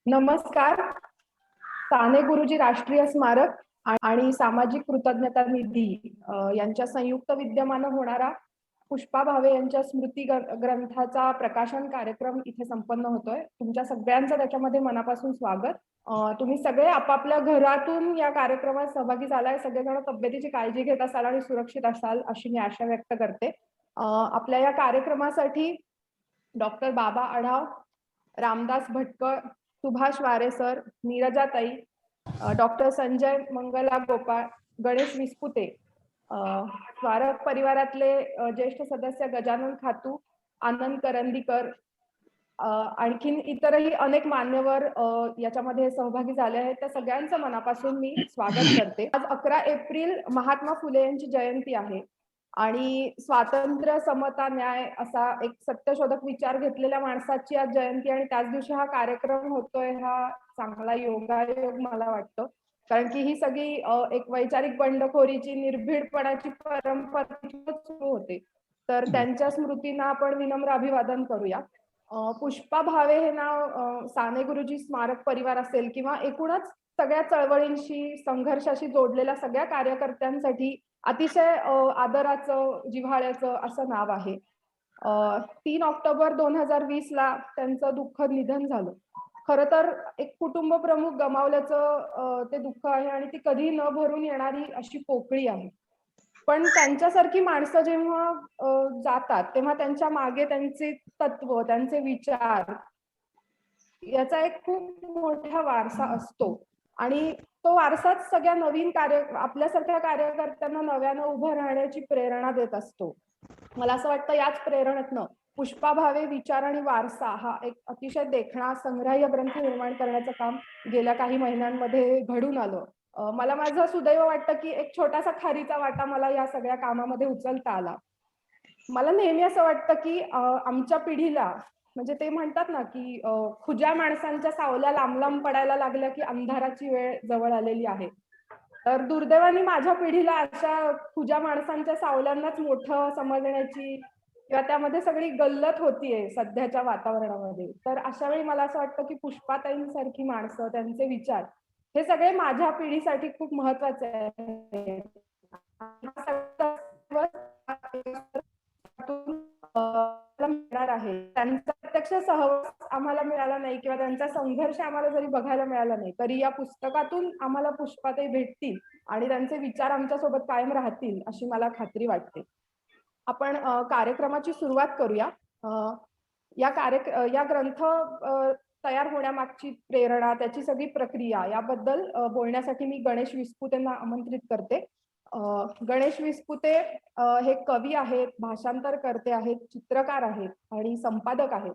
नमस्कार. साने गुरुजी राष्ट्रीय स्मारक आणि सामाजिक कृतज्ञता निधी यांच्या संयुक्त विद्यमानं होणारा पुष्पा भावे यांच्या स्मृती ग्रंथाचा प्रकाशन कार्यक्रम इथे संपन्न होतोय. तुमच्या सगळ्यांचं त्याच्यामध्ये मनापासून स्वागत. तुम्ही सगळे आपापल्या घरातून या कार्यक्रमात सहभागी झालाय. सगळेजण तब्येतीची काळजी घेत असाल आणि सुरक्षित असाल अशी मी आशा व्यक्त करते. आपल्या या कार्यक्रमासाठी डॉक्टर बाबा आढाव, रामदास भटकळ, सुभाष वारे सर, नीरजाताई, डॉक्टर संजय मंगला गोपाळ, गणेश विस्पुते, स्मारक परिवारातले ज्येष्ठ सदस्य गजानन खातू, आनंद करंदीकर, आणखीन इतरही अनेक मान्यवर याच्यामध्ये सहभागी झाले आहेत. त्या सगळ्यांचं मनापासून मी स्वागत करते. आज 11 एप्रिल महात्मा फुले यांची जयंती आहे आणि स्वातंत्र्य, समता, न्याय असा एक सत्यशोधक विचार घेतलेल्या माणसाची आज जयंती आणि त्याच दिवशी हा कार्यक्रम होतोय. हा चांगला योगायोग मला वाटतं, कारण की ही सगळी एक वैचारिक बंडखोरीची, निर्भीडपणाची परंपरा सुरू होते. तर त्यांच्या स्मृतींना आपण विनम्र अभिवादन करूया. पुष्पा भावे हे नाव साने गुरुजी स्मारक परिवार असेल किंवा एकूणच सगळ्या चळवळींशी, संघर्षाशी जोडलेल्या सगळ्या कार्यकर्त्यांसाठी अतिशय आदराचं, जिव्हाळ्याचं असं नाव आहे. 3 ऑक्टोबर 2020 ला त्यांचं दुःखद निधन झालं. खरं तर एक कुटुंब प्रमुख गमावल्याचं ते दुःख आहे आणि ती कधी न भरून येणारी अशी पोकळी आहे. पण त्यांच्यासारखी माणसं जेव्हा जातात तेव्हा त्यांच्या मागे त्यांचे तत्व, त्यांचे विचार याचा एक खूप मोठा वारसा असतो आणि तो वारसाच सगळ्या नवीन आपल्यासारख्या कार्यकर्त्यांना नव्यानं उभं राहण्याची प्रेरणा देत असतो. मला असं वाटतं याच प्रेरणेतनं पुष्पा भावे विचार आणि वारसा हा एक अतिशय देखणा संग्राह्य ग्रंथ निर्माण करण्याचं काम गेल्या काही महिन्यांमध्ये घडून आलं. मला माझं सुदैव वाटतं की एक छोटासा खारीचा वाटा मला या सगळ्या कामामध्ये उचलता आला. मला नेहमी असं वाटतं की आमच्या पिढीला, म्हणजे ते म्हणतात ना की खुज्या माणसांच्या सावल्या लांब लांब पडायला लागल्या की अंधाराची वेळ जवळ आलेली आहे. तर दुर्दैवाने माझ्या पिढीला अशा खुज्या माणसांच्या सावल्यांनाच मोठं समजण्याची किंवा त्यामध्ये सगळी गल्लत होतीये सध्याच्या वातावरणामध्ये. तर अशा वेळी मला असं वाटतं की पुष्पाताईंसारखी माणसं, त्यांचे विचार हे सगळे माझ्या पिढीसाठी खूप महत्वाचे आहेत. मिळणार आहे. त्यांचा प्रत्यक्ष सहवास आम्हाला मिळाला नाही किंवा त्यांचा संघर्ष आम्हाला जरी बघायला मिळाला नाही, तरी या पुस्तकातून आम्हाला पुष्पाताई भेटतील आणि त्यांचे विचार आमच्या सोबत कायम राहतील अशी मला खात्री वाटते. आपण कार्यक्रमाची सुरुवात करूया. या ग्रंथ तयार होण्यामागची प्रेरणा, त्याची सगळी प्रक्रिया याबद्दल बोलण्यासाठी मी गणेश विस्पुतेंना आमंत्रित करते. गणेश विस्पुते हे कवी आहेत, भाषांतरकर्ते आहेत, चित्रकार आहेत आणि संपादक आहेत.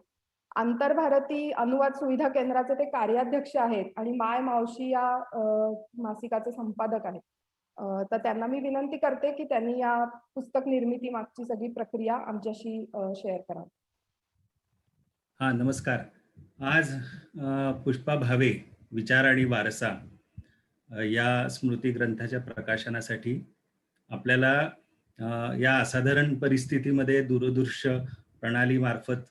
आंतरभारती अनुवाद सुविधा केंद्राचे ते कार्याध्यक्ष आहेत आणि माय मावशी या मासिकाचे संपादक आहेत. तर त्यांना मी विनंती करते की त्यांनी या पुस्तक निर्मिती मागची सगळी प्रक्रिया आमच्याशी शेअर करावी. हा, नमस्कार. आज पुष्पा भावे विचार आणि वारसा या स्मृती ग्रंथाच्या प्रकाशनासाठी आपल्याला या असाधारण परिस्थितीमध्ये दूरदृश्य प्रणालीमार्फत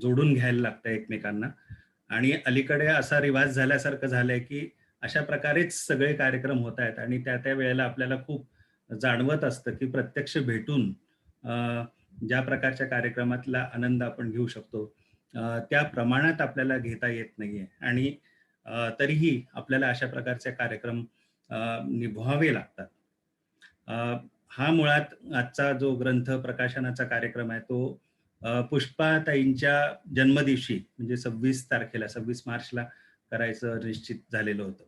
जोडून घ्यायला लागतं एकमेकांना. आणि अलीकडे असा रिवाज झाल्यासारखं झालंय की अशा प्रकारेच सगळे कार्यक्रम होत आहेत आणि त्या वेळेला आपल्याला खूप जाणवत असतं की प्रत्यक्ष भेटून ज्या प्रकारच्या कार्यक्रमातला आनंद आपण घेऊ शकतो त्या प्रमाणात आपल्याला घेता येत नाहीये. आणि तरीही आपल्याला अशा प्रकारचे कार्यक्रम निभवावे लागतात. हा मुळात आजचा जो ग्रंथ प्रकाशनाचा कार्यक्रम आहे तो पुष्पाताईंच्या जन्मदिवशी म्हणजे 26 मार्चला करायचं निश्चित झालेलं होतं.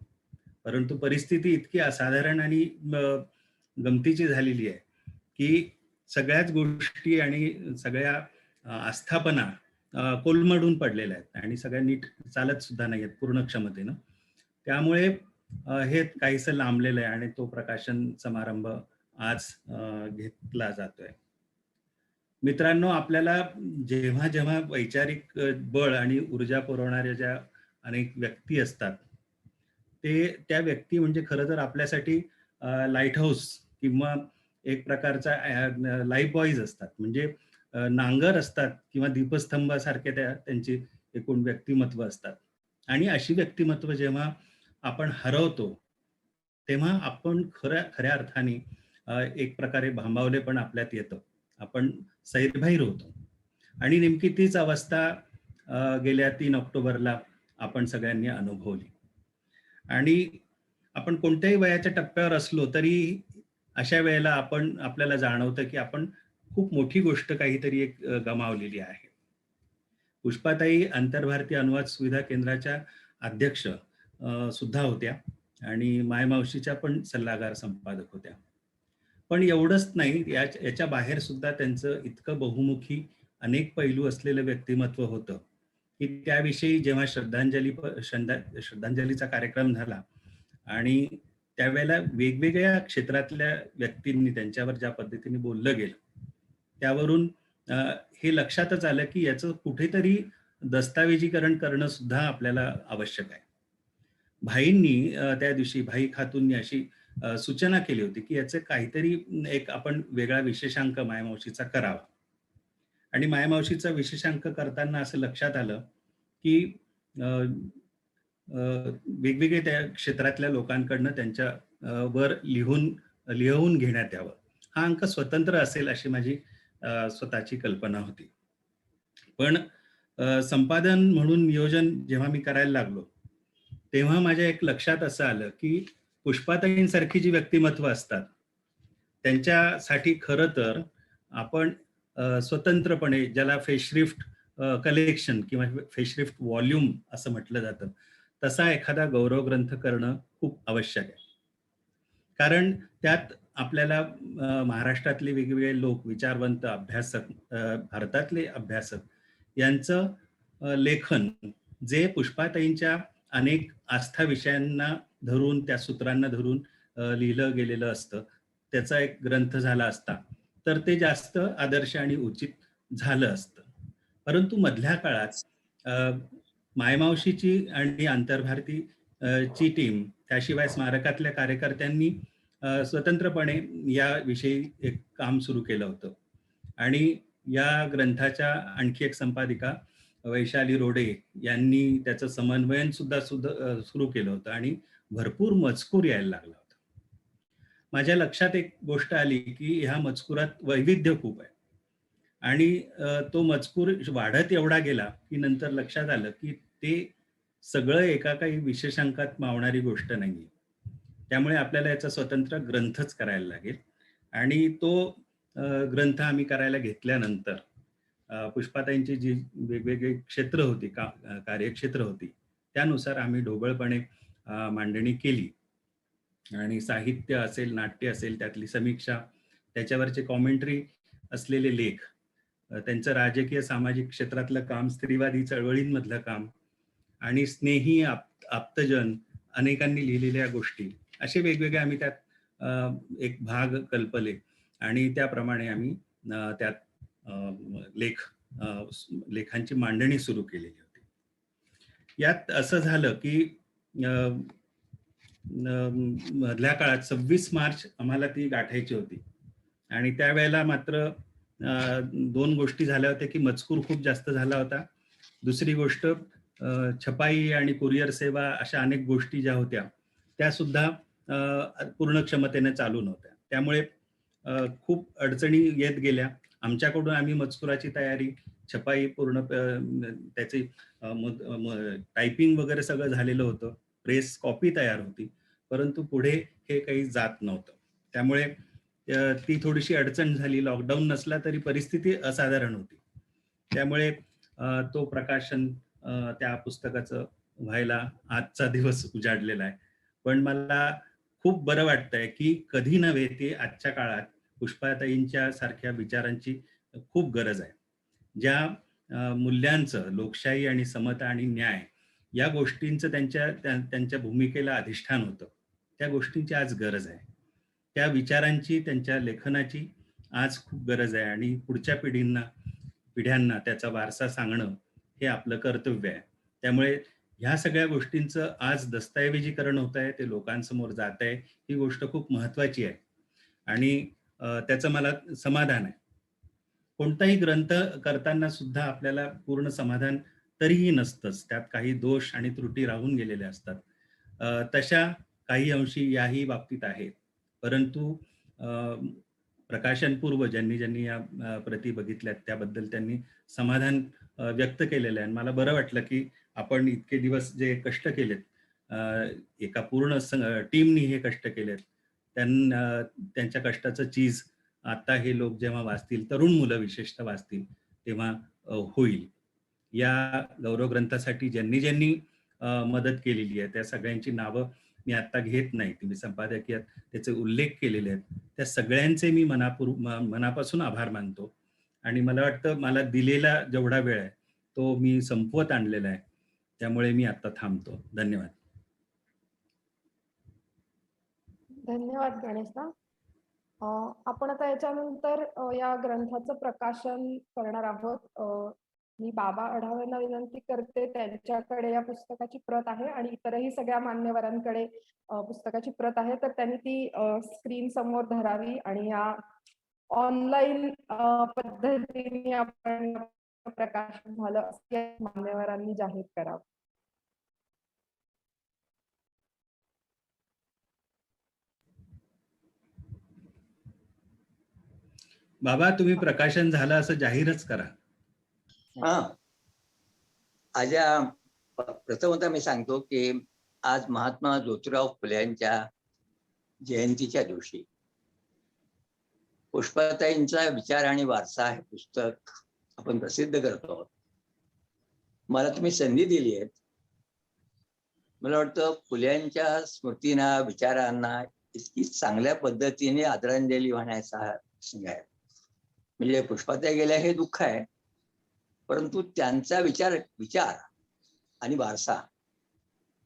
परंतु परिस्थिती इतकी असाधारण आणि गमतीची झालेली आहे की सगळ्याच गोष्टी आणि सगळ्या आस्थापना कोलमडून पडलेल्या आहेत आणि सगळ्या नीट चालत सुद्धा नाही आहेत पूर्ण क्षमतेनं. त्यामुळे हे काहीसं लांबलेलं आहे आणि तो प्रकाशन समारंभ आज घेतला जातोय. मित्रांनो, आपल्याला जेव्हा जेव्हा वैचारिक बळ आणि ऊर्जा पुरवणाऱ्या ज्या अनेक व्यक्ती असतात त्या व्यक्ती म्हणजे खरं तर आपल्यासाठी लाईट हाऊस किंवा एक प्रकारचा लाईफ बॉईज असतात. म्हणजे नांगर असतात किंवा दीपस्तंभासारखे त्यांची एकूण व्यक्तिमत्व असतात. आणि अशी व्यक्तिमत्व जेव्हा आपण हरवतो, तेव्हा आपण खऱ्या खऱ्या अर्थाने एक प्रकारे भांबावलेपण आपल्यात येतं. आपण सैरभैर होतो. आणि नेमकी तीच अवस्था गेल्या 3 ऑक्टोबरला आपण सगळ्यांनी अनुभवली. आणि आपण कोणत्याही वयाच्या टप्प्यावर असलो तरी अशा वेळेला आपल्याला जाणवतं, की आपण खूप मोठी गोष्ट काहीतरी एक गमावलेली आहे. पुष्पाताई आंतरभारतीय अनुवाद सुविधा केंद्राच्या अध्यक्ष सुद्धा होत्या आणि मायमावशीच्या पण सल्लागार संपादक होत्या. पण एवढंच नाही, याच्या बाहेर सुद्धा त्यांचं इतकं बहुमुखी अनेक पैलू असलेलं व्यक्तिमत्व होतं, की त्याविषयी जेव्हा श्रद्धांजलीचा कार्यक्रम झाला आणि त्यावेळेला वेगवेगळ्या क्षेत्रातल्या व्यक्तींनी त्यांच्यावर ज्या पद्धतीने बोललं गेलं, त्यावरून अ, हे लक्षातच आलं, की याचं कुठेतरी दस्तऐवजीकरण करणं सुद्धा आपल्याला आवश्यक आहे. भाईंनी त्या दिवशी भाई खातूंनी अशी सूचना केली होती, की याचं काहीतरी एक आपण वेगळा विशेषांक मायमावशीचा करावा. आणि मायमावशीचा विशेषांक करताना असं लक्षात आलं, की अ, अ, वेगवेगळे त्या क्षेत्रातल्या लोकांकडनं त्यांच्या वर लिहून घेण्यात यावं. हा अंक स्वतंत्र असेल अशी माझी स्वतःची कल्पना होती. पण संपादन म्हणून नियोजन जेव्हा मी करायला लागलो, तेव्हा माझ्या एक लक्षात असं आलं, की पुष्पाताईंसारखी जी व्यक्तिमत्व असतात, त्यांच्यासाठी खरं तर आपण स्वतंत्रपणे ज्याला फेशलिफ्ट कलेक्शन किंवा फेशलिफ्ट व्हॉल्यूम असं म्हटलं जातं, तसा एखादा गौरव ग्रंथ करणं खूप आवश्यक आहे. कारण त्यात आपल्याला महाराष्ट्रातले वेगवेगळे लोक, विचारवंत, अभ्यासक, भारतातले अभ्यासक यांचं लेखन जे पुष्पाताईंच्या अनेक आस्था विषयांना धरून, त्या सूत्रांना धरून लिहिलं गेलेलं असतं. त्याचा एक ग्रंथ झाला असता, तर ते जास्त आदर्श आणि उचित झालं असतं. परंतु मधल्या काळात अ, मायमावशीची आणि आंतरभारती ची टीम, त्याशिवाय स्मारकातल्या कार्यकर्त्यांनी स्वतंत्रपणे याविषयी एक काम सुरू केलं होतं. आणि या ग्रंथाच्या आणखी एक संपादिका वैशाली रोडे यांनी त्याचं समन्वयन सुद्धा सुरू केलं होतं आणि भरपूर मजकूर यायला लागला होता. माझ्या लक्षात एक गोष्ट आली, की ह्या मजकुरात वैविध्य खूप आहे. आणि तो मजकूर वाढत एवढा गेला, की नंतर लक्षात आलं, की ते सगळं एका काही विशेषांकात मावणारी गोष्ट नाहीये. त्यामुळे आपल्याला याचा स्वतंत्र ग्रंथच करायला लागेल आणि तो अ, ग्रंथ आम्ही करायला घेतल्यानंतर पुष्पाताईंची जी वेगवेगळी क्षेत्र होती, कार्यक्षेत्र होती, त्यानुसार आम्ही ढोबळपणे मांडणी केली आणि साहित्य असेल, नाट्य असेल, त्यातली समीक्षा, त्याच्यावरचे कॉमेंटरी असलेले लेख, त्यांचं राजकीय, सामाजिक क्षेत्रातलं काम, स्त्रीवादी चळवळींमधलं काम आणि स्नेही, आप्तजन, अनेकांनी लिहिलेल्या गोष्टी, असे वेगवेगळे आम्ही त्यात एक भाग कल्पले आणि त्याप्रमाणे आम्ही त्यात लेखांची मांडणी सुरू केलेली होती. यात असं झालं, की मधल्या काळात 26 मार्च आम्हाला ती गाठायची होती आणि त्यावेळेला मात्र 2 गोष्टी झाल्या होत्या, की मजकूर खूप जास्त झाला होता. दुसरी गोष्ट छपाई आणि कुरिअर सेवा अशा अनेक गोष्टी ज्या होत्या, त्या सुद्धा पूर्ण क्षमतेने चालू नव्हत्या. त्यामुळे खूप अडचणी येत गेल्या. आमच्याकडून आम्ही मजकुराची तयारी, छपाई पूर्ण त्याची टायपिंग वगैरे सगळं झालेलं होतं. प्रेस कॉपी तयार होती. परंतु पुढे हे काही जात नव्हतं. त्यामुळे ती थोडीशी अडचण झाली. लॉकडाऊन नसला तरी परिस्थिती असाधारण होती. त्यामुळे तो प्रकाशन त्या पुस्तकाचं व्हायला आजचा दिवस उजाडलेला आहे. पण मला खूप बरं वाटतंय, की कधी नव्हे ते आजच्या काळात पुष्पाताईंच्या सारख्या विचारांची खूप गरज आहे. ज्या मूल्यांचं, लोकशाही आणि समता आणि न्याय या गोष्टींचं त्यांच्या भूमिकेला अधिष्ठान होतं. त्या गोष्टींची आज गरज आहे. त्या विचारांची, त्यांच्या लेखनाची आज खूप गरज आहे आणि पुढच्या पिढ्यांना त्याचा वारसा सांगणं हे आपलं कर्तव्य आहे. त्यामुळे ह्या सगळ्या गोष्टींचं आज दस्तऐवजीकरण होतंय, ते लोकांसमोर जातंय. ही गोष्ट खूप महत्त्वाची आहे आणि त्याचं मला समाधान आहे. कोणताही ग्रंथ करताना सुद्धा आपल्याला पूर्ण समाधान तरीही नसतंच. त्यात काही दोष आणि त्रुटी राहून गेलेल्या असतात. तशा काही अंशी याही बाबतीत आहेत. परंतु अ, प्रकाशनपूर्व ज्यांनी ज्यांनी या प्रती बघितल्यात त्याबद्दल त्यांनी समाधान व्यक्त केलेलं आहे. आणि मला बरं वाटलं, की आपण इतके दिवस जे कष्ट केलेत, अ, एका पूर्ण टीमनी हे कष्ट केलेत. त्यांच्या कष्टाचं चीज आता हे लोक जेव्हा वाचतील, तरुण मुलं विशेषतः वाचतील, तेव्हा होईल. या गौरव ग्रंथासाठी ज्यांनी ज्यांनी मदत केलेली आहे, त्या सगळ्यांची नावं मी आता घेत नाही. तुम्ही संपादकीयात त्याचे उल्लेख केलेले आहेत. त्या सगळ्यांचे मी मनापासून आभार मानतो. आणि मला वाटतं मला दिलेला जेवढा वेळ आहे, तो मी संपवत आणलेला आहे. त्यामुळे मी आता थांबतो. धन्यवाद. धन्यवाद गणेशदा. आपण आता याच्यानंतर या ग्रंथाचं प्रकाशन करणार आहोत. मी बाबा आढावेंना विनंती करते, त्यांच्याकडे या पुस्तकाची प्रत आहे आणि इतरही सगळ्या मान्यवरांकडे पुस्तकाची प्रत आहे, तर त्यांनी ती स्क्रीन समोर धरावी आणि या ऑनलाईन पद्धतीने आपण प्रकाशन झालं असं या मान्यवरांनी जाहीर करावं. बाबा, तुम्ही प्रकाशन झालं असं जाहीरच करा. हा, आज प्रथमतः मी सांगतो की आज महात्मा ज्योतिराव फुले यांच्या जयंतीच्या दिवशी पुष्पाताईंचा विचार आणि वारसा हे पुस्तक आपण प्रसिद्ध करतो आहोत. मला तुम्ही संधी दिली आहे. मला वाटतं फुल्यांच्या स्मृतींना, विचारांना इतकी चांगल्या पद्धतीने आदरांजली वाहण्याचा प्रसंग आहे. म्हणजे पुष्पाताई गेल्या हे दुःख आहे, परंतु त्यांचा विचार आणि वारसा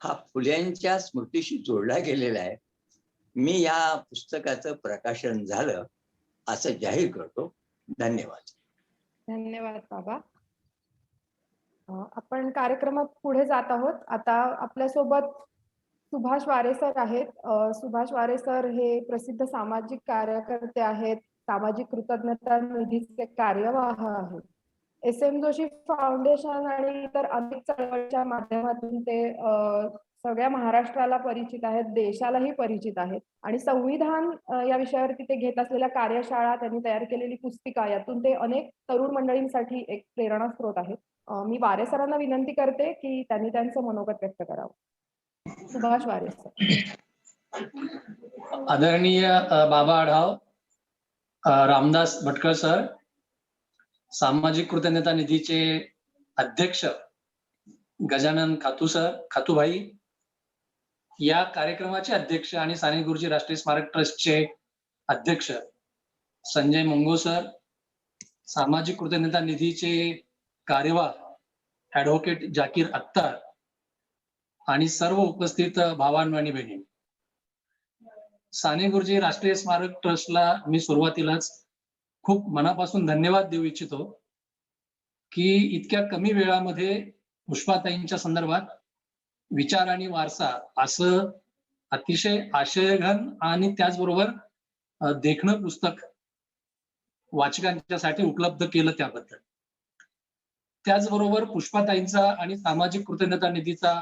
हा फुल्यांच्या स्मृतीशी जोडला गेलेला आहे. मी या पुस्तकाचं प्रकाशन झालं असं जाहीर करतो. धन्यवाद. धन्यवाद बाबा. आपण कार्यक्रमात पुढे जात आहोत. आता आपल्यासोबत सुभाष वारे सर आहेत. सुभाष वारे सर हे प्रसिद्ध सामाजिक कार्यकर्ते आहेत. सामाजिक कृतज्ञता निधीचे कार्यवाह आहेत. SM जोशी फाउंडेशन आणि इतर अनेक चळवळीच्या माध्यमातून ते सगळ्या महाराष्ट्राला परिचित आहेत, देशालाही परिचित आहेत. आणि संविधान या विषयावरती ते घेत असलेल्या कार्यशाळा, त्यांनी तयार केलेली पुस्तिका, यातून ते अनेक तरुण मंडळींसाठी एक प्रेरणास्रोत आहेत. मी वारे सरांना विनंती करते की त्यांनी त्यांचं मनोगत व्यक्त करावं. सुभाष वारे सर. आदरणीय बाबा आढाव, रामदास भटकळ सर, सामाजिक कृतज्ञता निधीचे अध्यक्ष गजानन खातू सर, खातूभाई, या कार्यक्रमाचे अध्यक्ष आणि साने गुरुजी राष्ट्रीय स्मारक ट्रस्टचे अध्यक्ष संजय मंगो सर, सामाजिक कृतज्ञता निधीचे कार्यवाह ॲडव्होकेट जाकीर अख्तर आणि सर्व उपस्थित भावांनो आणि बहिणी. साने गुरुजी राष्ट्रीय स्मारक ट्रस्टला मी सुरुवातीलाच खूप मनापासून धन्यवाद देऊ इच्छितो की इतक्या कमी वेळामध्ये पुष्पाताईंच्या संदर्भात विचार आणि वारसा असं अतिशय आशयघन आणि त्याचबरोबर देखणं पुस्तक वाचकांच्यासाठी उपलब्ध केलं त्याबद्दल. त्याचबरोबर पुष्पाताईंचा आणि सामाजिक कृतज्ञता निधीचा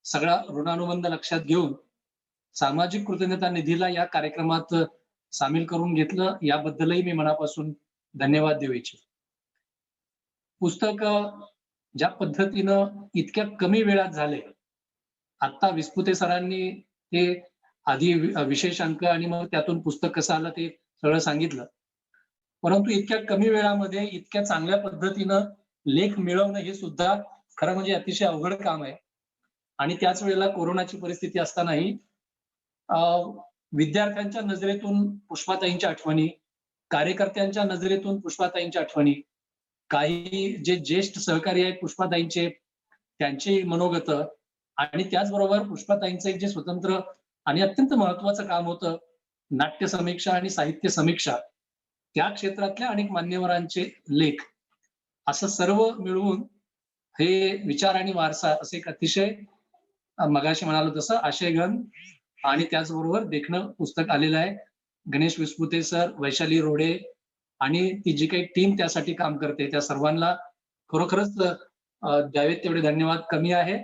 सगळा ऋणानुबंध लक्षात घेऊन सामाजिक कृतज्ञता निधीला या कार्यक्रमात सामील करून घेतलं, याबद्दलही मी मनापासून धन्यवाद देऊ इच्छितो. पुस्तक ज्या पद्धतीनं इतक्या कमी वेळात झाले, आता विस्पुते सरांनी ते आधी विशेष अंक आणि मग त्यातून पुस्तक कसं आलं ते सगळं सांगितलं, परंतु इतक्या कमी वेळामध्ये इतक्या चांगल्या पद्धतीनं लेख मिळवणं हे सुद्धा खरं म्हणजे अतिशय अवघड काम आहे. आणि त्याच वेळेला कोरोनाची परिस्थिती असतानाही विद्यार्थ्यांच्या नजरेतून पुष्पाताईंच्या आठवणी, कार्यकर्त्यांच्या नजरेतून पुष्पाताईंच्या आठवणी, काही जे ज्येष्ठ सहकारी आहेत पुष्पाताईंचे त्यांची मनोगत, आणि त्याचबरोबर पुष्पाताईंचं एक जे स्वतंत्र आणि अत्यंत महत्वाचं काम होतं नाट्य समीक्षा आणि साहित्य समीक्षा, त्या क्षेत्रातल्या अनेक मान्यवरांचे लेख, असं सर्व मिळवून हे विचार आणि वारसा असे एक अतिशय मगाशी म्हणालो तसं आशयघन आणि त्याचबरोबर देखणं पुस्तक आलेलं आहे. गणेश विस्पुते सर, वैशाली रोडे आणि ती जी काही टीम त्यासाठी काम करते त्या सर्वांना खरोखरच द्यावेत तेवढे धन्यवाद कमी आहे.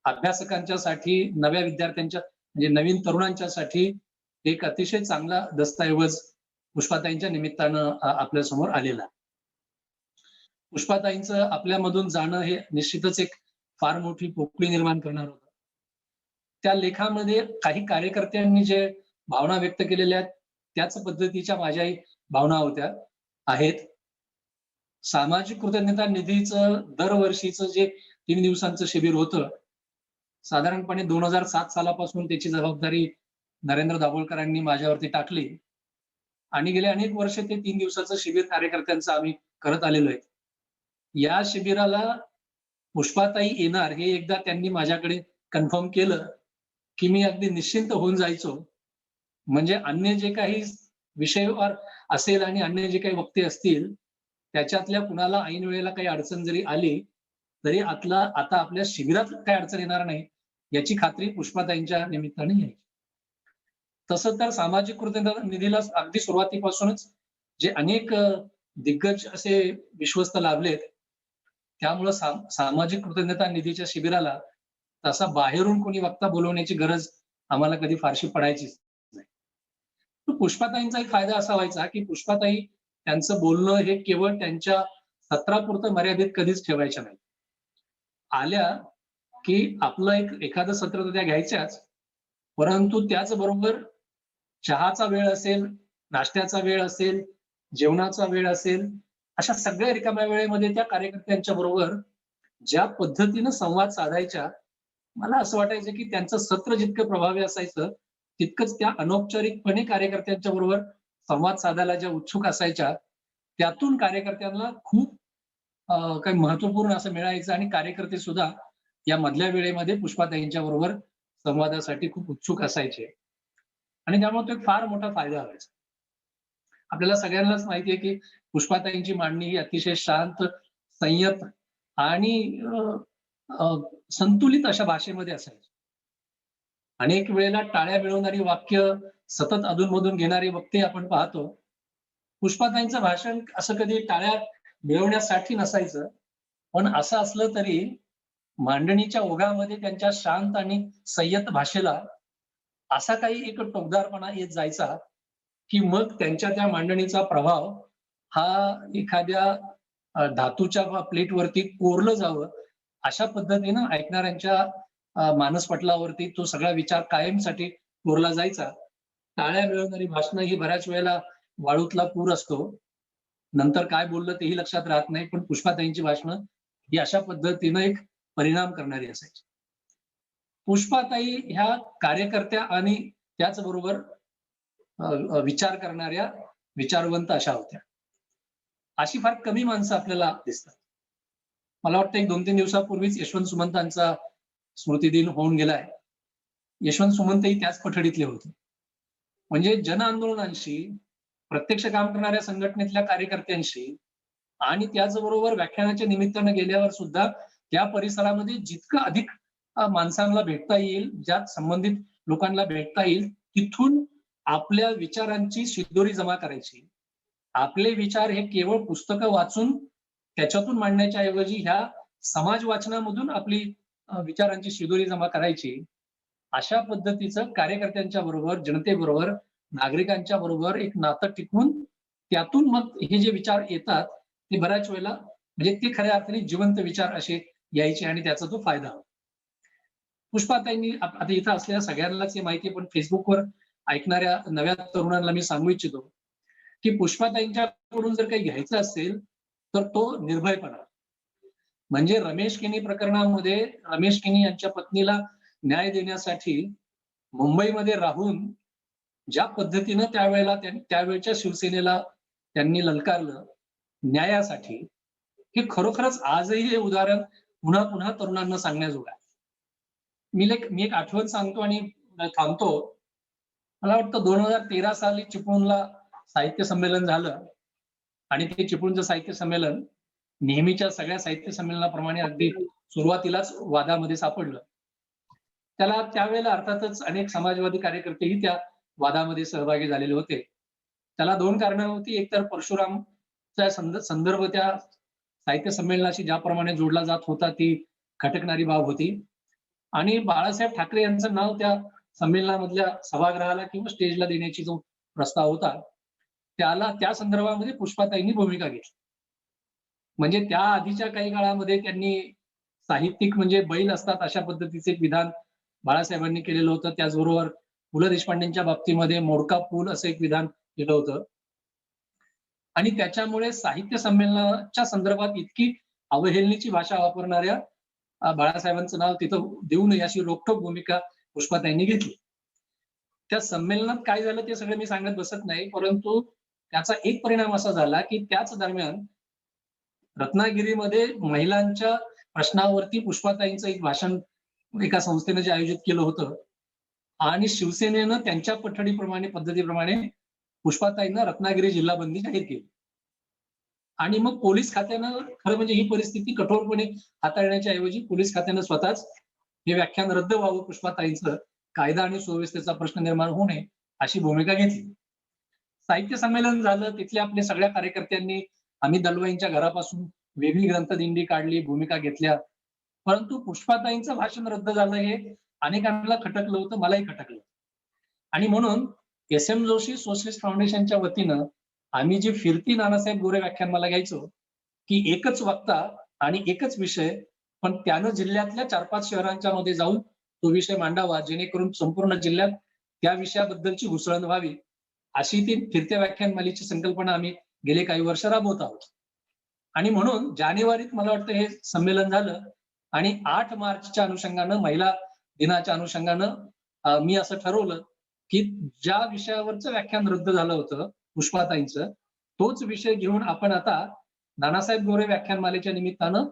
अभ्यासकांच्यासाठी, नव्या विद्यार्थ्यांच्या म्हणजे नवीन तरुणांच्यासाठी एक अतिशय चांगला दस्तऐवज पुष्पाताईंच्या निमित्तानं आपल्या समोर आलेला आहे. पुष्पाताईंचं आपल्यामधून जाणं हे निश्चितच एक फार मोठी पोकळी निर्माण करणार होतं. त्या लेखामध्ये काही कार्यकर्त्यांनी जे भावना व्यक्त केलेल्या आहेत त्याच पद्धतीच्या माझ्याही भावना आहेत. सामाजिक कृतज्ञता निधीचं दरवर्षीचं जे 3 दिवसांचं शिबिर होतं, साधारणपणे 2007 सालापासून त्याची जबाबदारी नरेंद्र दाभोळकरांनी माझ्यावरती टाकली आणि गेले अनेक वर्ष ते 3 दिवसाचं शिबिर कार्यकर्त्यांचं आम्ही करत आलेलो आहे. या शिबिराला पुष्पाताई येणार हे एकदा त्यांनी माझ्याकडे कन्फर्म केलं की मी अगदी निश्चिंत होऊन जायचो. म्हणजे अन्य जे काही विषयवार असेल आणि अन्य जे काही वक्ते असतील त्याच्यातल्या कुणाला ऐन वेळेला काही अडचण जरी आली तरी आता आपल्या शिबिरात काही अडचण येणार नाही याची खात्री पुष्पाताईंच्या निमित्ताने यायची. तसं तर सामाजिक कृतज्ञता निधीला अगदी सुरुवातीपासूनच जे अनेक दिग्गज असे विश्वस्त लाभलेत, त्यामुळं सामाजिक कृतज्ञता निधीच्या शिबिराला तसा बाहेरून कोणी वक्ता बोलवण्याची गरज आम्हाला कधी फारशी पडायचीच नाही. पुष्पाताईंचा एक फायदा असा व्हायचा की पुष्पाताई त्यांचं बोलणं हे केवळ त्यांच्या सत्रापुरतं मर्यादित कधीच ठेवायच्या नाही. आल्या की आपलं एखादं सत्र तर त्या घ्यायच्याच, परंतु त्याचबरोबर चहाचा वेळ असेल, नाश्त्याचा वेळ असेल, जेवणाचा वेळ असेल, अशा सगळ्या रिकाम्या वेळेमध्ये त्या कार्यकर्त्यांच्या बरोबर ज्या पद्धतीनं संवाद साधायच्या, मला असं वाटायचं की त्यांचं सत्र जितकं प्रभावी असायचं तितकंच त्या अनौपचारिकपणे कार्यकर्त्यांच्या बरोबर संवाद साधायला ज्या उत्सुक असायच्या त्यातून कार्यकर्त्यांना खूप काही महत्वपूर्ण असं मिळायचं आणि कार्यकर्ते सुद्धा या मधल्या वेळेमध्ये पुष्पाताईंच्या बरोबर संवादासाठी खूप उत्सुक असायचे आणि त्यामुळे तो एक फार मोठा फायदा व्हायचा. आपल्याला सगळ्यांनाच माहिती आहे की पुष्पाताईंची मांडणी ही अतिशय शांत, संयत आणि संतुलित अशा भाषेमध्ये असायची. अनेक वेळेला टाळ्या मिळवणारी वाक्य सतत अधूनमधून घेणारे वक्ते आपण पाहतो. पुष्पाताईंचं भाषण असं कधी टाळ्या मिळवण्यासाठी नसायचं, पण असं असलं तरी मांडणीच्या ओघामध्ये त्यांच्या शांत आणि संयत भाषेला असा काही एक टोकदारपणा येत जायचा की मग त्यांच्या त्या मांडणीचा प्रभाव हा एखाद्या धातूच्या प्लेटवरती कोरलं जावं अशा पद्धतीनं ऐकणाऱ्यांच्या मानसपटलावरती तो सगळा विचार कायमसाठी कोरला जायचा. टाळ्या मिळवणारी भाषणं ही बऱ्याच वेळेला वाळूतला पूर असतो, नंतर काय बोललं तेही लक्षात राहत नाही, पण पुष्पाताईंची भाषणं ही अशा पद्धतीनं एक परिणाम करणारी असायची. पुष्पाताई ह्या कार्यकर्त्या आणि त्याचबरोबर विचार करणाऱ्या विचारवंत अशा होत्या. अशी फार कमी माणसं आपल्याला दिसतात. मला वाटतं एक 2-3 दिवसापूर्वीच यशवंत सुमंतांचा स्मृतिदिन होऊन गेलाय. यशवंत सुमंतही त्याच पठडीतले होते. म्हणजे जन आंदोलनांशी, प्रत्यक्ष काम करणाऱ्या संघटनेतल्या कार्यकर्त्यांशी आणि त्याचबरोबर व्याख्यानाच्या निमित्तानं गेल्यावर सुद्धा त्या परिसरामध्ये जितकं अधिक माणसांना भेटता येईल, ज्या संबंधित लोकांना भेटता येईल, तिथून आपल्या विचारांची शिदोरी जमा करायची. आपले विचार हे केवळ पुस्तकं वाचून त्याच्यातून मांडण्याच्या ऐवजी ह्या समाज वाचनामधून आपली विचारांची शिदोरी जमा करायची. अशा पद्धतीचं कार्यकर्त्यांच्या बरोबर, जनतेबरोबर, नागरिकांच्या बरोबर एक नातं टिकवून त्यातून मग हे जे विचार येतात ते बऱ्याच वेळेला म्हणजे ते खऱ्या अर्थाने जिवंत विचार असे यायचे आणि त्याचा तो फायदा होता. पुष्पाताईंनी आता इथं असलेल्या सगळ्यांनाच हे माहिती आहे, पण फेसबुकवर ऐकणाऱ्या नव्या तरुणांना मी सांगू इच्छितो की पुष्पाताईंच्याकडून जर काही घ्यायचं असेल तर तो निर्भयपणा. म्हणजे रमेश किनी प्रकरणामध्ये रमेश किनी यांच्या पत्नीला न्याय देण्यासाठी मुंबईमध्ये राहून ज्या पद्धतीनं त्यावेळच्या शिवसेनेला त्यांनी ललकारलं न्यायासाठी, हे खरोखरच आजही हे उदाहरण पुन्हा पुन्हा तरुणांना सांगण्याजोगं आहे. मी एक आठवण सांगतो आणि थांबतो. मला वाटतं 2013 साली चिपळूणला साहित्य संमेलन झालं आणि ते चिपळूणचं साहित्य संमेलन नेहमीच्या सगळ्या साहित्य संमेलनाप्रमाणे अगदी सुरुवातीलाच वादामध्ये सापडलं. त्यावेळेला अर्थातच अनेक समाजवादी कार्यकर्तेही त्या वादामध्ये सहभागी झालेले होते. त्याला 2 कारणं होती. एक तर परशुरामचा संदर्भ त्या साहित्य संमेलनाशी ज्याप्रमाणे जोडला जात होता ती खटकणारी बाब होती. आणि बाळासाहेब ठाकरे यांचं नाव त्या संमेलनामधल्या सभागृहाला किंवा स्टेजला देण्याची जो प्रस्ताव होता त्या संदर्भामध्ये पुष्पाताईंनी भूमिका घेतली. म्हणजे त्या आधीच्या काही काळामध्ये त्यांनी साहित्यिक म्हणजे बैल असतात अशा पद्धतीचे एक विधान बाळासाहेबांनी केलेलं होतं. त्याचबरोबर पु ल देशपांडेंच्या बाबतीमध्ये मोडका पूल असं एक विधान केलं होतं. आणि त्याच्यामुळे साहित्य संमेलनाच्या संदर्भात इतकी अवहेलनेची भाषा वापरणाऱ्या बाळासाहेबांचं नाव तिथं देऊ नये अशी रोखठोक भूमिका पुष्पाताईंनी घेतली. त्या संमेलनात काय झालं ते सगळं मी सांगत बसत नाही, परंतु त्याचा एक परिणाम असा झाला की त्याच दरम्यान रत्नागिरीमध्ये महिलांच्या प्रश्नावरती पुष्पाताईंचं एक भाषण एका संस्थेनं जे आयोजित केलं होतं आणि शिवसेनेनं त्यांच्या पद्धतीप्रमाणे पुष्पाताईंना रत्नागिरी जिल्हा बंदी जाहीर केली. आणि मग पोलीस खात्यानं खरं म्हणजे ही परिस्थिती कठोरपणे हाताळण्याच्या ऐवजी पोलीस खात्यानं स्वतःच हे व्याख्यान रद्द व्हावं, पुष्पाताईंचं कायदा आणि सुव्यवस्थेचा प्रश्न निर्माण होऊ नये अशी भूमिका घेतली. साहित्य संमेलन झालं, तिथल्या आपल्या सगळ्या कार्यकर्त्यांनी आम्ही दलवाईंच्या घरापासून वेगळी ग्रंथदिंडी काढली, भूमिका घेतल्या. परंतु पुष्पाताईंचं भाषण रद्द झालं हे अनेकांना खटकलं होतं, मलाही खटकलं. आणि म्हणून एस.एम. जोशी सोशलिस्ट फाउंडेशनच्या वतीनं आम्ही जी फिरती नानासाहेब गोरे व्याख्यानमाला घ्यायचो की एकच वक्ता आणि एकच विषय, पण त्यानं जिल्ह्यातल्या 4-5 शहरांच्या मध्ये जाऊन तो विषय मांडावा, जेणेकरून संपूर्ण जिल्ह्यात त्या विषयाबद्दलची घुसळण व्हावी, अशी ती फिरत्या व्याख्यानमालेची संकल्पना आम्ही गेले काही वर्ष राबवत आहोत. आणि म्हणून जानेवारीत मला वाटतं हे संमेलन झालं आणि 8 मार्चच्या अनुषंगानं, महिला दिनाच्या अनुषंगानं मी असं ठरवलं की ज्या विषयावरचं व्याख्यान रद्द झालं होतं पुष्पाताईंचं, तोच विषय घेऊन आपण आता नानासाहेब गोरे व्याख्यानमालेच्या निमित्तानं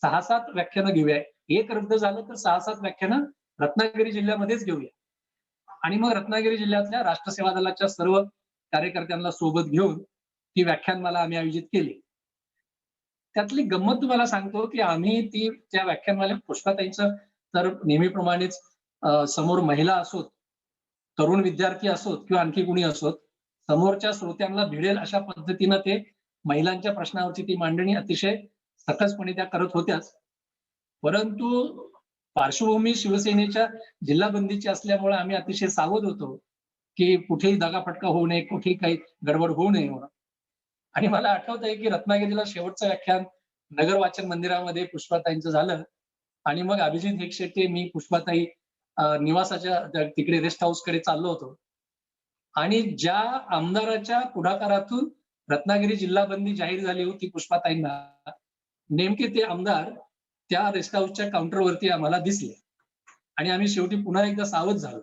6-7 व्याख्यानं घेऊया. एक रद्द झालं तर 6-7 व्याख्यानं रत्नागिरी जिल्ह्यामध्येच घेऊया. आणि मग रत्नागिरी जिल्ह्यातल्या राष्ट्रसेवा दलाच्या सर्व कार्यकर्त्यांना सोबत घेऊन ती व्याख्यानमाला आम्ही आयोजित केली. त्यातली गंमत तुम्हाला सांगतो की आम्ही त्या व्याख्यानमालेत पुष्पाताईंचं तर नेहमीप्रमाणेच समोर महिला असोत, तरुण विद्यार्थी असोत किंवा आणखी कुणी असोत, समोरच्या श्रोत्यांना भिडेल अशा पद्धतीनं ते महिलांच्या प्रश्नावरची ती मांडणी अतिशय सकसपणे त्या करत होत्याच. परंतु पार्श्वभूमी शिवसेनेच्या जिल्हाबंदीची असल्यामुळे आम्ही अतिशय सावध होतो की कुठेही दगाफटका होऊ नये, कुठेही काही गडबड होऊ नये म्हणून. आणि मला आठवत आहे की रत्नागिरीला शेवटचं व्याख्यान नगर वाचन मंदिरामध्ये पुष्पाताईंचं झालं आणि मग अभिजित हेगशेट्टी, मी, पुष्पाताई निवासाच्या तिकडे रेस्ट हाऊस कडे चाललो होतो. आणि ज्या आमदाराच्या पुढाकारातून रत्नागिरी जिल्हाबंदी जाहीर झाली होती पुष्पाताईंना, नेमके ते आमदार त्या रेस्ट हाऊसच्या काउंटरवरती आम्हाला दिसले आणि आम्ही शेवटी पुन्हा एकदा सावध झालो.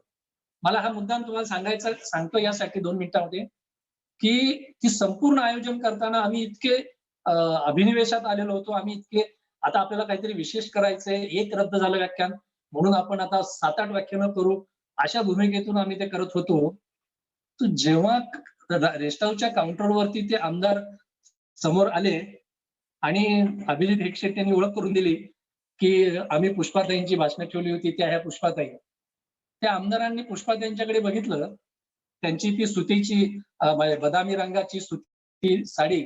मला हा मुद्दा तुम्हाला सांगतो यासाठी 2 मिनिटांमध्ये की ती संपूर्ण आयोजन करताना आम्ही इतके अभिनिवेशात आलेलो होतो, आम्ही इतके आता आपल्याला काहीतरी विशेष करायचंय, एक रद्द झालं व्याख्यान म्हणून आपण आता 7-8 व्याख्यानं करू, अशा भूमिकेतून आम्ही ते करत होतो. तर जेव्हा रेस्ट हाऊसच्या काउंटरवरती ते आमदार समोर आले आणि अभिजित हेगशेट्टी यांनी ओळख करून दिली की आम्ही पुष्पाताईंची भाषणं ठेवली होती, त्या ह्या पुष्पाताई. त्या आमदारांनी पुष्पाताईंच्याकडे बघितलं, त्यांची ती सुतीची बदामी रंगाची सुती साडी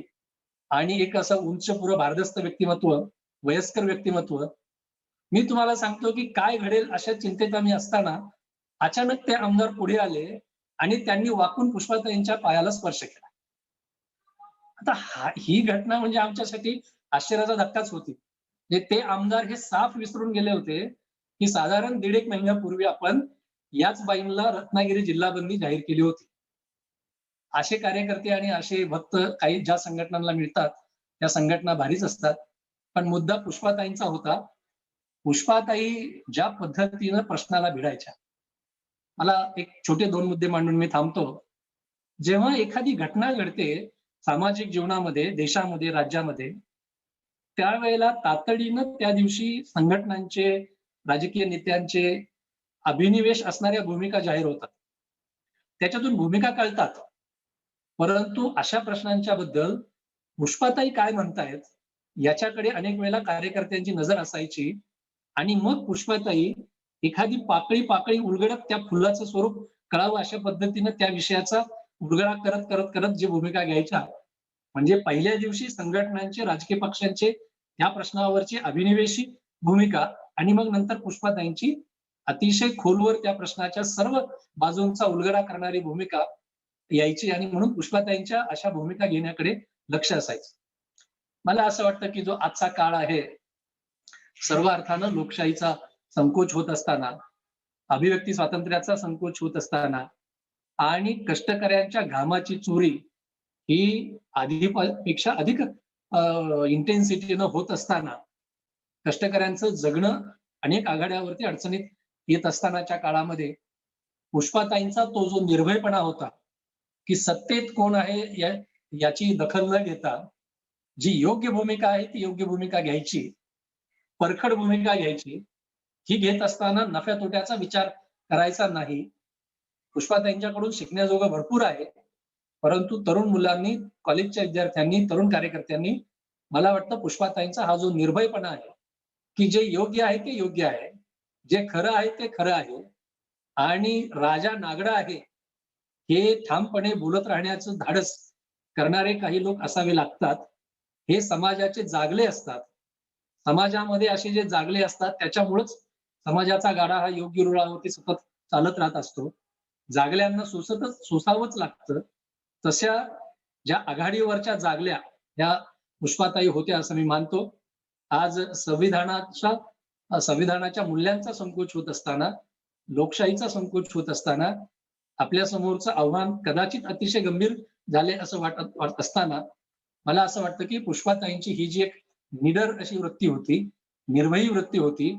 आणि एक असं उंच पुरं भारदस्त व्यक्तिमत्व, वयस्कर व्यक्तिमत्व. मी तुम्हाला सांगतो की काय घडेल अशा चिंतेत आम्ही असताना अचानक ते आमदार पुढे आले आणि त्यांनी वाकून पुष्पाताईंच्या पायाला स्पर्श केला. आता ही घटना म्हणजे आमच्यासाठी आश्चर्याचा धक्काच होती. म्हणजे ते आमदार हे साफ विसरून गेले होते की साधारण 1.5 महिन्यापूर्वी आपण याच बाईंना रत्नागिरी जिल्हाबंदी जाहीर केली होती. असे कार्यकर्ते आणि असे भक्त काही ज्या संघटनांना मिळतात त्या संघटना भारीच असतात. पण मुद्दा पुष्पाताईंचा होता. पुष्पाताई ज्या पद्धतीनं प्रश्नाला भिडायच्या. मला एक छोटे 2 मुद्दे मांडून मी थांबतो. जेव्हा एखादी घटना घडते सामाजिक जीवनामध्ये, देशामध्ये, राज्यामध्ये, त्यावेळेला तातडीनं त्या दिवशी संघटनांचे, राजकीय नेत्यांचे अभिनिवेश असणाऱ्या भूमिका जाहीर होतात. त्याच्यातून भूमिका कळतात. परंतु अशा प्रश्नांच्या बद्दल पुष्पाताई काय म्हणतायत याच्याकडे अनेक वेळेला कार्यकर्त्यांची नजर असायची आणि मग पुष्पाताई एखादी पाकळी उलगडत त्या फुलाचं स्वरूप कळावं अशा पद्धतीनं त्या विषयाचा उलगडा करत जी भूमिका घ्यायच्या. म्हणजे पहिल्या दिवशी संघटनांचे, राजकीय पक्षांचे त्या प्रश्नावरची अभिनिवेशी भूमिका आणि मग नंतर पुष्पाताईंची अतिशय खोलवर त्या प्रश्नाच्या सर्व बाजूंचा उलगडा करणारी भूमिका यायची आणि म्हणून पुष्पाताईंच्या अशा भूमिका घेण्याकडे लक्ष असायचं. मला असं वाटतं की जो आजचा काळ आहे, सर्व अर्थानं लोकशाहीचा संकोच होत असताना, अभिव्यक्ती स्वातंत्र्याचा संकोच होत असताना आणि कष्टकऱ्यांच्या घामाची चोरी ही आधीपेक्षा अधिक इंटेन्सिटीनं होत असताना, कष्टकऱ्यांचं जगणं अनेक आघाड्यावरती अडचणीत येत असतानाच्या काळामध्ये पुष्पाताईंचा तो जो निर्भयपणा होता की सत्तेत कोण आहे याची दखल न घेता जी योग्य भूमिका आहे ती योग्य भूमिका घ्यायची, परखड भूमिका घ्यायची, ही घेत असताना नफ्या तोट्याचा विचार करायचा नाही. पुष्पाताईंच्याकडून शिकण्याजोगं भरपूर आहे, परंतु तरुण मुलांनी, कॉलेजच्या विद्यार्थ्यांनी, तरुण कार्यकर्त्यांनी मला वाटतं पुष्पाताईंचा हा जो निर्भयपणा आहे की जे योग्य आहे ते योग्य आहे, जे खरं आहे ते खरं आहे आणि राजा नागडा आहे हे ठामपणे बोलत राहण्याचं धाडस करणारे काही लोक असावे लागतात. हे समाजाचे जागले असतात. समाजामध्ये असे जे जागले असतात त्याच्यामुळेच समाजाचा गाडा हा योग्य रुळावरती सतत चालत राहत असतो. जागल्यांना सोसावंच लागतं. तशा ज्या आघाडीवरच्या जागल्या ह्या पुष्पाताई होत्या असं मी मानतो. आज संविधानाच्या मूल्यांचा संकोच होत असताना, लोकशाहीचा संकोच होत असताना, आपल्या समोरचं आव्हान कदाचित अतिशय गंभीर झाले असं वाटत असताना मला असं वाटतं की पुष्पाताईंची ही जी एक निडर अशी वृत्ती होती, निर्भयी वृत्ती होती,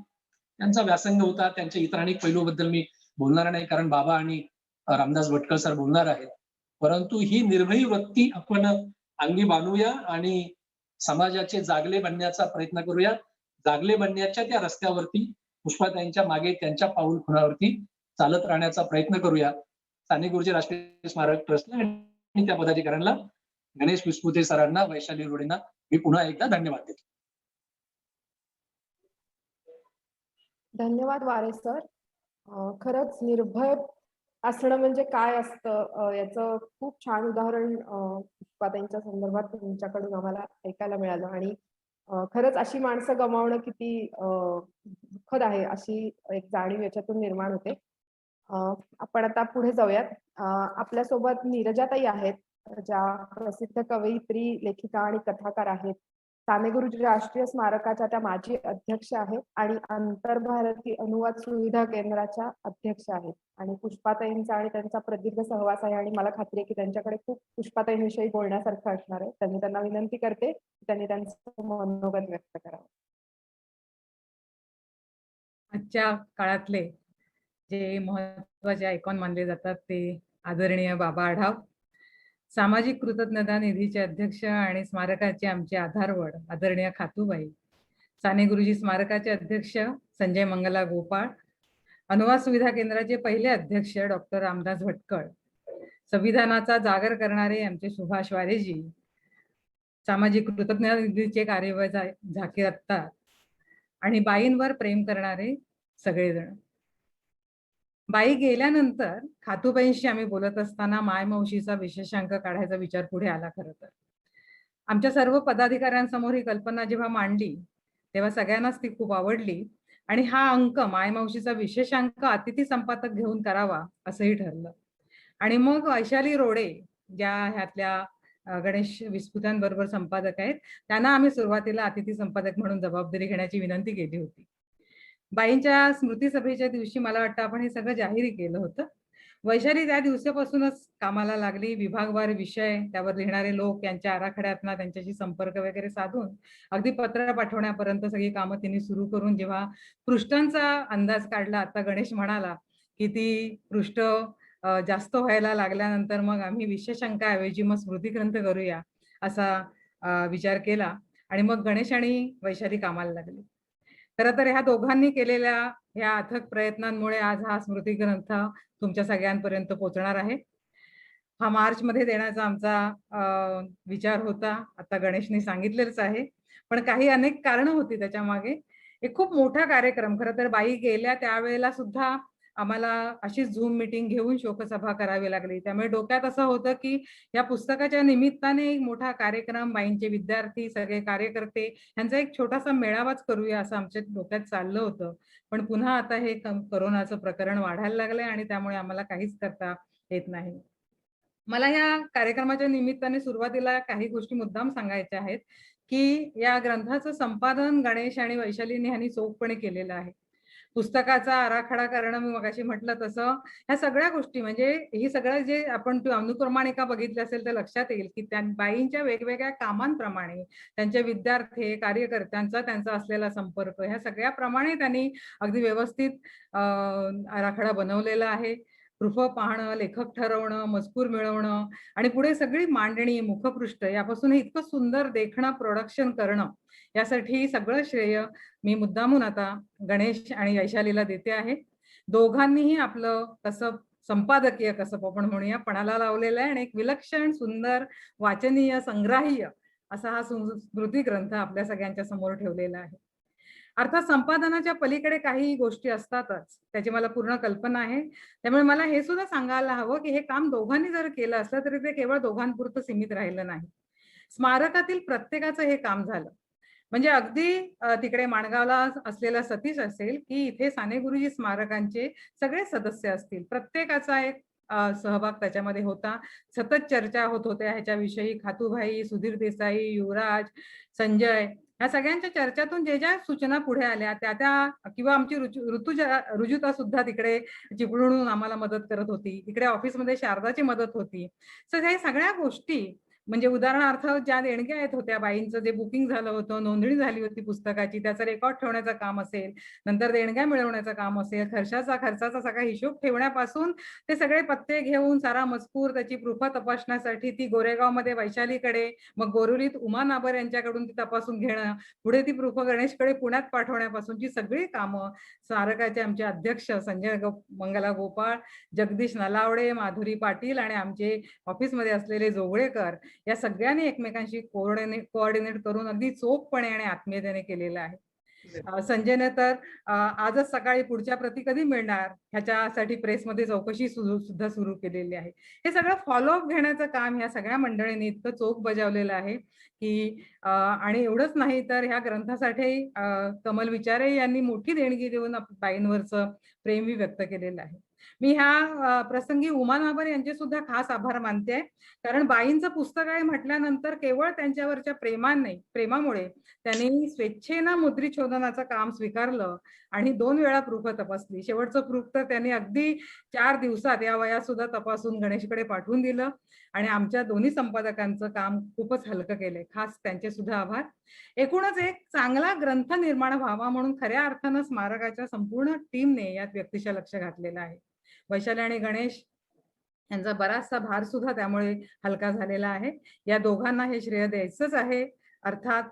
त्यांचा व्यासंग होता. त्यांच्या इतर अनेक पैलूबद्दल मी बोलणार नाही कारण बाबा आणि रामदास भटकळ सर बोलणार आहेत. परंतु ही निर्भयी वृत्ती आपण अंगी बांधूया आणि समाजाचे जागले बनण्याचा प्रयत्न करूया. जागले बनण्याच्या त्या रस्त्यावरती पुष्पाताईंच्या मागे त्यांच्या पाऊल खुणावरती चालत राहण्याचा प्रयत्न करूया. साने गुरुजी राष्ट्रीय स्मारक ट्रस्टला आणि त्या पदाधिकाऱ्यांना, गणेश विस्पुते सरांना, वैशाली रोडेंना मी पुन्हा एकदा धन्यवाद देतो. धन्यवाद वारे सर. खरंच निर्भय असणं म्हणजे काय असतं याचं खूप छान उदाहरण पुष्पाताईंच्या संदर्भात तुमच्याकडून आम्हाला ऐकायला मिळालं आणि खरंच अशी माणसं गमावणं किती दुःखद आहे अशी एक जाणीव याच्यातून निर्माण होते. आपण आता पुढे जाऊयात. आपल्यासोबत नीरजाताई आहेत, ज्या प्रसिद्ध कवयित्री, लेखिका आणि कथाकार आहेत. साने गुरुजी राष्ट्रीय स्मारकाच्या त्या माजी अध्यक्ष आहेत आणि आंतरभारतीय अनुवाद सुविधा केंद्राच्या अध्यक्ष आहेत. आणि पुष्पाताईंचा आणि त्यांचा प्रदीर्घ सहवास आहे आणि मला खात्री आहे की त्यांच्याकडे खूप पुष्पाताईंविषयी बोलण्यासारखं असणार आहे. त्यांना विनंती करते की त्यांनी त्यांचं मनोगत व्यक्त करावं. आजच्या काळातले जे महत्वाचे आयकॉन मानले जातात ते आदरणीय बाबा आढाव, सामाजिक कृतज्ञता निधीचे अध्यक्ष आणि स्मारकाचे आमचे आधारवड आदरणीय खातूबाई, साने गुरुजी स्मारकाचे अध्यक्ष संजय मंगला गोपाळ, अनुवाद सुविधा केंद्राचे पहिले अध्यक्ष डॉक्टर रामदास भटकळ, संविधानाचा जागर करणारे आमचे सुभाष वारेजी, सामाजिक कृतज्ञता निधीचे कार्यवाह झाकीर अत्तार आणि बाईंवर प्रेम करणारे सगळेजण. बाई गेल्यानंतर खातूबाईंशी आम्ही बोलत असताना मायमावशीचा विशेषांक काढायचा विचार पुढे आला. खरं तर आमच्या सर्व पदाधिकाऱ्यांसमोर ही कल्पना जेव्हा मांडली तेव्हा सगळ्यांनाच ती खूप आवडली आणि हा अंक मायमावशीचा विशेषांक अतिथी संपादक घेऊन करावा असंही ठरलं. आणि मग वैशाली रोडे, ज्या ह्यातल्या गणेश विस्पुतांबरोबर संपादक आहेत, त्यांना आम्ही सुरुवातीला अतिथी संपादक म्हणून जबाबदारी घेण्याची विनंती केली होती. बाईंच्या स्मृती सभेच्या दिवशी मला वाटतं आपण हे सगळं जाहीर केलं होतं. वैशाली त्या दिवसापासूनच कामाला लागली. विभागवार विषय, त्यावर लिहिणारे लोक, यांच्या आराखड्यातना त्यांच्याशी संपर्क वगैरे साधून अगदी पत्र पाठवण्यापर्यंत सगळी कामं तिने सुरू करून जेव्हा पृष्ठांचा अंदाज काढला, आता गणेश म्हणाला की ती पृष्ठ जास्त व्हायला लागल्यानंतर मग आम्ही विशेषांकाऐवजी मग स्मृती ग्रंथ करूया असा विचार केला आणि मग गणेश आणि वैशाली कामाला लागले. खरं तर ह्या दोघांनी केलेल्या ह्या अथक प्रयत्नांमुळे आज हा स्मृती ग्रंथ तुमच्या सगळ्यांपर्यंत पोहोचणार आहे. हा मार्चमध्ये देण्याचा आमचा विचार होता, आता गणेशनी सांगितलेलंच आहे, पण काही अनेक कारणं होती त्याच्या मागे. एक खूप मोठा कार्यक्रम, खरं तर बाई गेल्या त्यावेळेला सुद्धा आम्हाला अशीच झूम मीटिंग घेऊन शोकसभा करावी लागली. त्यामुळे डोक्यात असं होतं की या पुस्तकाच्या निमित्ताने एक मोठा कार्यक्रम, बाईंचे विद्यार्थी, सगळे कार्यकर्ते यांचा एक छोटासा मेळावाच करूया असं आमच्या डोक्यात चाललं होतं. पण पुन्हा आता हे कोरोनाचं प्रकरण वाढायला लागलंय आणि त्यामुळे आम्हाला काहीच करता येत नाही. मला या कार्यक्रमाच्या निमित्ताने सुरुवातीला काही गोष्टी मुद्दाम सांगायच्या आहेत, की या ग्रंथाचं संपादन गणेश आणि वैशालीने यांनी चोखपणे केलेलं आहे. पुस्तकाचा आराखडा करणं मी मगाशी म्हटलं तसं, ह्या सगळ्या गोष्टी म्हणजे ही सगळं जे आपण अनुक्रमणिका बघितली असेल तर लक्षात येईल, की त्या बाईंच्या वेगवेगळ्या कामांप्रमाणे त्यांच्या विद्यार्थी, कार्यकर्त्यांचा त्यांचा असलेला संपर्क ह्या सगळ्याप्रमाणे त्यांनी अगदी व्यवस्थित आराखडा बनवलेला आहे. प्रूफ पाहणं, लेखक ठरवणं, मजकूर मिळवणं आणि पुढे सगळी मांडणी, मुखपृष्ठ यापासून हे इतकं सुंदर देखणं प्रोडक्शन करणं, यासाठी सगळं श्रेय मी मुद्दामून आता गणेश आणि वैशालीला देते आहे. दोघांनीही आपलं कसं संपादकीय कसं आपण म्हणूया पणाला लावलेलं आहे आणि एक विलक्षण, सुंदर, वाचनीय, संग्राह्य असा हा स्मृती ग्रंथ आपल्या सगळ्यांच्या समोर ठेवलेला आहे. अर्थात संपादनाच्या पलीकडे काही गोष्टी असतातच, त्याची मला पूर्ण कल्पना आहे. त्यामुळे मला हे सुद्धा सांगायला हवं, की हे काम दोघांनी जर केलं असलं तरी ते केवळ दोघांपुरतं सीमित राहिलं नाही. स्मारकातील प्रत्येकाचं हे काम झालं. म्हणजे अगदी तिकडे माणगावला असलेला सतीश असेल, की इथे साने गुरुजी स्मारकांचे सगळे सदस्य असतील. प्रत्येकाचा एक सहभाग त्याच्यामध्ये होता. सतत चर्चा होत होत्या ह्याच्याविषयी. खातूभाई, सुधीर देसाई, युवराज, संजय ह्या सगळ्यांच्या चर्चातून ज्या सूचना पुढे आल्या त्या किंवा आमची रुजुता सुद्धा तिकडे चिपळूणहून आम्हाला मदत करत होती. इकडे ऑफिसमध्ये शारदाची मदत होती. तर ह्या सगळ्या गोष्टी म्हणजे उदाहरणार्थ ज्या देणग्या येत होत्या, बाईंचं जे बुकिंग झालं होतं, नोंदणी झाली होती पुस्तकाची, त्याचा रेकॉर्ड ठेवण्याचं काम असेल, नंतर देणग्या मिळवण्याचं काम असेल, खर्चाचा सगळा हिशोब ठेवण्यापासून ते सगळे पत्ते घेऊन सारा मजकूर त्याची प्रूफ तपासण्यासाठी ती गोरेगावमध्ये वैशालीकडे, मग गोरुलीत उमा नाबर यांच्याकडून ती तपासून घेणं, पुढे ती प्रूफ गणेशकडे पुण्यात पाठवण्यापासूनची सगळी कामं स्मारकाचे आमचे अध्यक्ष संजय मंगला गोपाळ, जगदीश नलावडे, माधुरी पाटील आणि आमचे ऑफिसमध्ये असलेले जोगळेकर या सगळ्यांनी एकमेकांशी कोऑर्डिनेट करून अगदी चोखपणे आणि आत्मीयतेने केलेलं आहे. संजयने तर आजच सकाळी पुढच्या प्रती कधी मिळणार ह्याच्यासाठी प्रेसमध्ये चौकशी सुद्धा सुरू केलेली आहे. हे सगळं फॉलोअप घेण्याचं काम ह्या सगळ्या मंडळींनी इतकं चोख बजावलेलं आहे की आणि एवढंच नाही तर ह्या ग्रंथासाठी कमल विचारे यांनी मोठी देणगी देऊन बाईंवरचं प्रेम व्यक्त केलेलं आहे. मी ह्या प्रसंगी उमा नाबर यांचे सुद्धा खास आभार मानते, कारण बाईंचं पुस्तक आहे म्हटल्यानंतर केवळ त्यांच्यावरच्या प्रेमामुळे त्यांनी स्वेच्छेनं मुद्रितशोधनाचं काम स्वीकारलं आणि 2 वेळा प्रूफ तपासली. शेवटचं प्रूफ तर त्यांनी अगदी 4 दिवसात या वयात सुद्धा तपासून गणेशकडे पाठवून दिलं आणि आमच्या दोन्ही संपादकांचं काम खूपच हलकं केलंय. खास त्यांचे सुद्धा आभार. एकूणच एक चांगला ग्रंथ निर्माण व्हावा म्हणून खऱ्या अर्थानं स्मारकाच्या संपूर्ण टीमने यात व्यक्तिशः लक्ष घातलेलं आहे. वैशाली आणि गणेश यांचा बराचसा भार सुद्धा त्यामुळे हलका झालेला आहे. या दोघांना हे श्रेय द्यायचंच आहे. अर्थात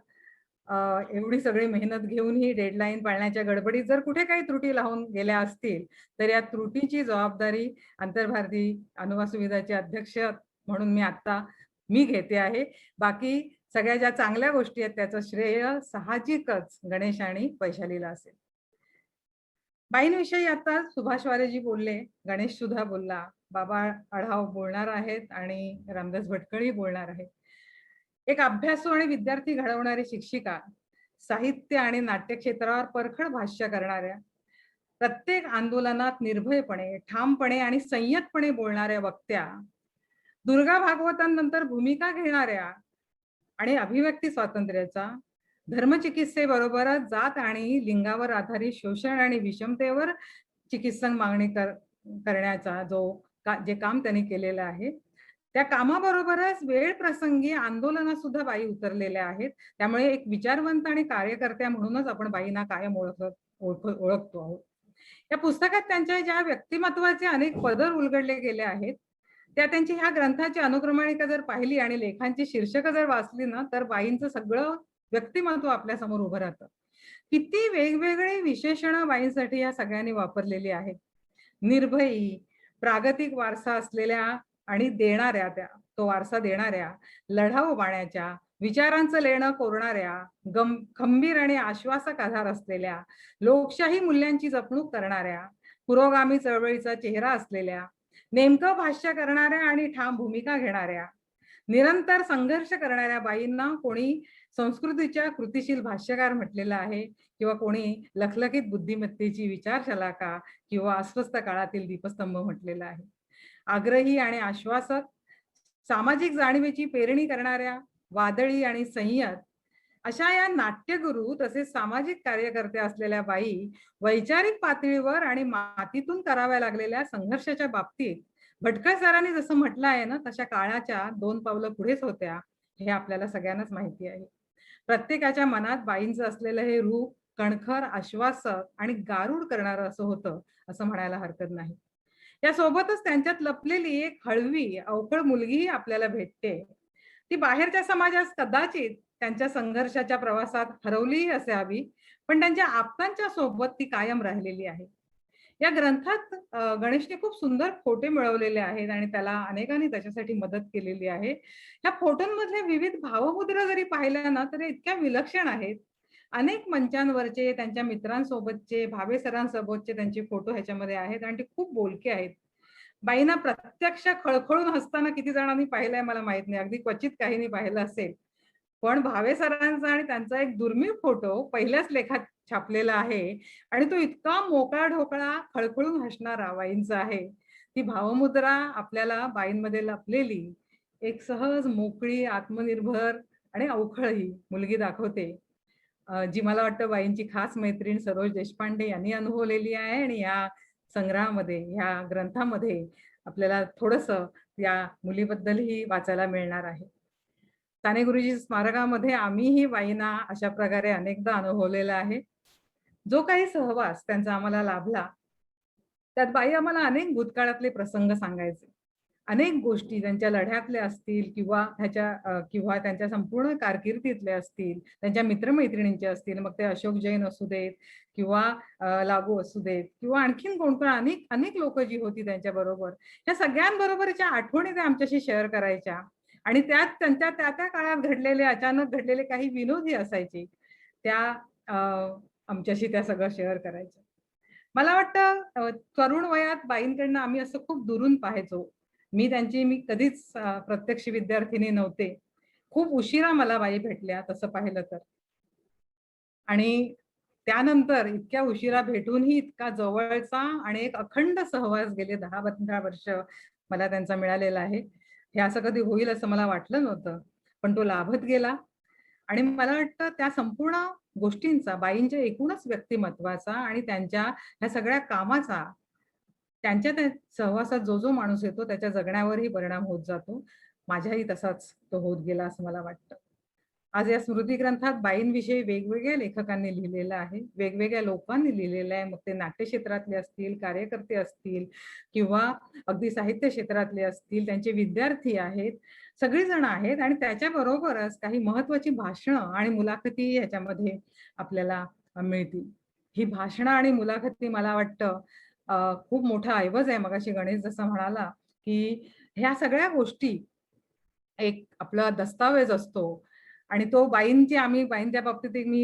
एवढी सगळी मेहनत घेऊन ही डेडलाईन पाळण्याच्या गडबडीत जर कुठे काही त्रुटी लावून गेल्या असतील तर या त्रुटीची जबाबदारी आंतरभारती अनुवाद सुविधाचे अध्यक्ष म्हणून मी घेते आहे. बाकी सगळ्या ज्या चांगल्या गोष्टी आहेत त्याचं श्रेय साहजिकच गणेश आणि वैशालीला असेल. बाईंविषयी आता सुभाष वारेजी बोलले, गणेश सुद्धा बोलला, बाबा आढाव बोलणार आहेत आणि रामदास भटकळी बोलणार आहेत. एक अभ्यासू आणि विद्यार्थी घडवणारी शिक्षिका, साहित्य आणि नाट्य क्षेत्रावर परखड भाष्य करणाऱ्या, प्रत्येक आंदोलनात निर्भयपणे, ठामपणे आणि संयतपणे बोलणाऱ्या वक्त्या, दुर्गा भागवतांनंतर भूमिका घेणाऱ्या आणि अभिव्यक्ती स्वातंत्र्याचा, धर्मचिकित्सेबरोबरच जात आणि लिंगावर आधारित शोषण आणि विषमतेवर चिकित्सक मागणी करण्याचा जे काम त्यांनी केलेलं आहे त्या कामाबरोबरच वेळ प्रसंगी आंदोलनात सुद्धा बाई उतरलेल्या आहेत. त्यामुळे एक विचारवंत आणि कार्यकर्त्या म्हणूनच आपण बाईंना कायम ओळखतो आहोत. या पुस्तकात त्यांच्या ज्या व्यक्तिमत्वाचे अनेक पदर उलगडले गेले आहेत त्या त्यांची ह्या ग्रंथाची अनुक्रमणिका जर पाहिली आणि लेखांची शीर्षक जर वाचली ना तर बाईंचं सगळं व्यक्तिमत्व आपल्या समोर उभं राहतं. किती वेगवेगळे विशेषणं बाईंसाठी या सगळ्यांनी वापरलेली आहेत. निर्भयी, प्रागतिक वारसा असलेल्या आणि देणाऱ्या, तो वारसा देणाऱ्या, लढाऊ बाण्याच्या, विचारांचं लेणं कोरणाऱ्या, खंबीर आणि आश्वासक आधार असलेल्या, लोकशाही मूल्यांची जपणूक करणाऱ्या, पुरोगामी चळवळीचा चेहरा असलेल्या, नेमकं भाष्य करणाऱ्या आणि ठाम भूमिका घेणाऱ्या, निरंतर संघर्ष करणाऱ्या बाईंना कोणी संस्कृतीच्या कृतिशील भाष्यकार म्हटलेलं आहे, किंवा कोणी लखलखीत बुद्धिमत्तेची विचारशलाका किंवा अस्वस्थ काळातील दीपस्तंभ म्हटलेला आहे. आग्रही आणि आश्वासक, सामाजिक जाणीवेची पेरणी करणाऱ्या, वादळी आणि संयत अशा या नाट्यगुरू तसेच सामाजिक कार्यकर्ते असलेल्या बाई वैचारिक पातळीवर आणि मातीतून कराव्या लागलेल्या संघर्षाच्या बाबतीत भटकळ सरांनी जसं म्हटलं आहे ना, तशा काळाच्या 2 पावलं पुढेच होत्या, हे आपल्याला सगळ्यांनाच माहिती आहे. प्रत्येकाच्या मनात बाईंचं असलेलं हे रूप कणखर, आश्वासक आणि गारुड करणारं असं होतं, असं म्हणायला हरकत नाही. यासोबतच त्यांच्यात लपलेली एक हळवी अवखळ मुलगीही आपल्याला भेटते. ती बाहेरच्या समाजात कदाचित त्यांच्या संघर्षाच्या प्रवासात हरवलीही असावी, पण त्यांच्या आप्तांच्या सोबत ती कायम राहिलेली आहे. या ग्रंथात गणेशने खूप सुंदर फोटो मिळवलेले आहेत आणि त्याला अनेकांनी त्याच्यासाठी मदत केलेली आहे. या फोटोंमधले विविध भावमुद्रा जरी पाहिल्या ना, तर इतक्या विलक्षण आहेत. अनेक मंचांवरचे त्यांच्या मित्रांसोबतचे, भावे सरांसोबतचे त्यांचे फोटो ह्याच्यामध्ये आहेत आणि ते खूप बोलके आहेत. बाईंना प्रत्यक्ष खळखळून हसताना किती जणांनी पाहिलंय मला माहित नाही, अगदी क्वचित काहींनी पाहिलं असेल. पण भावे सरांचा आणि त्यांचा एक दुर्मिळ फोटो पहिल्याच लेखात छापलेला आहे आणि तो इतका मोकळा ढोकळा खळखळून हसणारा बाईंचा आहे. ती भावमुद्रा आपल्याला बाईंमध्ये लपलेली एक सहज, मोकळी, आत्मनिर्भर आणि अवखळही मुलगी दाखवते, जी मला वाटतं बाईंची खास मैत्रीण सरोज देशपांडे यांनी अनुभवलेली आहे. आणि या संग्रहामध्ये, ह्या ग्रंथामध्ये आपल्याला थोडंसं या मुलीबद्दलही वाचायला मिळणार आहे. साने गुरुजी स्मारकामध्ये आम्हीही बाईंना अशा प्रकारे अनेकदा अनुभवलेला आहे. जो काही सहवास त्यांचा आम्हाला लाभला, त्यात बाई आम्हाला अनेक भूतकाळातले प्रसंग सांगायचे. अनेक गोष्टी त्यांच्या लढ्यातले असतील किंवा त्यांच्या संपूर्ण कारकिर्दीतले असतील, त्यांच्या मित्रमैत्रिणींचे असतील, मग ते अशोक जैन असू देत किंवा लागू असू देत किंवा आणखीन कोण अनेक अनेक लोक जी होती त्यांच्याबरोबर, या सगळ्यांबरोबरच्या आठवणी त्या आमच्याशी शेअर करायच्या. आणि त्यात त्यांच्या त्या त्या काळात घडलेले, अचानक घडलेले काही विनोदही असायचे, त्या आमच्याशी त्या सगळं शेअर करायच्या. मला वाटतं तरुण वयात बाईंकडनं आम्ही असं खूप दुरून पाहायचो. मी कधीच प्रत्यक्ष विद्यार्थिनी नव्हते. खूप उशिरा मला बाई भेटल्या तसं पाहिलं तर. आणि त्यानंतर इतक्या उशिरा भेटूनही इतका जवळचा आणि एक अखंड सहवास गेले 10-15 वर्ष मला त्यांचा मिळालेला आहे. हे असं कधी होईल असं मला वाटलं नव्हतं, पण तो लाभत गेला. आणि मला वाटतं त्या संपूर्ण गोष्टींचा, बाईंच्या एकूणच व्यक्तिमत्वाचा आणि त्यांच्या ह्या सगळ्या कामाचा, त्यांच्या त्या सहवासात जो जो माणूस येतो त्याच्या जगण्यावरही परिणाम होत जातो. माझ्याही तसाच तो होत गेला असं मला वाटतं. आज या स्मृती ग्रंथात बाईंविषयी वेगवेगळ्या लेखकांनी लिहिलेलं आहे, वेगवेगळ्या लोकांनी लिहिलेलं आहे. मग ते नाट्य क्षेत्रातले असतील, कार्यकर्ते असतील किंवा अगदी साहित्य क्षेत्रातले असतील, त्यांचे विद्यार्थी आहेत, सगळी जण आहेत. आणि त्याच्याबरोबरच काही महत्वाची भाषणं आणि मुलाखती ह्याच्यामध्ये आपल्याला मिळतील. ही भाषणं आणि मुलाखती मला वाटतं खूप मोठा ऐवज आहे. मगाशी गणेश जसं म्हणाला की ह्या सगळ्या गोष्टी एक आपला दस्तावेज असतो. आणि तो बाईंच्या बाबतीत एक मी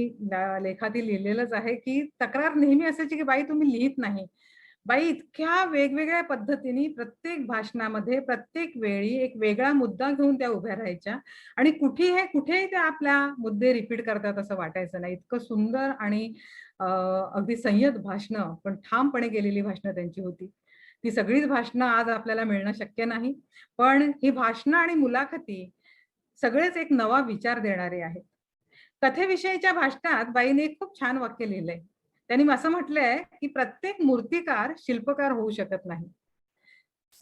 लेखातील लिहिलेलंच आहे की तक्रार नेहमी असायची की बाई तुम्ही लिहित नाही. बाई इतक्या वेगवेगळ्या पद्धतीने प्रत्येक भाषणामध्ये, प्रत्येक वेळी एक वेगळा मुद्दा घेऊन त्या उभ्या राहायच्या आणि कुठेही त्या आपल्या मुद्दे रिपीट करतात असं वाटायचं नाही. इतकं सुंदर आणि अगदी संयत भाषणं, पण ठामपणे केलेली भाषणं त्यांची होती. ती सगळीच भाषणं आज आपल्याला मिळणं शक्य नाही, पण ही भाषणं आणि मुलाखती सगळेच एक नवा विचार देणारे आहेत. कथेविषयीच्या भाषणात बाईंनी एक खूप छान वाक्य लिहिलंय. त्यांनी असं म्हटलंय की प्रत्येक मूर्तिकार शिल्पकार होऊ शकत नाही.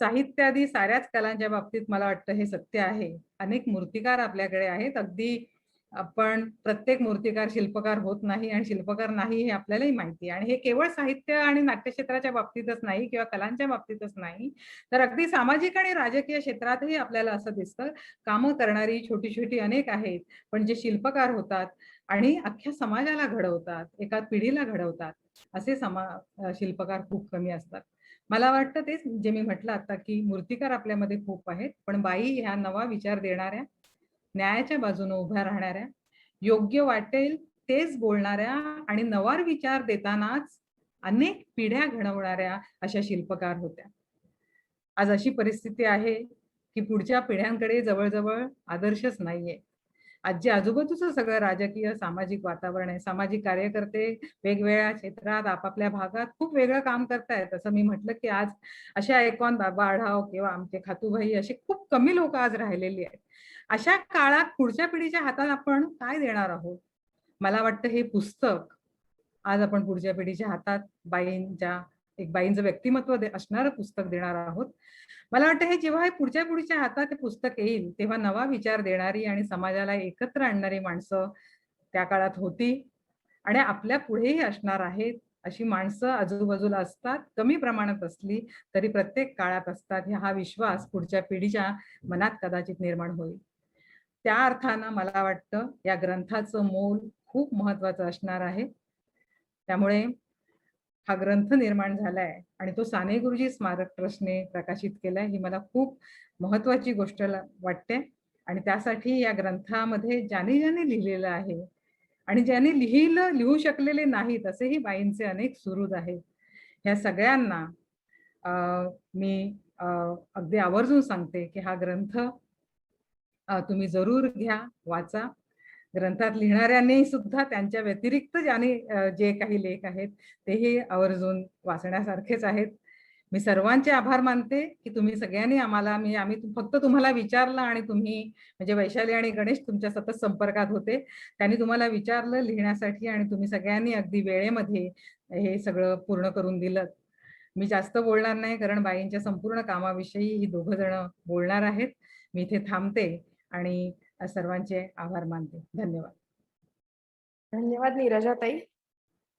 साहित्यादी साऱ्याच कलांच्या बाबतीत मला वाटतं हे सत्य आहे. अनेक मूर्तिकार आपल्याकडे आहेत, अगदी पण प्रत्येक मूर्तिकार शिल्पकार होत नाही आणि शिल्पकार नाही हे आपल्यालाही माहिती आहे. आणि हे केवळ साहित्य आणि नाट्यक्षेत्राच्या बाबतीतच नाही किंवा कलांच्या बाबतीतच नाही, तर अगदी सामाजिक आणि राजकीय क्षेत्रातही आपल्याला असं दिसतं. कामं करणारी छोटी छोटी अनेक आहेत, पण जे शिल्पकार होतात आणि अख्ख्या समाजाला घडवतात, एका पिढीला घडवतात, असे शिल्पकार खूप कमी असतात. मला वाटतं तेच जे मी म्हटलं आता की मूर्तिकार आपल्यामध्ये खूप आहेत, पण बाई ह्या नवा विचार देणाऱ्या, न्यायाच्या बाजूने उभ्या राहणाऱ्या, योग्य वाटेल तेच बोलणाऱ्या आणि नवा विचार देतानाच अनेक पिढ्या घडवणाऱ्या अशा शिल्पकार होत्या. आज अशी परिस्थिती आहे की पुढच्या पिढ्यांकडे जवळ-जवळ आदर्शच नाहीये. आज जे आजूबाजूचं सगळं राजकीय, सामाजिक वातावरण आहे, सामाजिक कार्यकर्ते वेगवेगळ्या क्षेत्रात आपापल्या भागात खूप वेगळं काम करतायत. असं मी म्हटलं की आज असे आयकॉन बाबा आढाव किंवा आमचे खातूभाई अशी खूप कमी लोकं आज राहिलेली आहेत. अशा काळात पुढच्या पिढीच्या हातात आपण काय देणार आहोत? मला वाटतं हे पुस्तक आज आपण पुढच्या पिढीच्या हातात एक बाईंचं व्यक्तिमत्व असणारं पुस्तक देणार आहोत. मला वाटतं हे जेव्हा हे पुढच्या पिढीच्या हातात हे पुस्तक येईल, तेव्हा नवा विचार देणारी आणि समाजाला एकत्र आणणारी माणसं त्या काळात होती आणि आपल्या पुढेही असणार आहेत. अशी माणसं आजूबाजूला असतात, कमी प्रमाणात असली तरी प्रत्येक काळात असतात. हा विश्वास पुढच्या पिढीच्या मनात कदाचित निर्माण होईल. त्या अर्थानं मला वाटतं या ग्रंथाचं मोल खूप महत्वाचं असणार आहे. त्यामुळे हा ग्रंथ निर्माण झालाय आणि तो साने गुरुजी स्मारक ट्रस्टने प्रकाशित केलाय, ही मला खूप महत्वाची गोष्ट वाटते. आणि त्यासाठी या ग्रंथामध्ये ज्याने ज्याने लिहिलेलं आहे आणि ज्याने लिहू शकलेले नाहीत असेही बाईंचे अनेक सुहृद आहेत. ह्या सगळ्यांना मी अगदी आवर्जून सांगते की हा ग्रंथ तुम्ही जरूर घ्या, वाचा. ग्रंथात लिहिणाऱ्यांनी सुद्धा त्यांच्या व्यतिरिक्त जे काही लेख आहेत तेही आवर्जून वाचण्यासारखेच आहेत. मी सर्वांचे आभार मानते की तुम्ही सगळ्यांनी आम्ही फक्त तुम्हाला विचारलं आणि तुम्ही म्हणजे वैशाली आणि गणेश तुमच्या सतत संपर्कात होते. त्यांनी तुम्हाला विचारलं लिहिण्यासाठी आणि तुम्ही सगळ्यांनी अगदी वेळेमध्ये हे सगळं पूर्ण करून दिलं. मी जास्त बोलणार नाही कारण बाईंच्या संपूर्ण कामाविषयी ही दोघं जण बोलणार आहेत. मी इथे थांबते आणि सर्वांचे आभार मानते. धन्यवाद. धन्यवाद नीरजाताई.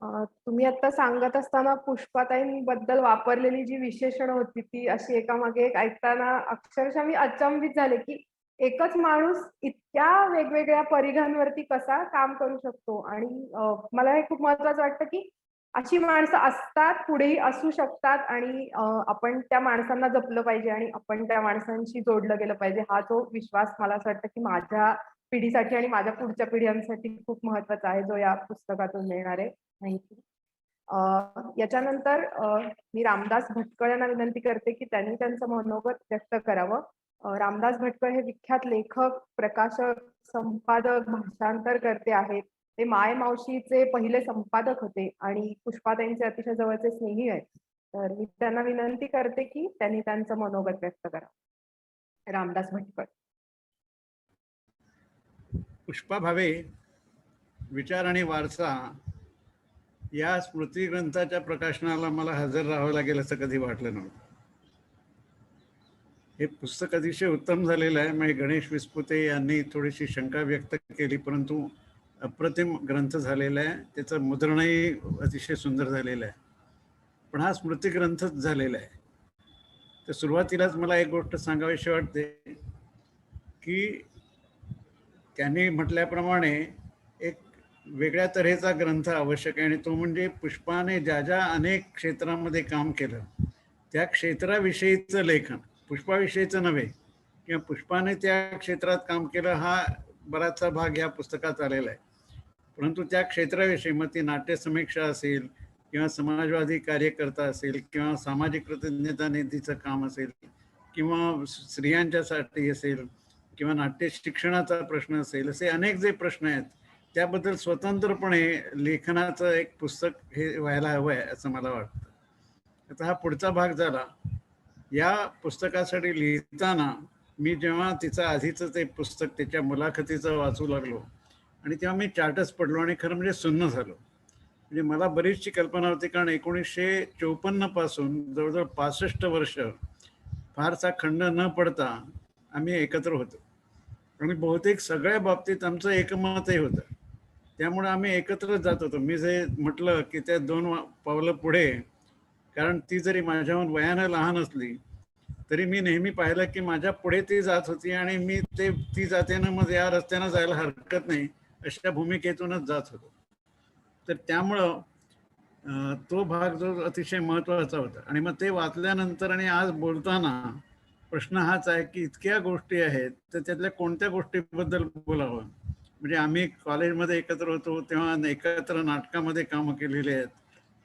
तुम्ही आता सांगत असताना पुष्पाताईंबद्दल वापरलेली जी विशेषणं होती ती अशी एकामागे एक ऐकताना अक्षरशः मी अचंबित झाले की एकच माणूस इतक्या वेगवेगळ्या परिघांवरती कसा काम करू शकतो. आणि मला हे खूप महत्वाचं वाटतं की अशी माणसं असतात, पुढेही असू शकतात आणि आपण त्या माणसांना जपलं पाहिजे आणि आपण त्या माणसांशी जोडलं गेलं पाहिजे. हा जो विश्वास मला असं वाटतं की माझ्या पिढीसाठी आणि माझ्या पुढच्या पिढ्यांसाठी खूप महत्वाचा आहे, जो या पुस्तकातून मिळणार आहे. याच्यानंतर मी रामदास भटकळ यांना विनंती करते की त्यांनी त्यांचं मनोगत व्यक्त करावं. रामदास भटकळ हे विख्यात लेखक, प्रकाशक, संपादक, भाषांतरकर्ते आहेत. ते माय मावशीचे पहिले संपादक होते आणि पुष्पाताईंचे अतिशय जवळचे स्नेही आहेत. तर मी त्यांना विनंती करते की त्यांनी त्यांचं मनोगत व्यक्त करावं. रामदास भटकळ. पुष्पा भावे विचार आणि वारसा या स्मृती ग्रंथाच्या प्रकाशनाला मला हजर राहावं लागेल असं कधी वाटलं नव्हतं. हे पुस्तक अतिशय उत्तम झालेलं आहे. म्हणजे गणेश विस्पुते यांनी थोडीशी शंका व्यक्त केली, परंतु अप्रतिम ग्रंथ झालेला आहे. त्याचं मुद्रणही अतिशय सुंदर झालेलं आहे. पण हा स्मृती ग्रंथच झालेला आहे. तर सुरुवातीलाच मला एक गोष्ट सांगावीशी वाटते की त्यांनी म्हटल्याप्रमाणे एक वेगळ्या तऱ्हेचा ग्रंथ आवश्यक आहे आणि तो म्हणजे पुष्पाने ज्या ज्या अनेक क्षेत्रामध्ये काम केलं त्या क्षेत्राविषयीचं लेखन, पुष्पाविषयीचं नव्हे किंवा पुष्पाने त्या क्षेत्रात काम केलं हा बराचसा भाग या पुस्तकात आलेला आहे. परंतु त्या क्षेत्राविषयी मग ती नाट्यसमीक्षा असेल किंवा समाजवादी कार्यकर्ता असेल किंवा सामाजिक कृतज्ञता निधीचं काम असेल किंवा स्त्रियांच्यासाठी असेल किंवा नाट्य शिक्षणाचा प्रश्न असेल, असे अनेक जे प्रश्न आहेत त्याबद्दल स्वतंत्रपणे लेखनाचं एक पुस्तक हे व्हायला हवं आहे असं मला वाटतं. आता हा पुढचा भाग झाला. या पुस्तकासाठी लिहिताना मी जेव्हा तिचं आधीचं ते पुस्तक त्याच्या मुलाखतीचं वाचू लागलो आणि तेव्हा मी चाटच पडलो आणि खरं म्हणजे सुन्न झालो. म्हणजे मला बरीचशी कल्पना होती, कारण 1954 पासून जवळजवळ 65 वर्ष फारसा खंड न पडता आम्ही एकत्र होतो आणि बहुतेक सगळ्या बाबतीत आमचं एकमतही होतं. त्यामुळे आम्ही एकत्रच जात होतो. मी जे म्हटलं की त्या 2 पावलं पुढे, कारण ती जरी माझ्याहून वयानं लहान असली तरी मी नेहमी पाहिलं की माझ्या पुढे ती जात होती आणि मी ती जाते ना, मग या रस्त्यानं जायला हरकत नाही अशा भूमिकेतूनच जात होतो. तर त्यामुळं तो भाग जो अतिशय महत्त्वाचा होता. आणि मग ते वाचल्यानंतर आणि आज बोलताना प्रश्न हाच आहे की इतक्या गोष्टी आहेत तर त्यातल्या कोणत्या गोष्टीबद्दल बोलावं. म्हणजे आम्ही कॉलेजमध्ये एकत्र होतो तेव्हा एकत्र नाटकामध्ये कामं केलेली आहेत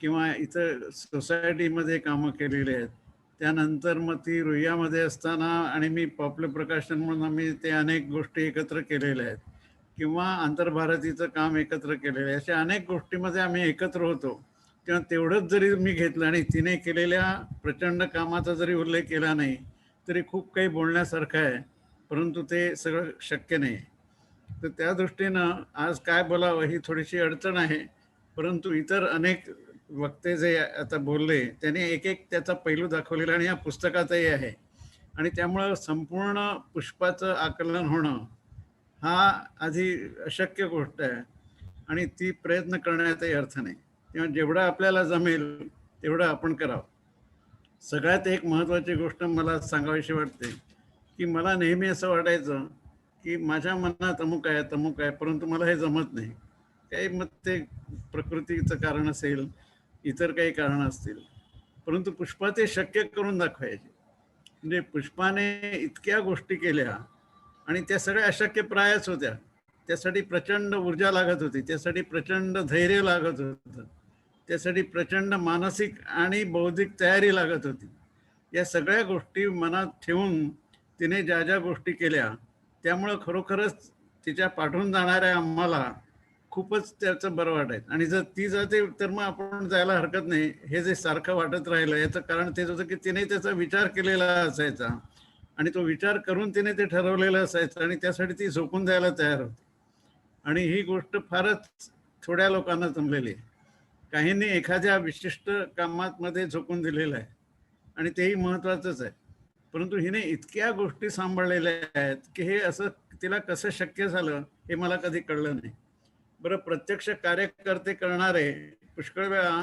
किंवा इथं सोसायटीमध्ये कामं केलेली आहेत. त्यानंतर मग ती रुईयामध्ये असताना आणि मी पॉप्युलर प्रकाशन म्हणून आम्ही ते अनेक गोष्टी एकत्र केलेल्या आहेत किंवा आंतरभारतीचं काम एकत्र केलेलं आहे. अशा अनेक गोष्टीमध्ये आम्ही एकत्र होतो. तेव्हा तेवढंच जरी मी घेतलं आणि तिने केलेल्या प्रचंड कामाचा जरी उल्लेख केला नाही तरी खूप काही बोलण्यासारखं आहे, परंतु ते सगळं शक्य नाही. तर त्या दृष्टीनं आज काय बोलावं ही थोडीशी अडचण आहे. परंतु इतर अनेक वक्ते जे आता बोलले त्याने एक एक त्याचा पैलू दाखवलेला आणि या पुस्तकातही आहे. आणि त्यामुळं संपूर्ण पुष्पाचं आकलन होणं हा आधी अशक्य गोष्ट आहे आणि ती प्रयत्न करण्याचाही अर्थ नाही. तेव्हा जेवढं आपल्याला जमेल तेवढं आपण करावं. सगळ्यात एक महत्त्वाची गोष्ट मला सांगावीशी वाटते की मला नेहमी असं वाटायचं की माझ्या मनात अमुक आहे, परंतु मला हे जमत नाही. काही मग ते प्रकृतीचं कारण असेल, इतर काही कारणं असतील, परंतु पुष्पा ते शक्य करून दाखवायचे. म्हणजे पुष्पाने इतक्या गोष्टी केल्या आणि त्या सगळ्या अशक्यप्रायच होत्या. त्यासाठी प्रचंड ऊर्जा लागत होती, त्यासाठी प्रचंड धैर्य लागत होतं, त्यासाठी प्रचंड मानसिक आणि बौद्धिक तयारी लागत होती. या सगळ्या गोष्टी मनात ठेवून तिने ज्या ज्या गोष्टी केल्या त्यामुळं खरोखरच तिच्या पाठवून जाणाऱ्या आम्हाला खूपच त्याचं बरं वाटायचं. आणि जर ती जाते तर मग आपण जायला हरकत नाही, हे जे सारखं वाटत राहिलं याचं कारण तेच होतं की तिने त्याचा विचार केलेला असायचा आणि तो विचार करून तिने ते ठरवलेलं असायचं आणि त्यासाठी ती झोपून द्यायला तयार होती. आणि ही गोष्ट फारच थोड्या लोकांना जमलेली आहे. काहींनी एखाद्या विशिष्ट कामात मध्ये झोकून दिलेलं आहे आणि तेही महत्त्वाचंच आहे. परंतु हिने इतक्या गोष्टी सांभाळलेल्या आहेत की हे असं तिला कसं शक्य झालं हे मला कधी कळलं नाही. बरं, प्रत्यक्ष कार्यकर्ते करणारे पुष्कळ वेळा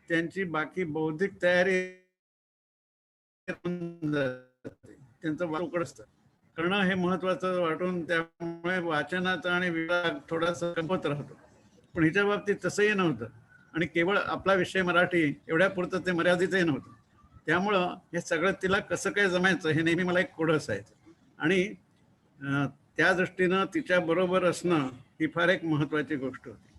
त्यांची बाकी बौद्धिक तयारी त्यांचं वाटोकड असतं. करणं हे महत्वाचं वाटून त्यामुळे वाचनाचा आणि विभाग थोडासा कमवत राहतो. पण हिच्या बाबतीत तसंही नव्हतं आणि केवळ आपला विषय मराठी एवढ्या पुरतं ते मर्यादितही नव्हतं. त्यामुळं हे सगळं तिला कसं काय जमायचं हे नेहमी मला एक कोडं असायचं. आणि त्या दृष्टीनं तिच्या बरोबर असणं ही फार एक महत्वाची गोष्ट होती.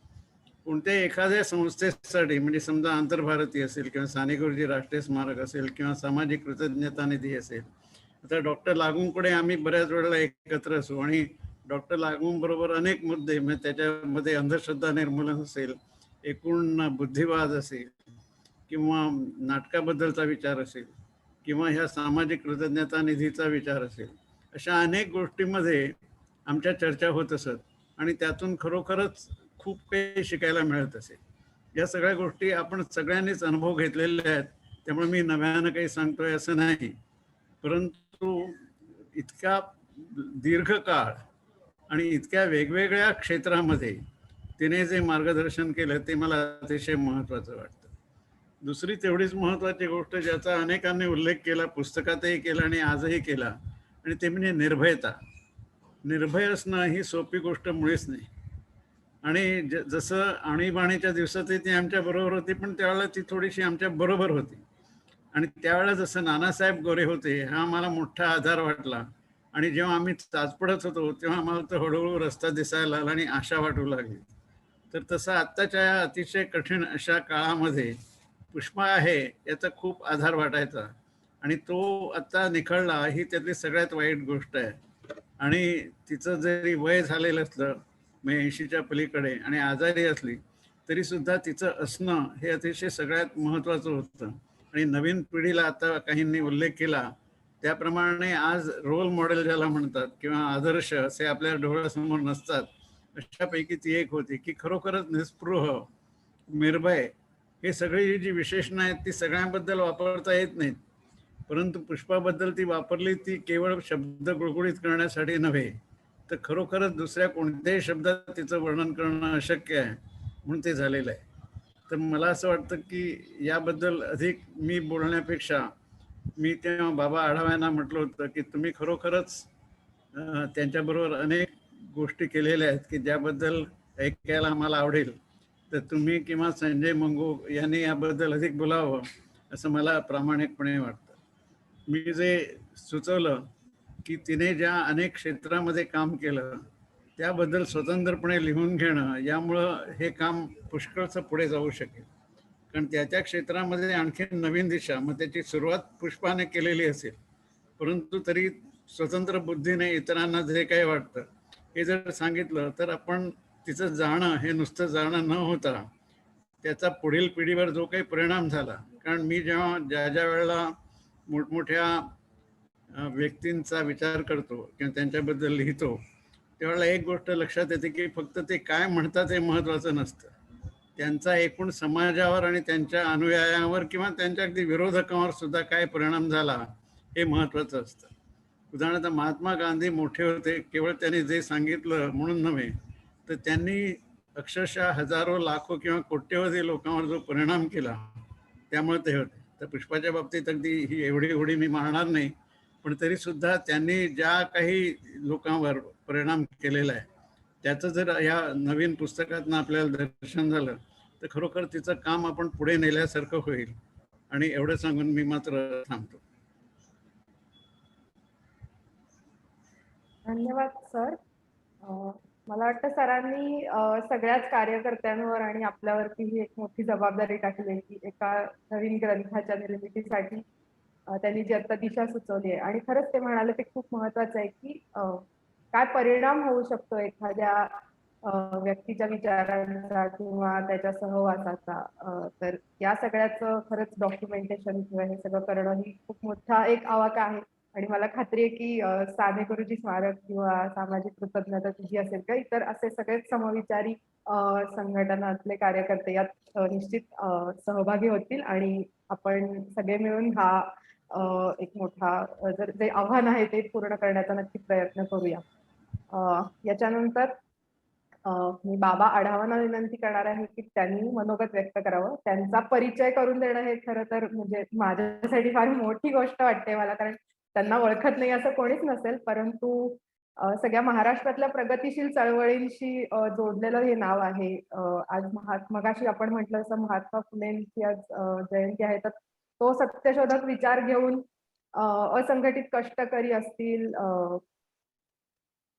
कोणत्याही एखाद्या संस्थेसाठी म्हणजे समजा आंतरभारती असेल किंवा साने गुरुजी राष्ट्रीय स्मारक असेल किंवा सामाजिक कृतज्ञता निधी असेल. आता डॉक्टर लागूंकडे आम्ही बऱ्याच वेळेला एकत्र असू आणि डॉक्टर लागूंबरोबर अनेक मुद्दे म्हणजे त्याच्यामध्ये अंधश्रद्धा निर्मूलन असेल, एकूण बुद्धिवाद असेल किंवा नाटकाबद्दलचा विचार असेल किंवा ह्या सामाजिक कृतज्ञता निधीचा विचार असेल, अशा अनेक गोष्टींमध्ये आमच्या चर्चा होत असत आणि त्यातून खरोखरच खूप काही शिकायला मिळत असेल. या सगळ्या गोष्टी आपण सगळ्यांनीच अनुभव घेतलेले आहेत, त्यामुळे मी नव्यानं काही सांगतोय असं नाही. परंतु इतका दीर्घकाळ आणि इतक्या वेगवेगळ्या क्षेत्रामध्ये तिने जे मार्गदर्शन केलं ते मला अतिशय महत्त्वाचं वाटतं. दुसरी तेवढीच महत्त्वाची गोष्ट ज्याचा अनेकांनी उल्लेख केला, पुस्तकातही केला आणि आजही केला, आणि ते म्हणजे निर्भयता. निर्भय असणं ही सोपी गोष्ट मुळीच नाही. आणि जसं आणीबाणीच्या दिवसातही ती आमच्या बरोबर होती, पण त्यावेळेला ती थोडीशी आमच्या बरोबर होती. आणि त्यावेळेला जसं नानासाहेब गोरे होते हा आम्हाला मोठा आधार वाटला. आणि जेव्हा आम्ही चाचपडत होतो तेव्हा आम्हाला तो हळूहळू रस्ता दिसायला लागला आणि आशा वाटू लागली. तर तसं आत्ताच्या या अतिशय कठीण अशा काळामध्ये पुष्पा आहे याचा खूप आधार वाटायचा आणि तो आता निखळला ही त्यातली सगळ्यात वाईट गोष्ट आहे. आणि तिचं जरी वय झालेलं असलं 80च्या पलीकडे आणि आजारी असली तरी सुद्धा तिचं असणं हे अतिशय सगळ्यात महत्त्वाचं होतं. आणि नवीन पिढीला आता काहींनी उल्लेख केला त्याप्रमाणे आज रोल मॉडेल ज्याला म्हणतात किंवा आदर्श असे आपल्या डोळ्यासमोर नसतात, अशापैकी ती एक होती की खरोखरच निस्पृह, निर्भय हे सगळी जी विशेषणं आहेत ती सगळ्यांबद्दल वापरता येत नाहीत. परंतु पुष्पाबद्दल ती वापरली ती केवळ शब्द गुळगुळीत करण्यासाठी नव्हे तर खरोखरच दुसऱ्या कोणत्याही शब्दात तिचं वर्णन करणं अशक्य आहे म्हणून ते झालेलं आहे. तर मला असं वाटतं की याबद्दल अधिक मी बोलण्यापेक्षा मी तेव्हा बाबा आढाव यांना म्हटलं होतं की तुम्ही खरोखरच त्यांच्याबरोबर अनेक गोष्टी केलेल्या आहेत की ज्याबद्दल ऐकायला आम्हाला आवडेल. तर तुम्ही किंवा संजय मंगू यांनी याबद्दल अधिक बोलावं असं मला प्रामाणिकपणे वाटतं. मी जे सुचवलं की तिने ज्या अनेक क्षेत्रामध्ये काम केलं त्याबद्दल स्वतंत्रपणे लिहून घेणं यामुळं हे काम पुष्कळचं पुढे जाऊ शकेल. कारण त्याच्या क्षेत्रामध्ये आणखी नवीन दिशा, मग त्याची सुरुवात पुष्पाने केलेली असेल, परंतु तरी स्वतंत्र बुद्धीने इतरांना जे काही वाटतं हे जर सांगितलं तर आपण तिचं जाणं हे नुसतं जाणं न होता त्याचा पुढील पिढीवर जो काही परिणाम झाला, कारण मी जेव्हा ज्या ज्या वेळेला मोठमोठ्या व्यक्तींचा विचार करतो किंवा त्यांच्याबद्दल लिहितो त्यावेळेला एक गोष्ट लक्षात येते की फक्त ते काय म्हणतात हे महत्त्वाचं नसतं, त्यांचा एकूण समाजावर आणि त्यांच्या अनुयायांवर किंवा त्यांच्या अगदी विरोधकांवर सुद्धा काय परिणाम झाला हे महत्त्वाचं असतं. उदाहरणार्थ महात्मा गांधी मोठे होते केवळ त्यांनी जे सांगितलं म्हणून नव्हे, तर त्यांनी अक्षरशः हजारो लाखो किंवा कोट्यवधी लोकांवर जो परिणाम केला त्यामुळे ते होते. तर पुष्पाच्या बाबतीत अगदी ही एवढी मी मानणार नाही, पण तरी सुद्धा त्यांनी ज्या काही लोकांवर परिणाम केलेला आहे त्याचं जर ह्या नवीन पुस्तकातनं आपल्याला दर्शन झालं तर खरोखर तिचं काम आपण पुढे नेल्यासारखं होईल. आणि एवढं सांगून मी मात्र थांबतो. धन्यवाद सर. मला वाटतं सरांनी सगळ्याच कार्यकर्त्यांवर आणि आपल्यावरती ही एक मोठी जबाबदारी टाकली आहे की एका नवीन ग्रंथाच्या निर्मितीसाठी त्यांनी जी आता दिशा सुचवली आहे. आणि खरंच ते म्हणाले ते खूप महत्वाचं आहे की काय परिणाम होऊ शकतो एखाद्या व्यक्तीच्या विचारांचा किंवा त्याच्या सहवासाचा. तर या सगळ्याचं खरंच डॉक्युमेंटेशन किंवा हे सगळं करणं ही खूप मोठा एक आवाका आहे. आणि मला खात्री आहे की साने गुरुजी स्मारक किंवा सामाजिक कृतज्ञता तुझी असेल का इतर असे सगळेच समविचारी संघटनातले कार्यकर्ते यात निश्चित सहभागी होतील आणि आपण सगळे मिळून हा एक मोठा जर जे आव्हान आहे ते पूर्ण करण्याचा नक्की प्रयत्न करूया. याच्यानंतर मी बाबा आढावांना विनंती करणार आहे की त्यांनी मनोगत व्यक्त करावं. त्यांचा परिचय करून देणं हे खरं तर म्हणजे माझ्यासाठी फार मोठी गोष्ट वाटते मला, कारण त्यांना ओळखत नाही असं कोणीच नसेल, परंतु सगळ्या महाराष्ट्रातल्या प्रगतिशील चळवळींशी जोडलेलं हे नाव आहे. आज मगाशी आपण म्हटलं तसं महात्मा फुलेंची आज जयंती आहे, तर तो सत्यशोधक विचार घेऊन असंघटित कष्टकरी असतील,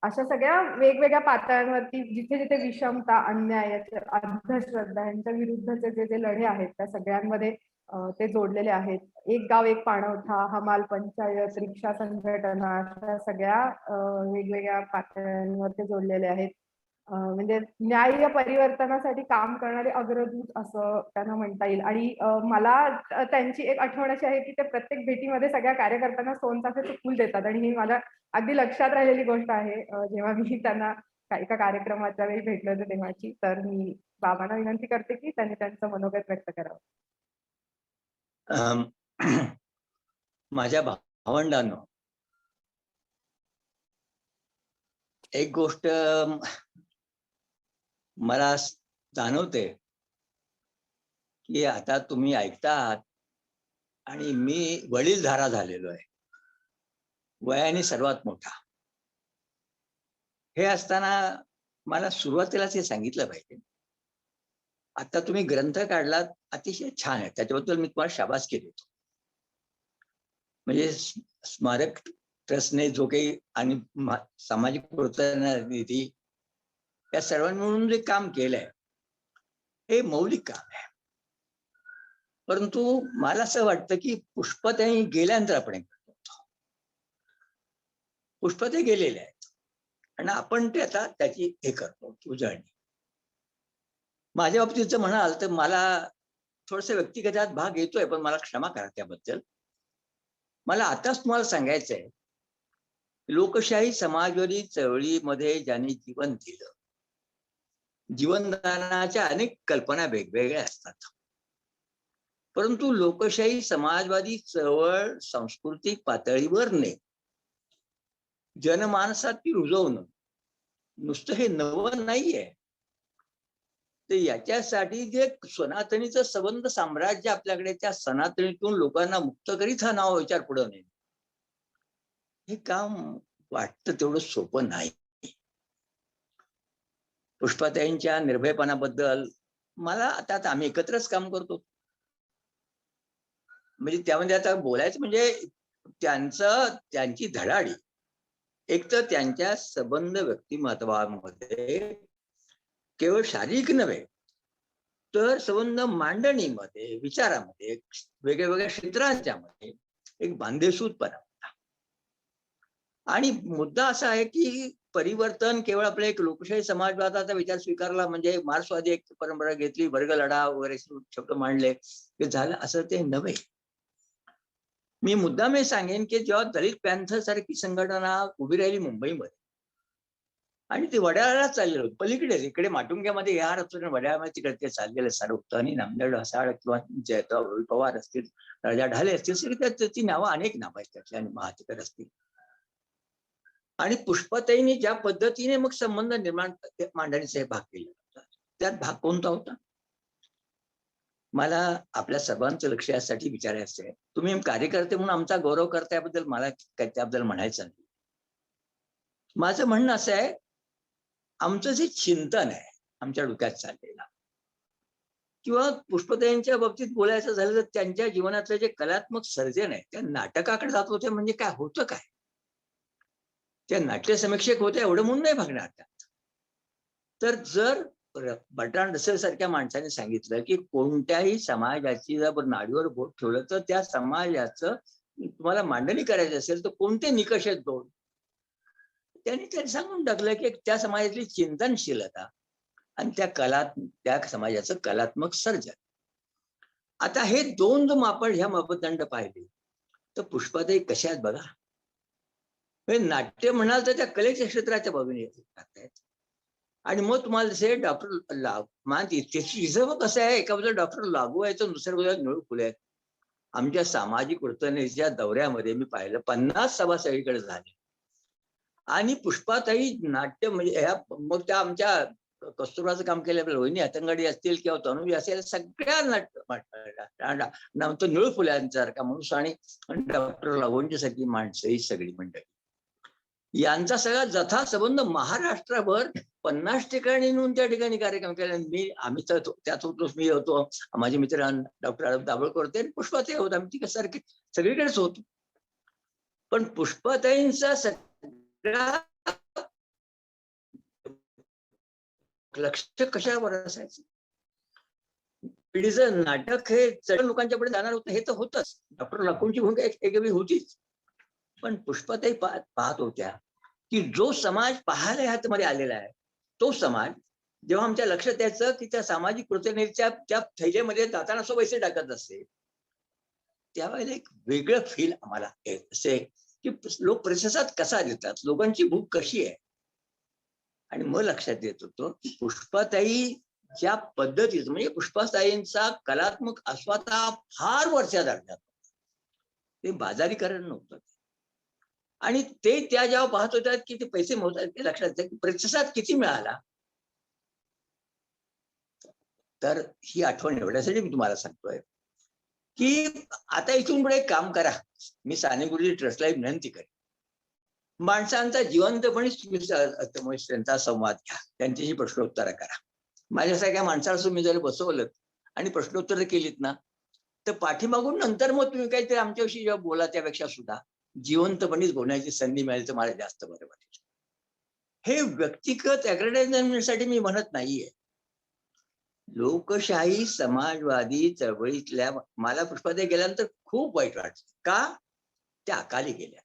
अशा सगळ्या वेगवेगळ्या पातळ्यांवरती जिथे जिथे विषमता, अन्याय, अंधश्रद्धा यांच्या विरुद्धचे जे जे लढे आहेत त्या सगळ्यांमध्ये ते जोडलेले आहेत. एक गाव एक पाणवठा, हमाल पंचायत, रिक्षा संघटना अशा सगळ्या वेगवेगळ्या पातळ्यांवर ते जोडलेले आहेत. म्हणजे न्याय परिवर्तनासाठी काम करणारे अग्रदूत असं त्यांना म्हणता येईल. आणि मला त्यांची एक आठवण अशी आहे की ते प्रत्येक भेटीमध्ये सगळ्या कार्यकर्त्यांना सोनचाफ्याचं फुल देतात आणि ही माझ्या अगदी लक्षात राहिलेली गोष्ट आहे. जेव्हा मी त्यांना एका कार्यक्रमाच्या वेळी भेटले होते तेव्हाची. तर मी बाबांना विनंती करते की त्यांनी त्यांचं मनोगत व्यक्त करावं. माझ्या भावंडांनो, एक गोष्ट मला जाणवते की आता तुम्ही ऐकतात आणि मी वडीलधारा झालेलो आहे, वयाने सर्वात मोठा. हे असताना मला सुरुवातीलाच हे सांगितलं पाहिजे. आता तुम्ही ग्रंथ काढलात, अतिशय छान आहे, त्याच्याबद्दल मी तुम्हाला शाबासकी देतो. म्हणजे स्मारक ट्रस्टने जो काही आणि सामाजिक कृतज्ञता निधी या सर्वांनी मिळून जे काम केलंय हे मौलिक काम आहे. परंतु मला असं वाटतं की पुष्पताई गेल्यानंतर आपण एक करतो. पुष्पताई गेलेले आहेत आणि आपण ते आता त्याची हे करतो उजळणी. माझ्या बाबतीत जर म्हणाल तर मला थोडस व्यक्तिगत भाग येतोय, पण मला क्षमा करा त्याबद्दल. मला आताच तुम्हाला सांगायचं आहे, लोकशाही समाजवादी चळवळीमध्ये ज्यांनी जीवन दिलं, जीवनदानाच्या अनेक कल्पना वेगवेगळ्या असतात, परंतु लोकशाही समाजवादी चळवळ सांस्कृतिक पातळीवर ने जनमानसात ती रुजवणं नुसतं हे नवं नाहीये. तर याच्यासाठी जे सनातनीचं संबंध साम्राज्य आपल्याकडे, त्या सनातनीतून लोकांना मुक्त करीत हा नाव विचार पुढे नाही, हे काम वाटतं तेवढं सोपं नाही. पुष्पाताईंच्या निर्भयपणाबद्दल मला आता आम्ही एकत्रच काम करतो, म्हणजे त्यामध्ये आता बोलायचं म्हणजे त्यांची धडाडी, एक तर त्यांच्या संबंध व्यक्तिमत्वामध्ये केवळ शारीरिक नव्हे तर संबंध मांडणीमध्ये, विचारामध्ये, वेगळ्या वेगळ्या क्षेत्रांच्या मध्ये एक बांधेसूदपणा होता. आणि मुद्दा असा आहे की परिवर्तन केवळ आपल्या एक लोकशाही समाजवादाचा विचार स्वीकारला म्हणजे मार्क्सवादी एक परंपरा घेतली, वर्ग लढा वगैरे शब्द मांडले ते झालं असं ते नव्हे. मी मुद्दाम हे सांगेन की जेव्हा दलित पॅन्थर सारखी संघटना उभी राहिली मुंबईमध्ये आणि ते वड्याळाला चाललेलं होतं, पलीकडे इकडे माटुंग्यामध्ये या वड्याळामध्ये तिकडे ते चाललेलं सारं होतं. आणि नामदेव ढसाळ किंवा जयता पवार असतील, राजा ढाले असतील, सगळी त्याची नावं अनेक नावं आहेत त्यातली, आणि महातेकर असतील. आणि पुष्पाताईंनी ज्या पद्धतीने मग संबंध निर्माण मांडणीचा भाग केला होता, त्यात भाग कोणता होता? मला आपल्या सर्वांचं लक्ष यासाठी विचारायचं आहे. तुम्ही कार्यकर्ते म्हणून आमचा गौरव करताबद्दल मला त्याबद्दल म्हणायचं नाही. माझं म्हणणं असं आहे, आमचं जे चिंतन आहे आमच्या डोक्यात चाललेलं, किंवा पुष्पताईंच्या बाबतीत बोलायचं झालं तर त्यांच्या जीवनातलं जे कलात्मक सर्जन आहे त्या नाटकाकडे जात होते. म्हणजे काय होतं काय, त्या नाट्य समीक्षक होत्या एवढं म्हणून नाही भागणार त्यात. तर जर बर्ट्रांड रसेल सारख्या माणसाने सांगितलं की कोणत्याही समाजाची जर नाडीवर बोट ठेवलं तर त्या समाजाचं तुम्हाला मांडणी करायची असेल तर कोणते निकष आहेत दोन, त्यांनी सांगून टाकलं की त्या समाजातली चिंतनशीलता आणि त्या समाजाचं कलात्मक सर्जन. आता हे दोन जर आपण ह्या मापदंड पाहिले तर पुष्पाताई कशा आहेत बघा. नाट्य म्हणाल तर त्या कलेच्या क्षेत्राच्या बाजूने आहेत. आणि मग तुम्हाला जसे डॉक्टर तिचं कसं आहे, एका बाजूला डॉक्टर लागू आहे तर दुसऱ्या बाजूला निळू फुले आहेत. आमच्या सामाजिक वर्तनेच्या दौऱ्यामध्ये मी पाहिलं 50 सभा सगळीकडे झाल्या. आणि पुष्पाताई नाट्य म्हणजे ह्या मग त्या आमच्या कस्तुरबाचं काम केलं, रोहिणी हतंगडी असतील किंवा तनुजी असेल, सगळ्या नाट्य निळू फुल्यांसारखा माणूस आणि डॉक्टर लागूंची सारखी माणसं ही सगळी मंडळी, यांचा सगळा जथा संबंध महाराष्ट्रभर 50 ठिकाणी नेऊन त्या ठिकाणी कार्यक्रम केला. आम्ही तर त्यात होतो, मी होतो, माझे मित्र डॉक्टर दाभोळकर होते आणि पुष्पाताई होत, आम्ही तिकडे सारखे सगळीकडेच होतो. पण पुष्पाताईंचा सगळा लक्ष कशावर असायचं, पिढीचं नाटक हे चढ लोकांच्या पुढे जाणार होतं हे तर होतच, डॉक्टर लाखोंची भूमिका एक होतीच. पण पुष्पाताई पाहत होत्या की जो समाज पाहायला ह्यामध्ये आलेला आहे तो समाज जेव्हा आमच्या लक्षात यायचं की त्या सामाजिक कृतीच्या त्या थैल्यामध्ये जाताना सो पैसे टाकत असते, त्यावेळेला एक वेगळं फील आम्हाला असे की लोक प्रतिसाद कसा देतात, लोकांची भूक कशी आहे. आणि मग लक्षात येत होतं की पुष्पाताई ज्या पद्धतीत म्हणजे पुष्पाताईंचा कलात्मक आस्वाद हा फार वरच्या दर्जात, ते बाजारीकरण नव्हतं. आणि ते त्या जेव्हा पाहत होत्या की ते पैसे मोजतात ते लक्षात येतं की प्रतिसाद किती मिळाला. तर ही आठवण एवढ्यासाठी मी तुम्हाला सांगतोय की आता इथून पुढे एक काम करा, मी साने गुरुजी ट्रस्टला विनंती करेन, माणसांचा जिवंतपणे तुम्ही त्यांचा संवाद घ्या, त्यांच्याशी प्रश्नोत्तर करा. माझ्यासारख्या माणसाला तुम्ही जर बसवलं आणि प्रश्नोत्तर केलीत ना तर पाठीमागून नंतर मग तुम्ही काहीतरी आमच्याविषयी जेव्हा बोला त्यापेक्षा सुद्धा जिवंतपणेच बोलण्याची संधी मिळाली तर मला जास्त बरं वाटेल. हे व्यक्तिगत ऍग्रेटाइजमेंटसाठी मी म्हणत नाहीये. लोकशाही समाजवादी चळवळीतल्या मला पुष्पाताई गेल्यानंतर खूप वाईट वाटतं. का? त्या अकाली गेल्या.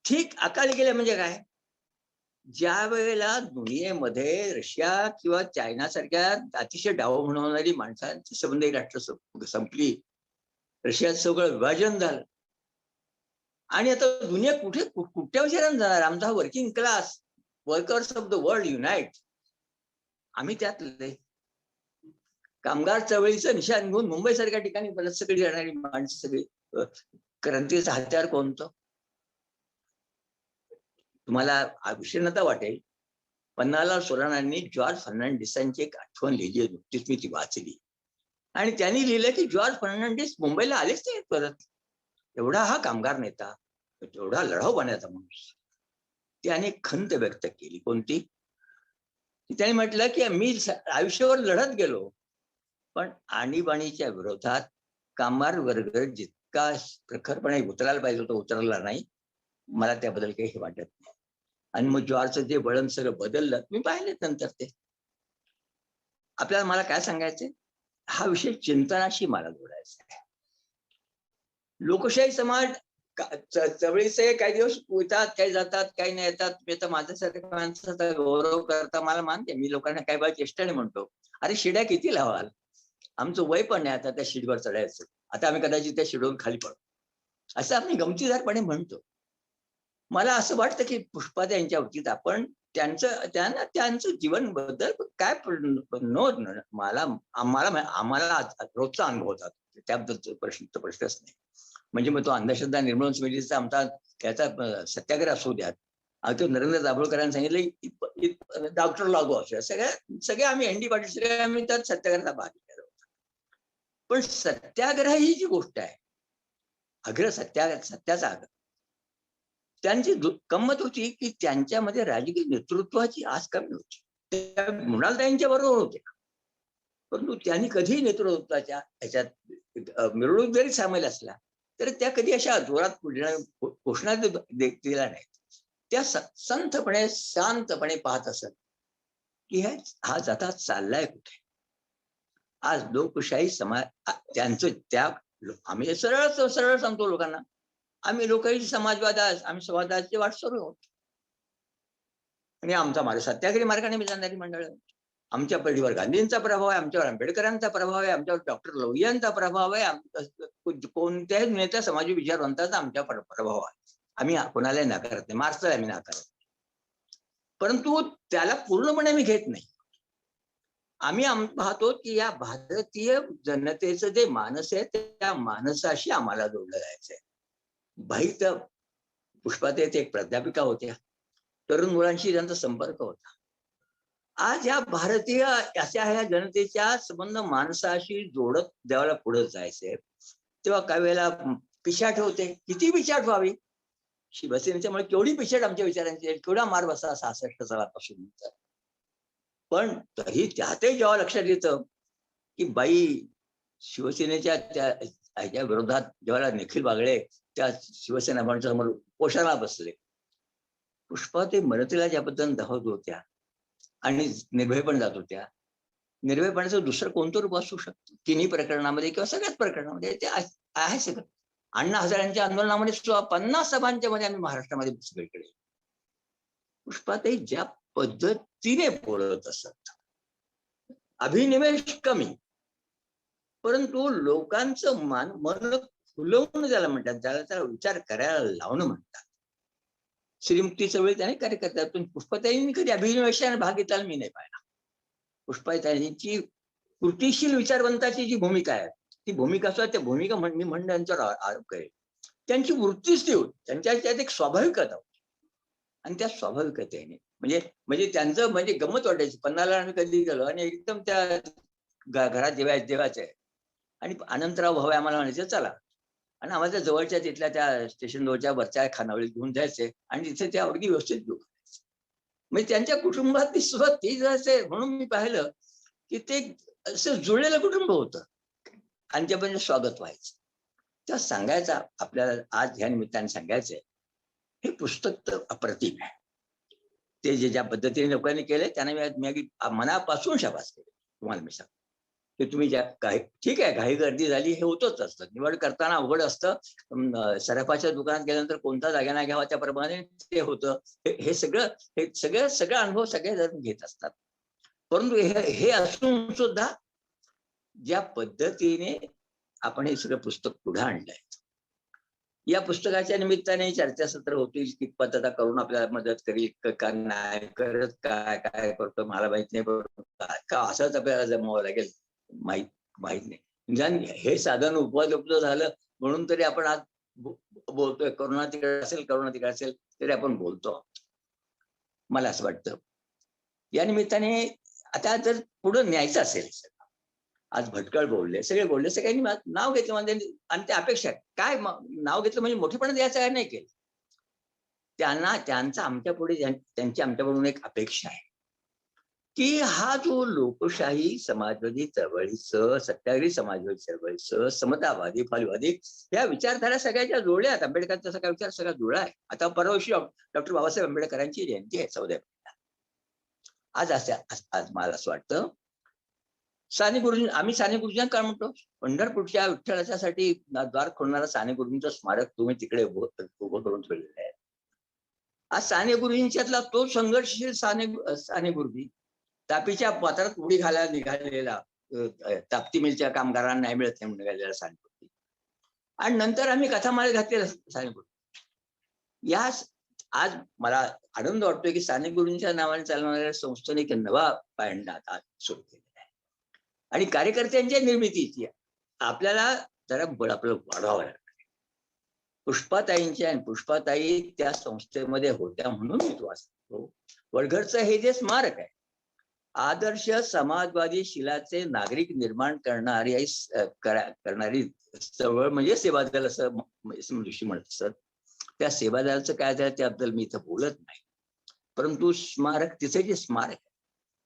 ठीक, अकाली गेल्या म्हणजे काय, ज्या वेळेला दुनियेमध्ये रशिया किंवा चायना सारख्या अतिशय डाव म्हणवणारी माणसांचे संबंध राष्ट्र संपली, रशियाचं सगळं विभाजन झालं आणि आता दुनिया कुठल्या विचारानं जाणार. आमचा working class workers of the world unite, आम्ही त्यातले कामगार चळवळीचं निशाण घेऊन मुंबई सारख्या ठिकाणी बरंच सगळी जाणारी माणसं सगळी, क्रांतीचं हत्यार कोणतं. तुम्हाला विषण्णता वाटेल, पन्नालाल सोरानांनी जॉर्ज फर्नांडिसांची एक आठवण लिहिली आहे, नुकतीच मी ती वाचली. आणि त्यांनी लिहिलं की जॉर्ज फर्नांडिस मुंबईला आलेच नाही परत. एवढा हा कामगार नेता, एवढा लढाऊपणाचा माणूस. त्याने खंत व्यक्त केली. कोणती? त्याने म्हटलं की मी आयुष्यावर लढत गेलो पण आणीबाणीच्या विरोधात कामगार वर्ग जितका प्रखरपणे उतरायला पाहिजे होता उतरला नाही. मला त्याबद्दल काही वाटत नाही. आणि मग जॉर्जचं जे वळण सगळं बदललं, मी पाहिलं नंतर ते. आपल्याला मला काय सांगायचंय, हा विषय चिंतनाशी मला जोडायचा आहे. लोकशाही समाज चळवळीचे काही दिवस येतात, काही जातात, काही नाही येतात. मी आता माझ्यासारख्या माणसाचा गौरव करता मला मानते. मी लोकांना काही बाबा चेष्टाने म्हणतो, अरे शिड्या किती लावाल, आमचं वय पण नाही आता त्या शिडीवर चढायचं, आता आम्ही कदाचित त्या शिडीवरून खाली पडू, असं आम्ही गमतीदारपणे म्हणतो. मला असं वाटतं की पुष्पाताई यांच्या बाबतीत आपण त्यांचं जीवन बद्दल काय आम्हाला रोजचा अनुभव होता, त्याबद्दल प्रश्नच नाही. म्हणजे मग तो अंधश्रद्धा निर्मूलन समितीचा आमचा त्याचा सत्याग्रह असू द्यात, तो नरेंद्र दाभोळकरांनी सांगितलं डॉक्टर लागू असो, सगळे आम्ही एनडी पाटील सगळे आम्ही त्यात सत्याग्रहाला भाग घेतला होता. पण सत्याग्रह ही जी गोष्ट आहे, सत्याचा आग्रह, त्यांची गंमत होती की त्यांच्यामध्ये राजकीय नेतृत्वाची आस कमी होती. त्या मृणालताईंच्या बरोबर होते, परंतु त्यांनी कधी नेतृत्वाच्या ह्याच्यात मिरवणूक जरी सामील असला तर त्या कधी अशा जोरात घोषणा दिल्या नाहीत. त्या संथपणे शांतपणे पाहत असत की हा जाता चाललाय कुठे. आज लोकशाही समाज त्यांचं आम्ही सरळ सांगतो लोकांना, आम्ही लोकशाही आम्ही समाजवादाची वाट सुरू आहोत. आणि आमचा मार्ग सत्याग्रही मार्गाने मी जाणारी मंडळ, आमच्या पिढीवर गांधींचा प्रभाव आहे, आमच्यावर आंबेडकरांचा प्रभाव आहे, आमच्यावर डॉक्टर लोहियांचा प्रभाव आहे, कोणत्याही नेत्या समाजी विचारवंताचा आमच्यावर प्रभाव आहे. आम्ही कोणालाही नाकारत नाही, मार्क्सला आम्ही नाकारत नाही, परंतु त्याला पूर्णपणे मी घेत नाही. आम्ही पाहतो की या भारतीय जनतेचं जे मानस आहे त्या मानसाशी आम्हाला जोडलं जायचंय. बाई तर पुष्पाताई एक प्राध्यापिका होत्या, तरुण मुलांशी त्यांचा संपर्क होता. आज या भारतीय अशा ह्या जनतेच्या संबंध माणसाशी जोडत जेव्हा पुढे जायचंय तेव्हा काही वेळेला पिछाट होते. किती पिछाट व्हावी, शिवसेनेच्यामुळे केवढी पिछाट आमच्या विचारांची, केवढा मार बसला 66 सालापासून. पण तरी त्यातही जेव्हा लक्षात येतं की बाई शिवसेनेच्या त्या विरोधात जेव्हा निखिल बागळे त्या शिवसेना भवनाच्या समोर पोषणाला बसले, पुष्पाताई मनतेला ज्याबद्दल धावत होत्या आणि निर्भयपणे जात होत्या, निर्भयपणाचं दुसरं कोणतं रूप असू शकतं तिन्ही प्रकरणामध्ये किंवा सगळ्याच प्रकरणामध्ये ते आहे. सगळं अण्णा हजारांच्या आंदोलनामध्ये 50 सभांच्या मध्ये आम्ही महाराष्ट्रामध्ये सगळीकडे पुष्पाताई ज्या पद्धतीने बोलत असत, अभिनिवेश कमी, परंतु लोकांचं मन फुलवून ज्याला म्हणतात, त्याला विचार करायला लावणं म्हणतात. श्रीमुक्ती चळवळी त्याने कार्यकर्त्यात, पण पुष्पाताईंनी कधी अभिनिवेशाने भाग घेतला मी नाही पाहिला. पुष्पाताईंची कृतीशील विचारवंताची जी भूमिका आहे, ती भूमिका असतात त्या भूमिका मी म्हणणं यांच्यावर आरोप करेल. त्यांची वृत्तीच ती होती, त्यांच्यात एक स्वाभाविकता होती. आणि त्या स्वाभाविकतेने म्हणजे त्यांचं म्हणजे गंमत वाटायची. पन्नाला आम्ही कधी गेलो आणि एकदम त्या घरात देवाचं आहे आणि अनंतराव भाऊ आम्हाला म्हणायचे चला, आणि आम्हाला जवळच्या तिथल्या त्या स्टेशन जवळच्या वरच्या खानावळीत घेऊन जायचे आणि तिथे त्या अगदी व्यवस्थित घेऊन जायचे. म्हणजे त्यांच्या कुटुंबातली सुरुवात ती जायचे, म्हणून मी पाहिलं की ते असं जुळलेलं कुटुंब होतं आणि त्यापर्यंत स्वागत व्हायचं. त्या सांगायचा आपल्याला आज ह्या निमित्ताने सांगायचंय, हे पुस्तक तर अप्रतिम आहे. ते ज्या पद्धतीने लोकांनी केले त्यांना मी मनापासून शाबास केले. तुम्हाला मी सांगतो की तुम्ही ठीक आहे, घाई गर्दी झाली, हे होतच असतं, निवड करताना अवघड असतं, सराफाच्या दुकानात गेल्यानंतर कोणता जागा नाही घ्यावा त्याप्रमाणे ते होतं. हे सगळं अनुभव सगळे जण घेत असतात. परंतु हे असून सुद्धा ज्या पद्धतीने आपण हे सगळं पुस्तक पुढे आणलंय, या पुस्तकाच्या निमित्ताने चर्चासत्र होतील, कितपत आता करून आपल्याला मदत करील का नाही करत, काय काय करतो मला माहित नाही, का असंच आपल्याला जमावं लागेल माहित नाही. निदान हे साधन उपलब्ध झालं म्हणून तरी आपण आज बोलतोय. करोना तिकडे असेल तरी आपण बोलतो. मला असं वाटतं या निमित्ताने आता जर पुढे न्यायचं असेल, आज भटकळ बोलले, सगळ्यांनी नाव घेतलं म्हणजे, आणि त्या अपेक्षा काय नाव घेतलं म्हणजे मोठेपणा द्यायचं काय नाही केलं. त्यांचा आमच्या पुढे त्यांची आमच्याकडून एक अपेक्षा आहे की हा जो लोकशाही समाजवादी चळवळीचं, सत्याग्रही समाजवादी चळवळीचं, समतावादी फलवादी या विचारधारा सगळ्याच्या जोडल्या आहेत. आंबेडकरांचा सगळा विचार सगळा जुळला आहे. आता परवाशी डॉक्टर बाबासाहेब आंबेडकरांची जयंती आहे 14 एप्रिलला. आज मला असं वाटतं साने गुरुजी, आम्ही साने गुरुजींना काय म्हणतो, पंढरपूरच्या विठ्ठलाच्यासाठी द्वार खोलणारा साने गुरुजींचं स्मारक तुम्ही तिकडे उभं करून ठेवलेलं आहे. आज साने गुरुजींच्यातला तो संघर्षशील साने गुरुजी तापीच्या पात्रात उडी घालायला निघालेला, ताप्ती मिलच्या कामगारांना नाही मिळत नाही निघालेला साने गुरुजी, आणि नंतर आम्ही कथामाळेत घातलेला साने गुरुजी. या आज मला आनंद वाटतोय की साने गुरुजींच्या नावाने चालणाऱ्या संस्थेने एक नवा पायंडा आता सुरू केलेला आहे, आणि कार्यकर्त्यांच्या निर्मितीची आपल्याला जरा बळ आपलं वाढवावं लागतं. पुष्पाताई त्या संस्थेमध्ये होत्या म्हणून मी तुम्हाला सांगतो, वडघरचं हे जे स्मारक आहे, आदर्श समाजवादी शिलाचे नागरिक निर्माण करणारी चळवळ म्हणजे सेवादल असं ऋषी म्हणत असत. त्या सेवादलाचं काय झालं त्याबद्दल मी इथं बोलत नाही, परंतु स्मारक, तिथे जे स्मारक आहे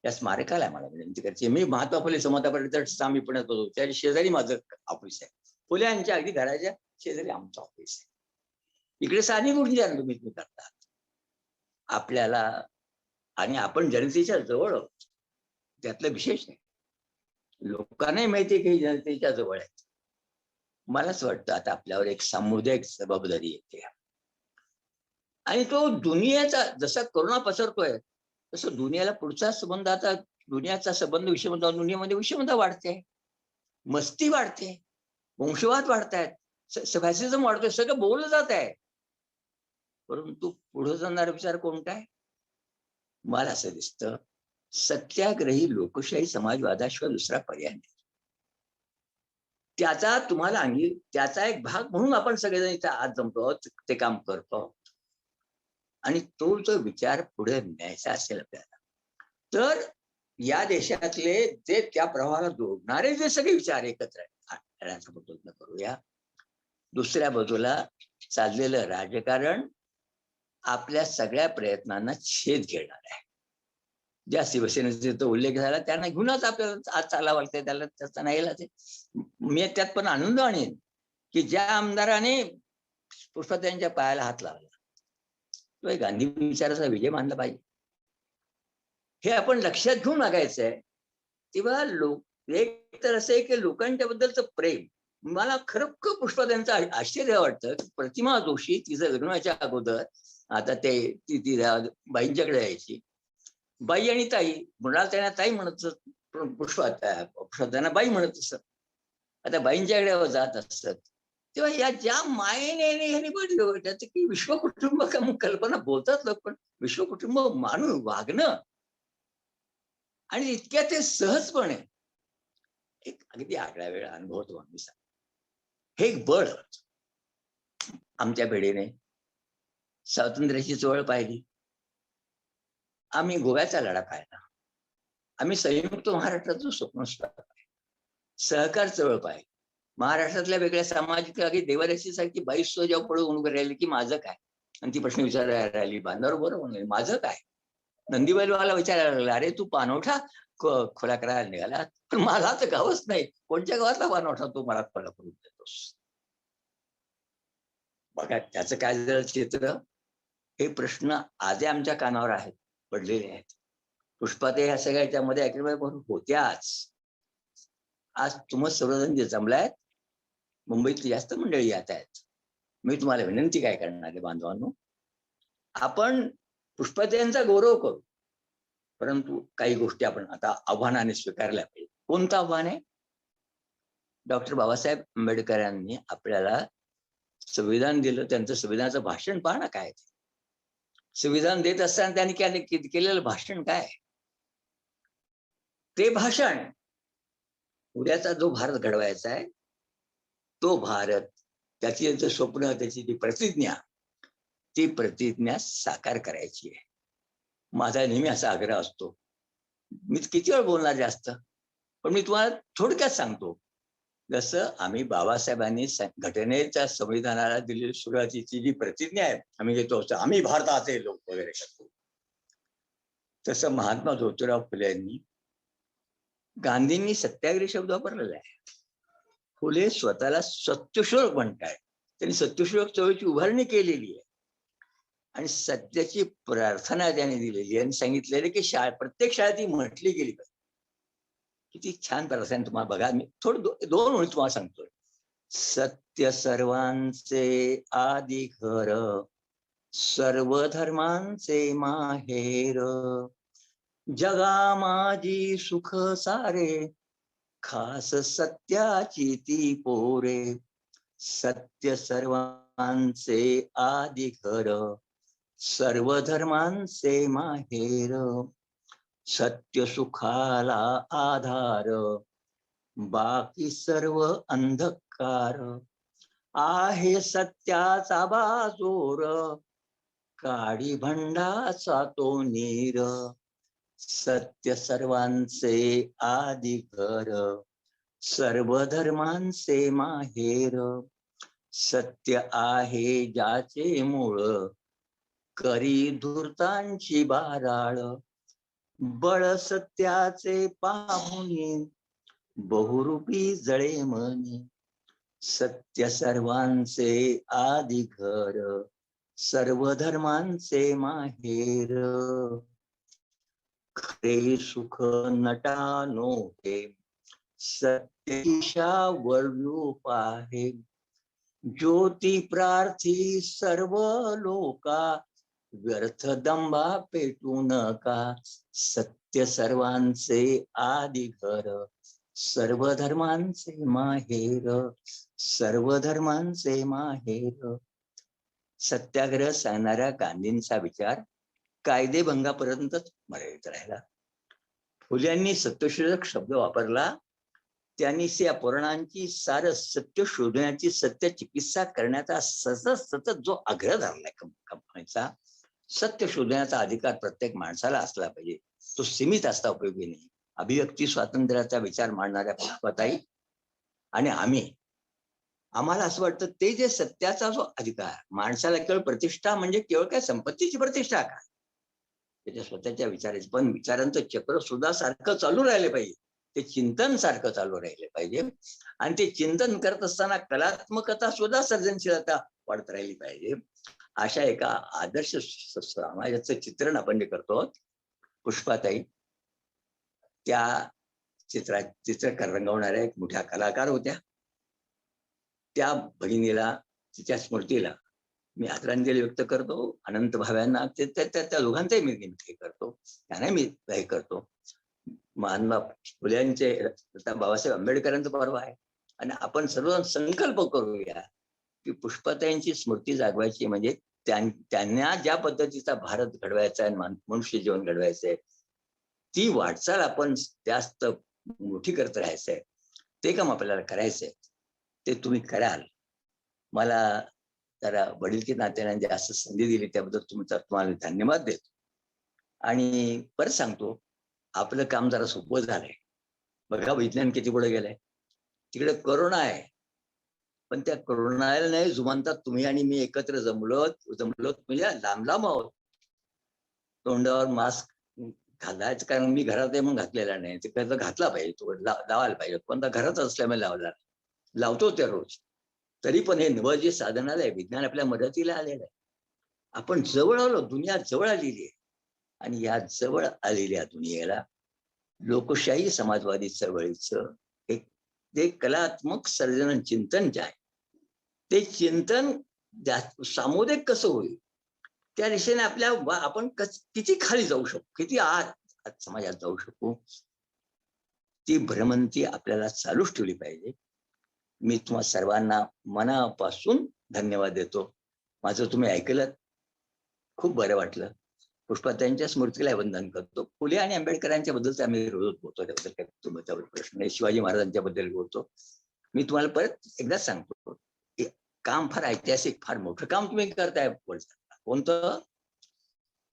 त्या स्मारकाला मला विनंती करायची. मी महात्मा फुले समता परिसर आम्ही पुण्यात होतो, त्या शेजारी माझं ऑफिस आहे. फुले यांच्या अगदी घराच्या शेजारी आमचं ऑफिस आहे. इकडे साने गुरुजी निर्मिती करतात आपल्याला, आणि आपण जनतेच्या जवळ आहोत, त्यातलं विशेष नाही. लोकांनाही माहिती आहे की जनतेच्या जवळ आहेत. मलाच वाटतं आता आपल्यावर एक सामुदायिक जबाबदारी येते, आणि तो दुनियेचा, जसा करोना पसरतोय तसं दुनियाला पुढचा संबंध, आता दुनियाचा संबंध विषमता, दुनियेमध्ये विषमता वाढते, मस्ती वाढते, वंशवाद वाढतायत, फॅसिझम वाढतोय, सगळं बोललं जात आहे, परंतु पुढे जाणारा विचार कोणता आहे? मला असं दिसतं सत्याग्रही लोकशाही समाजवादाशिवाय दुसरा पर्याय नाही. त्याचा तुम्हाला त्याचा एक भाग म्हणून आपण सगळेजण इथे आज जमतो आहोत, ते काम करतो आहोत. आणि तो जो विचार पुढे न्यायचा असेल आपल्याला, तर या देशातले जे त्या प्रवाहाला जोडणारे जे सगळे विचार एकत्र आणण्याचा प्रयत्न करूया. दुसऱ्या बाजूला चाललेलं राजकारण आपल्या सगळ्या प्रयत्नांना छेद घेणार आहे. ज्या शिवसेनेचा तो उल्लेख झाला त्यांना घेऊनच आपल्याला आज चालावं लागतंय, त्याला त्याचा नाही लागते. मी त्यात पण आनंद आणेन की ज्या आमदाराने पुष्पाताईंच्या पायाला हात लावला तो एक गांधी विचाराचा विजय मानला पाहिजे, हे आपण लक्षात घेऊन मागायचं आहे. तेव्हा एक तर असं आहे की लोकांच्या बद्दलचं प्रेम, मला खरोखर पुष्पाताईंचं आश्चर्य वाटतं. प्रतिमा जोशी तिचं लग्नाच्या अगोदर, आता ती बाईंच्याकडे यायची, बाई आणि ताई म्हणाल त्यांना ताई म्हणत, पुष्पाताईंना बाई म्हणत असत. आता बाईंच्याकडे जात असत तेव्हा या ज्या मायेने त्याचं की विश्वकुटुंब कल्पना बोलतात लोक, पण विश्वकुटुंब मानून वागणं आणि इतक्या ते सहजपणे एक अगदी आगळ्या वेळा अनुभव तो आम्ही सांग, हे एक बळ. आमच्या पिढीने स्वातंत्र्याची चळवळ पाहिली, आम्ही गोव्याचा लढा पाहिला, आम्ही संयुक्त महाराष्ट्राचं स्वप्न पाहिलं, सहकार चळवळ पाहिली, महाराष्ट्रातल्या वेगळ्या सामाजिक देवदासीसारखी 2200 जेव्हा पळून उभं राहिली की माझं काय, आणि ती प्रश्न विचारायला राहिली, बांधावर बरोबर माझं काय. नंदीबैलवाला विचारायला लागला, अरे तू पाणवठा खोला करायला निघाला, पण मला तर गावच नाही, कोणत्या गावातला पाणवठा तू मला खोला करून देतोस. बघा त्याचं काय झालं चित्र. हे प्रश्न आजही आमच्या कानावर आहेत, पडलेले आहेत. पुष्पाताई ह्या सगळ्या त्यामध्ये ऍक्टिव्ह होत्याच. आज तुम्हाला सर्वजण जे जमलायत, मुंबईतली जास्त मंडळी येत आहेत. मी तुम्हाला विनंती काय करणार आहे बांधवांनो, आपण पुष्पाताईंचा गौरव करू, परंतु काही गोष्टी आपण आता आव्हानाने स्वीकारल्या पाहिजे. कोणतं आव्हान आहे? डॉक्टर बाबासाहेब आंबेडकरांनी आपल्याला संविधान दिलं, त्यांचं संविधानाचं भाषण पहा ना काय. संविधान देत असताना त्यांनी केलेलं भाषण काय? ते भाषण उद्याचा जो भारत घडवायचा आहे तो भारत, त्याची स्वप्न, त्याची ती प्रतिज्ञा साकार करायची आहे. माझा नेहमी असा आग्रह असतो. मी किती वेळ बोलणार जास्त, पण मी तुम्हाला थोडक्यात सांगतो. जसं आम्ही बाबासाहेबांनी घटनेच्या संविधानाला दिलेली सुरुवातीची जी प्रतिज्ञा आहे, आम्ही घेतो आम्ही भारताचे लोक वगैरे करतो, तसं महात्मा ज्योतिराव फुले यांनी, गांधींनी सत्याग्रही शब्द वापरलेला आहे. फुले स्वतःला सत्यशोधक म्हणतायत. त्यांनी सत्यशोधक चळवळीची उभारणी केलेली आहे आणि सत्याची प्रार्थना त्यांनी दिलेली आहे आणि सांगितलेलं की प्रत्येक शाळेत ती म्हटली गेली पाहिजे. किती छान प्रकाशन तुम्हाला बघा. मी थोडं दोन ओळी तुम्हाला सांगतोय. सत्य सर्वांचे आदी घर, सर्व धर्मांचे माहेर, जगा माझी सुख सारे, खास सत्याची ती पोरे. सत्य सर्वांचे आदी घर, सर्व धर्मांचे माहेर, सत्य सुखाला आधार, बाकी सर्व अंधकार. आहे सत्याचा बाजोर, काडी भंडाचा तो नीर. सत्य सर्वांचे आदी घर, सर्व धर्मांचे माहेर, सत्य आहे ज्याचे मूळ, करी धूर्तांची बाराळ. बळ सत्याचे पाहुनी, बहुरूपी जळे मनी. सत्य सर्वांचे आदी घर, सर्व धर्मांचे माहेर. खरे सुख नटानो हे, सत्य ईशावर रूप आहे. ज्योती प्रार्थी सर्व लोका, व्यर्थ दंबा पेटू नका. सत्य सर्वांचे आदी घर, सर्व धर्मांचे माहेर, सर्व धर्मांचे माहेर. सत्याग्रह सांगणाऱ्या गांधींचा विचार कायदेभंगापर्यंतच मर्यादित राहिला. फुल्यांनी सत्यशोधक शब्द वापरला. त्यांनी या पुराणांची सार सत्य शोधण्याची, सत्य चिकित्सा करण्याचा सतत जो आग्रह धरलाय कंपनीचा, सत्य शोधण्याचा अधिकार प्रत्येक माणसाला असला पाहिजे. तो सीमित असता उपयोगी नाही. अभिव्यक्ती स्वातंत्र्याचा विचार मांडणाऱ्या पुष्पाताई आणि आम्हाला असं वाटतं ते जे सत्याचा जो अधिकार, माणसाला केवळ प्रतिष्ठा म्हणजे केवळ काय संपत्तीची प्रतिष्ठा काय, त्याच्या स्वतःच्या विचाराचे पण विचारांचं चक्र सुद्धा सारखं चालू राहिले पाहिजे. ते चिंतन सारखं चालू राहिले पाहिजे. आणि ते चिंतन करत असताना कलात्मकता सुद्धा, सर्जनशीलता वाढत राहिली पाहिजे. अशा एका आदर्श समाजाचं चित्रण आपण जे करतो, पुष्पाताई त्या चित्र रंगवणाऱ्या एक मोठ्या कलाकार होत्या. त्या भगिनीला, तिच्या स्मृतीला मी आदरांजली व्यक्त करतो. अनंत भाव्यांना, त्या दोघांचाही मी हे करतो, त्यांना मी हे करतो. महात्मा फुल्यांचे, बाबासाहेब आंबेडकरांचं पर्व आहे आणि आपण सर्व संकल्प करूया की पुष्पाताईंची स्मृती जागवायची. म्हणजे त्यांना ज्या पद्धतीचा भारत घडवायचा आहे, मनुष्य जीवन घडवायचं आहे, ती वाटचाल आपण जास्त मोठी करत राहायचंय. ते काम आपल्याला करायचंय. ते तुम्ही कराल. मला जरा वडीलकी नात्याने जास्त संधी दिली त्याबद्दल तुम्हाला धन्यवाद देतो. आणि परत सांगतो, आपलं काम जरा सोपं झालंय. बघा विज्ञान किती पुढे गेलंय. तिकडे कोरोना आहे, पण त्या कोरोनाला नाही जुमानतात तुम्ही आणि मी एकत्र जमलोत म्हणजे लांब आहोत. तोंडावर मास्क घालायचं, कारण मी घरात आहे म्हणून घातलेला नाही. ते घातला पाहिजे, तो लावायला पाहिजे. पण घरात असल्यामुळे लावतो त्या रोज. तरी पण हे नवं जे साधनालय, विज्ञान आपल्या मदतीला आलेलं आहे. आपण जवळ आलो, दुनिया जवळ आलेली आहे. आणि या जवळ आलेल्या दुनियेला लोकशाही समाजवादी चळवळीचं एक कलात्मक सर्जन चिंतन जे आहे, ते चिंतन सामुदायिक कसं होईल, त्या दिशेने आपण किती खाली जाऊ शकू, किती आत समाजात जाऊ शकू, ती भ्रमंती आपल्याला चालूच ठेवली पाहिजे. मी तुम्हा सर्वांना मनापासून धन्यवाद देतो. माझं तुम्ही ऐकलं, खूप बरं वाटलं. पुष्पाताईंच्या स्मृतीला वंदन करतो. फुले आणि आंबेडकरांच्या बद्दल आम्ही रोज बोलतो, त्याबद्दल काही तुमच्यावर प्रश्न नाही. शिवाजी महाराजांच्या बद्दल बोलतो. मी तुम्हाला परत एकदाच सांगतो, काम फार ऐतिहासिक, फार मोठं काम तुम्ही करताय. कोणतं?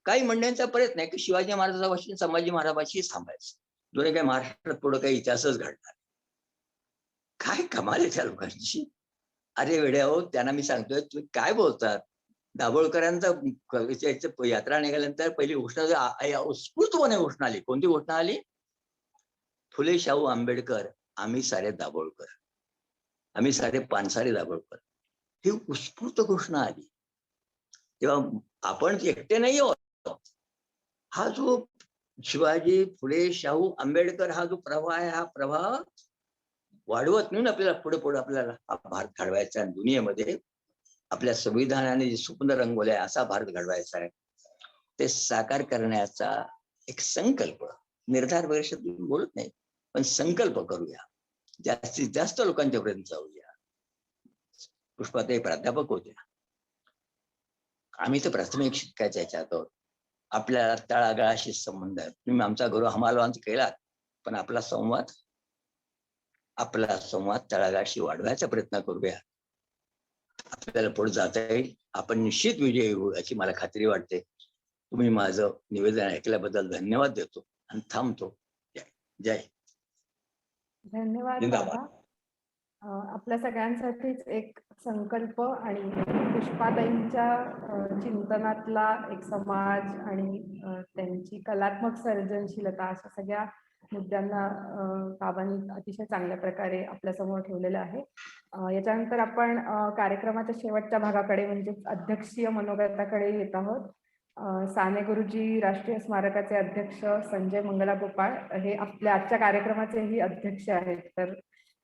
काही म्हणण्याचा प्रयत्न आहे की शिवाजी महाराजांपाशी, संभाजी महाराजांपाशी थांबायचं. दोन्ही काही महाराष्ट्रात पुढे काही इतिहासच घडणार. काय कमाल आहे त्या लोकांची. अरे वेड्या हो, त्यांना मी सांगतोय तुम्ही काय बोलतात. दाभोळकरांचा यात्रा निघाल्यानंतर पहिली घोषणा उत्स्फूर्तपणे घोषणा आली. कोणती घोषणा आली? फुले शाहू आंबेडकर, आम्ही सारे दाभोळकर, आम्ही सारे पानसारे दाभोळकर, ही उत्स्फूर्त घोषणा आली. तेव्हा आपण एकटे नाही आहोत. हा जो शिवाजी, फुले, शाहू, आंबेडकर हा जो प्रवाह आहे, हा प्रवाह वाढवत नेऊन आपल्याला पुढे पुढे आपल्याला हा भारत घडवायचा आहे. दुनियेमध्ये आपल्या संविधानाने जे स्वप्न रंगवले आहे, असा भारत घडवायचा आहे. ते साकार करण्याचा एक संकल्प, निर्धार वगैरे शब्द बोलत नाही, पण संकल्प करूया, जास्तीत जास्त लोकांच्या पर्यंत जाऊया. पुष्पाताई प्राध्यापक होत्या, आम्ही तर प्राथमिक शिक्षकाच्या याच्यात आहोत. आपल्याला तळागाळाशी संबंध आहे. तुम्ही आमचा गौरव हमालवांचा केलात, पण आपला संवाद तळागाळाशी वाढवायचा प्रयत्न करूया. आपल्याला पुढे जाता येईल. आपण निश्चित विजयी होऊ याची मला खात्री वाटते. तुम्ही माझं निवेदन ऐकल्याबद्दल धन्यवाद देतो आणि थांबतो. जय धन्यवाद जिंदाबाद. बाबा. आपल्या सगळ्यांसाठीच एक संकल्प आणि पुष्पाताईंच्या चिंतनातला एक समाज आणि त्यांची कलात्मक सर्जनशीलता अशा सगळ्या मुद्द्यांना बाबांनी अतिशय चांगल्या प्रकारे आपल्या समोर ठेवलेलं आहे. याच्यानंतर आपण कार्यक्रमाच्या शेवटच्या भागाकडे म्हणजे अध्यक्षीय मनोगताकडे येत आहोत. साने गुरुजी राष्ट्रीय स्मारकाचे अध्यक्ष संजय मंगला गोपाळ हे आपल्या आजच्या कार्यक्रमाचेही अध्यक्ष आहेत, तर